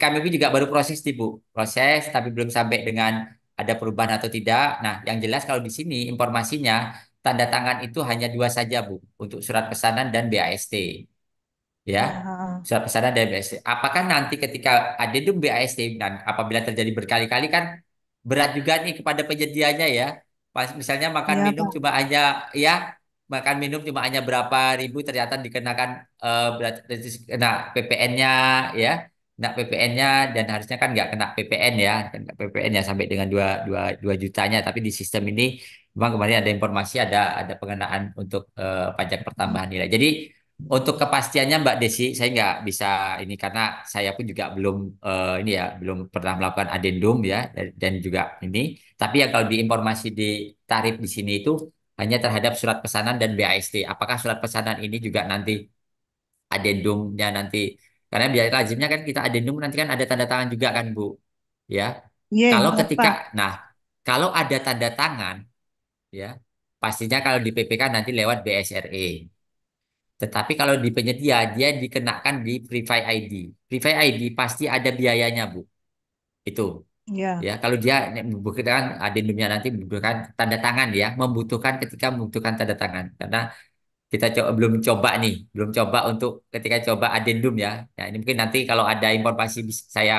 kami pun juga baru proses nih, Bu. Proses tapi belum sampai dengan ada perubahan atau tidak. Nah, yang jelas kalau di sini informasinya tanda tangan itu hanya dua saja, Bu, untuk surat pesanan dan BAST ya, Ya, surat pesanan dan BAST. Apakah nanti ketika adendum BAST dan apabila terjadi berkali-kali kan berat juga nih kepada penyedianya ya. Pas misalnya makan ya minum Pak. cuma hanya ya makan minum cuma hanya berapa ribu ternyata dikenakan berarti kena PPN-nya ya. Kena PPN-nya dan harusnya kan nggak kena PPN ya, kan nggak PPN ya sampai dengan 2 jutanya tapi di sistem ini Memang kemarin ada informasi ada pengenaan untuk pajak pertambahan nilai. Jadi untuk kepastiannya Mbak Desi, saya nggak bisa ini karena saya pun juga belum ini ya belum pernah melakukan adendum ya dan juga ini. Tapi yang kalau diinformasi di tarif di sini itu hanya terhadap surat pesanan dan BAST. Apakah surat pesanan ini juga nanti adendumnya nanti karena biaya lazimnya kan kita adendum nanti kan ada tanda tangan juga kan Bu ya. Iya, Kalau iya, ketika Pak. nah kalau ada tanda tangan ya pastinya kalau di PPK nanti lewat BSRE. Tetapi kalau di penyedia dia dikenakan di Private ID. Private ID pasti ada biayanya Bu. Itu Iya. ya kalau dia membutuhkan adendumnya nanti membutuhkan tanda tangan ya, membutuhkan ketika membutuhkan tanda tangan karena kita belum coba nih, belum coba untuk ketika coba adendum ya. Nah, ini mungkin nanti kalau ada informasi saya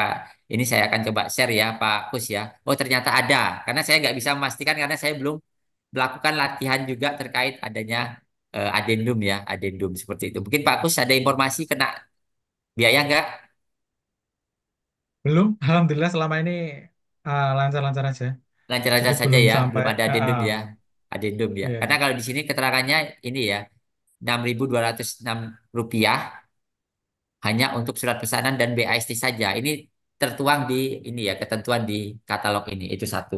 ini saya akan coba share ya Pak Kus ya. Oh ternyata ada, karena saya nggak bisa memastikan karena saya belum melakukan latihan juga terkait adanya adendum ya, adendum seperti itu. Mungkin Pak Kus ada informasi kena biaya nggak? Belum, alhamdulillah selama ini lancar-lancar aja. Jadi Lancar-lancar saja belum ya, sampai belum ada adendum ya, adendum ya. Karena iya. kalau di sini keterangannya ini ya, 6.206 rupiah hanya untuk surat pesanan dan BAST saja. Ini tertuang di ini ya, ketentuan di katalog ini. Itu satu.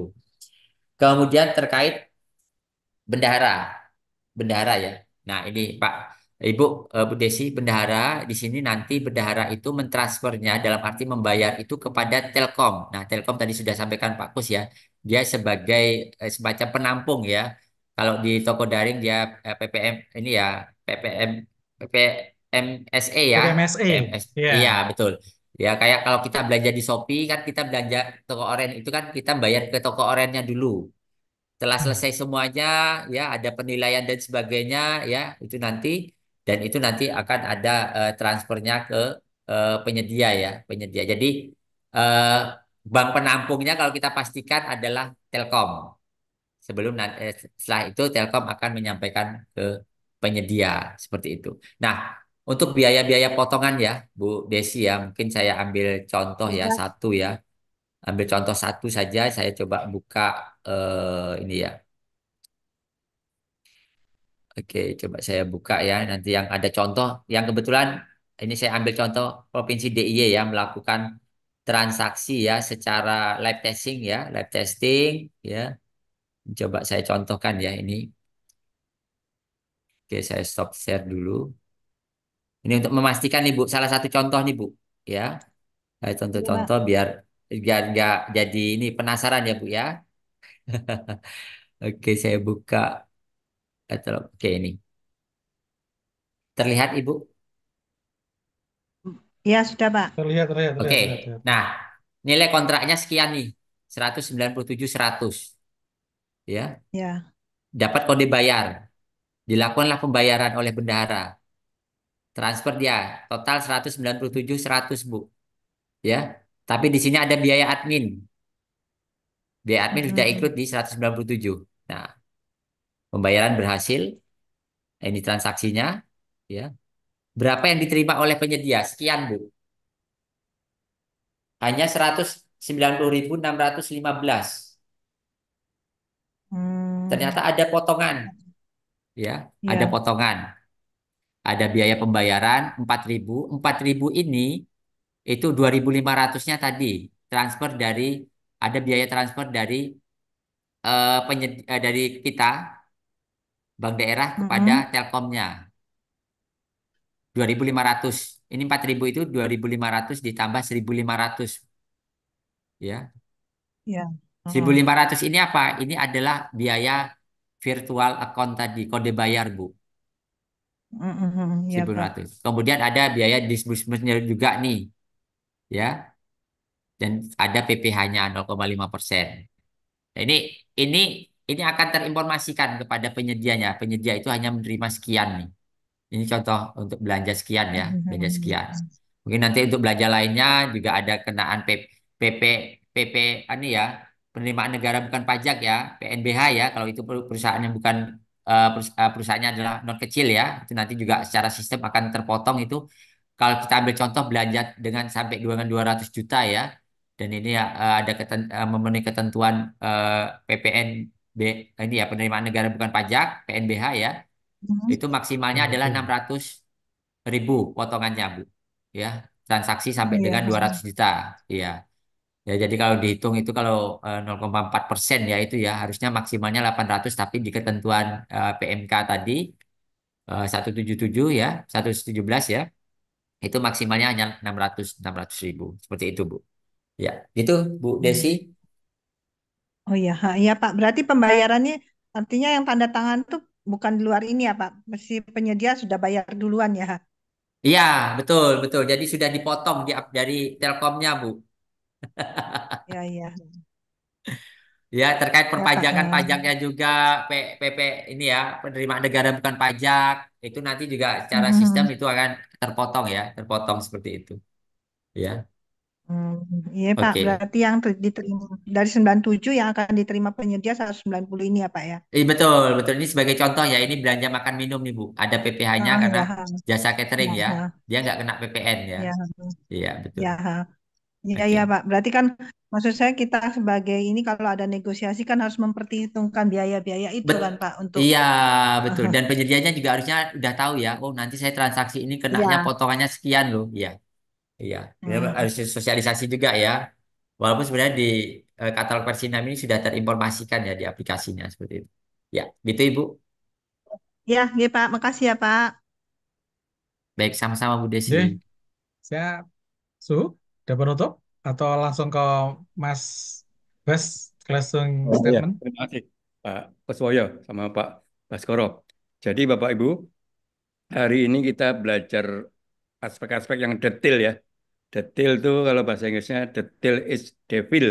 Kemudian terkait bendahara, bendahara ya. Nah, ini Pak Ibu Bu Desi, bendahara di sini nanti bendahara itu mentransfernya dalam arti membayar itu kepada Telkom. Nah, Telkom tadi sudah sampaikan Pak Kus ya. Dia sebagai semacam penampung ya. Kalau di toko daring dia PPM ini ya, PPM PPMSE ya, PPMSE, PMS. Iya, ya. betul. Ya, kayak kalau kita belanja di Shopee kan kita belanja toko oren itu kan kita bayar ke toko orennya dulu. Setelah Hmm. selesai semuanya, ya ada penilaian dan sebagainya, ya itu nanti dan itu nanti akan ada transfernya ke penyedia ya, penyedia. Jadi eh, bank penampungnya kalau kita pastikan adalah Telkom. Setelah itu Telkom akan menyampaikan ke penyedia seperti itu. Nah, untuk biaya-biaya potongan ya, Bu Desi ya, mungkin saya ambil contoh ya Iya. satu ya. Ambil contoh satu saja, saya coba buka ini ya. Oke, coba saya buka ya. Nanti yang ada contoh, yang kebetulan ini saya ambil contoh Provinsi DIY ya melakukan transaksi ya secara live testing ya, live testing ya. Coba saya contohkan ya ini. Oke, saya stop share dulu. Ini untuk memastikan nih Bu, salah satu contoh nih Bu, ya. Saya Iya. contoh-contoh biar biar nggak jadi ini penasaran ya Bu ya. Oke, saya buka katalog. Oke ini terlihat Ibu. Iya, sudah, Pak. Terlihat, terlihat, Oke, terlihat, terlihat, terlihat. nah nilai kontraknya sekian nih, 197.100 ya. Ya. Dapat kode bayar, dilakukanlah pembayaran oleh bendahara. Transfer dia, total 197.100 Bu, ya. Tapi di sini ada biaya admin. Biaya admin sudah ikut Mm-mm. di 197. Nah, pembayaran berhasil, ini transaksinya, ya. Berapa yang diterima oleh penyedia? Sekian Bu, hanya 190.615. Hmm. Ternyata ada potongan, ya. Ada Ya. potongan. Ada biaya pembayaran 4.000. 4.000 ini itu 2.500-nya tadi transfer dari ada biaya transfer dari dari kita bank daerah kepada Mm-mm. Telkomnya 2.500. Ini 4.000 itu 2.500 ditambah 1.500 ya. Ya. seribu Mm-mm. lima ratus ini apa? Ini adalah biaya virtual account tadi, kode bayar Bu. Mm-mm. Ya, 1.500. Pak. Kemudian ada biaya disbursementnya juga nih ya. Dan ada PPh-nya 0,5%. Nah, ini ini akan terinformasikan kepada penyedianya. Penyedia itu hanya menerima sekian nih. Ini contoh untuk belanja sekian ya, belanja sekian. Mm-mm. Mungkin nanti untuk belanja lainnya juga ada kenaan PP PP ini ya, penerimaan negara bukan pajak ya, PNBH ya. Kalau itu perusahaan yang bukan perusahaannya adalah non kecil ya, itu nanti juga secara sistem akan terpotong itu. Kalau kita ambil contoh belanja dengan sampai dengan 200 juta ya, dan ini ya, ada memenuhi ketentuan PPN ini ya penerimaan negara bukan pajak PNBH ya, Hmm. itu maksimalnya Oh, adalah itu. 600.000 potongannya Bu. Ya, transaksi Oh sampai ya. dengan 200 juta. Iya. Ya, jadi kalau dihitung itu kalau 0,4% ya itu ya harusnya maksimalnya 800 tapi di ketentuan PMK tadi 177 ya, 117 ya, itu maksimalnya hanya 600 ribu. Seperti itu Bu. Ya, gitu Bu Desi. Hmm. Oh ya, ya Pak. Berarti pembayarannya artinya yang tanda tangan tuh bukan di luar ini ya Pak. Mesti penyedia sudah bayar duluan ya. Iya, betul, betul. Jadi sudah dipotong dari Telkomnya Bu. Ya, ya. Ya, terkait Ya Pak. perpajakan pajaknya juga PP ini ya, penerimaan negara bukan pajak, itu nanti juga secara sistem Mhm. itu akan terpotong ya, terpotong seperti itu. Ya, Hmm, iya Pak, oke. berarti yang diterima dari 97 yang akan diterima penyedia 190 ini ya Pak ya. Betul, betul. Ini sebagai contoh ya, ini belanja makan minum nih Bu. Ada PPh-nya Ah, karena ya, jasa catering ya, ya, ya, dia nggak kena PPN ya. ya, Iya, betul. ya, ya, ya Oke. Pak. Berarti kan maksud saya kita sebagai ini kalau ada negosiasi kan harus memperhitungkan biaya-biaya itu Bet kan Pak untuk. iya, betul. Dan penyedianya juga harusnya udah tahu ya, oh nanti saya transaksi ini kenanya Iya. potongannya sekian loh. Iya. Iya, ya, Hmm. harus sosialisasi juga ya. Walaupun sebenarnya di katalog versi 6 ini sudah terinformasikan ya di aplikasinya seperti itu. Ya, gitu Ibu. Ya, ya Pak. Makasih ya Pak. Baik, sama-sama Bu Desi. Oke, saya Su, udah penutup atau langsung ke Mas Bas closing Oh iya, statement? terima kasih Pak Kuswoyo sama Pak Baskoro. Jadi Bapak Ibu, hari ini kita belajar aspek-aspek yang detail ya. Detail itu kalau bahasa Inggrisnya detail is devil.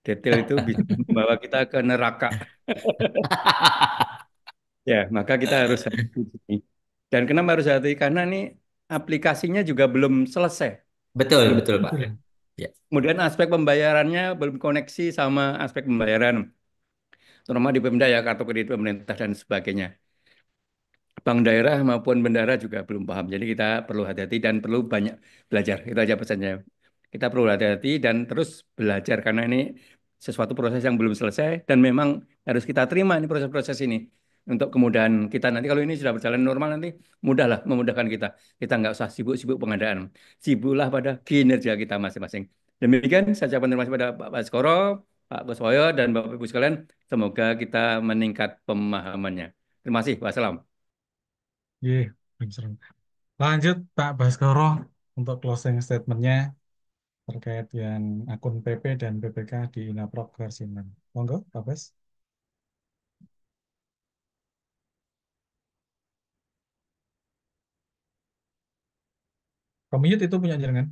Detail itu bisa membawa kita ke neraka. Ya, maka kita harus hati di sini. Dan kenapa harus hati? Karena ini aplikasinya juga belum selesai. Betul, Belum. betul Pak. Betul. Ya, Kemudian aspek pembayarannya belum koneksi sama aspek pembayaran. Terutama di Pemda ya, kartu kredit pemerintah dan sebagainya. Bank daerah maupun bendara juga belum paham. Jadi kita perlu hati-hati dan perlu banyak belajar. Itu aja pesannya. Kita perlu hati-hati dan terus belajar karena ini sesuatu proses yang belum selesai dan memang harus kita terima ini proses-proses ini untuk kemudahan kita nanti kalau ini sudah berjalan normal nanti mudahlah memudahkan kita. Kita nggak usah sibuk-sibuk pengadaan. Sibuklah pada kinerja kita masing-masing. Demikian saya ucapkan terima kasih pada Pak Baskoro, Pak Kuswoyo dan Bapak Ibu sekalian. Semoga kita meningkat pemahamannya. Terima kasih. Wassalam. Iya, paling seru. Lanjut Pak Baskoro untuk closing statementnya terkait yang akun PP dan PPK di Inaprok versi 6. Monggo, Pak Bas. Commute itu punya jaringan.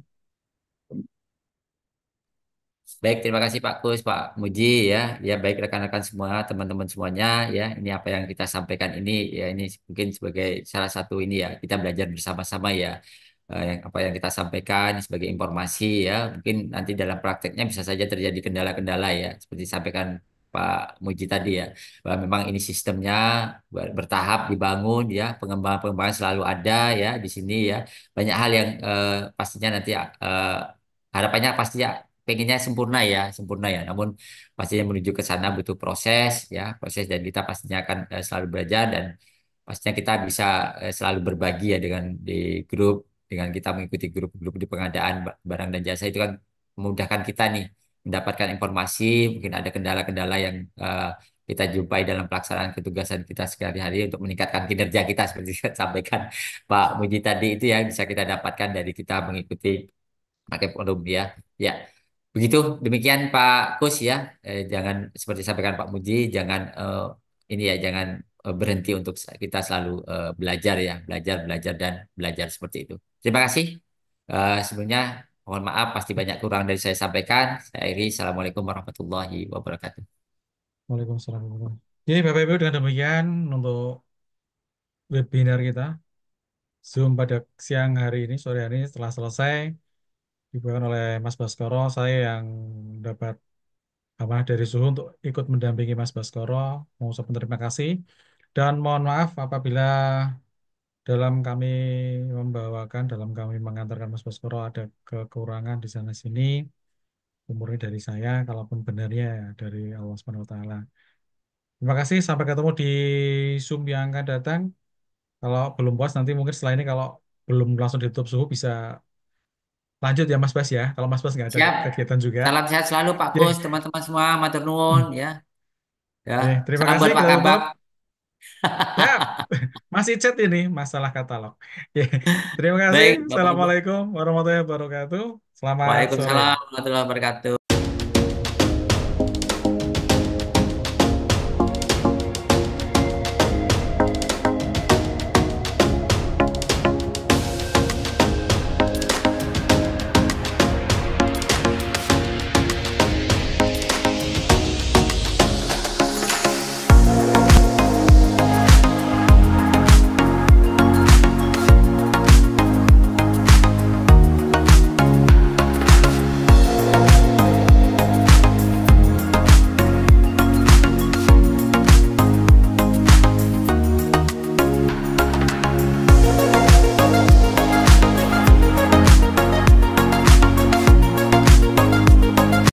baik terima kasih Pak Kus, Pak Muji ya. Ya baik rekan-rekan semua, teman-teman semuanya ya. Ini apa yang kita sampaikan ini ya ini mungkin sebagai salah satu ini ya kita belajar bersama-sama ya. Yang apa yang kita sampaikan sebagai informasi ya. Mungkin nanti dalam prakteknya bisa saja terjadi kendala-kendala ya. Seperti disampaikan Pak Muji tadi ya. Bahwa memang ini sistemnya bertahap dibangun ya. Pengembangan-pengembangan selalu ada ya di sini ya. Banyak hal yang pastinya nanti harapannya pasti ya pengennya sempurna ya. Namun pastinya menuju ke sana butuh proses ya, proses dan kita pastinya akan selalu belajar dan pastinya kita bisa selalu berbagi ya dengan di grup, dengan kita mengikuti grup-grup di pengadaan barang dan jasa itu kan memudahkan kita nih mendapatkan informasi, mungkin ada kendala-kendala yang kita jumpai dalam pelaksanaan ketugasan kita sehari-hari untuk meningkatkan kinerja kita seperti yang sampaikan Pak Muji tadi itu ya bisa kita dapatkan dari kita mengikuti pakai forum ya. Ya, begitu. Demikian Pak Kus ya. Jangan seperti sampaikan Pak Muji, jangan ini ya, jangan berhenti untuk kita selalu belajar ya, belajar, belajar dan belajar seperti itu. Terima kasih. Sebelumnya mohon maaf pasti banyak kurang dari saya sampaikan. Saya akhiri. Assalamualaikum warahmatullahi wabarakatuh. Waalaikumsalam. Jadi Bapak Ibu dengan demikian untuk webinar kita Zoom pada siang hari ini, sore hari ini setelah selesai dibawakan oleh Mas Baskoro, saya yang dapat amanah dari Suhu untuk ikut mendampingi Mas Baskoro. Mengucapkan terima kasih dan mohon maaf apabila dalam kami dalam kami mengantarkan Mas Baskoro ada kekurangan di sana sini. Murni dari saya, kalaupun benarnya ya dari Allah Subhanahu wa Ta'ala. Terima kasih. Sampai ketemu di Zoom yang akan datang. Kalau belum puas nanti mungkin setelah ini kalau belum langsung ditutup suhu bisa lanjut ya Mas Bas ya. Kalau Mas Bas nggak ada Siap. kegiatan juga. Salam sehat selalu Pak Oke, Bos, teman-teman semua, matur nuwun ya. Ya, oke. Terima salam kasih buat Pak kita Kabak. tutup. Siap. Masih chat ini masalah katalog. Oke. Terima kasih. Baik, Bapak Ibu. Assalamualaikum warahmatullahi wabarakatuh. Selamat sore. Waalaikumsalam warahmatullahi wabarakatuh.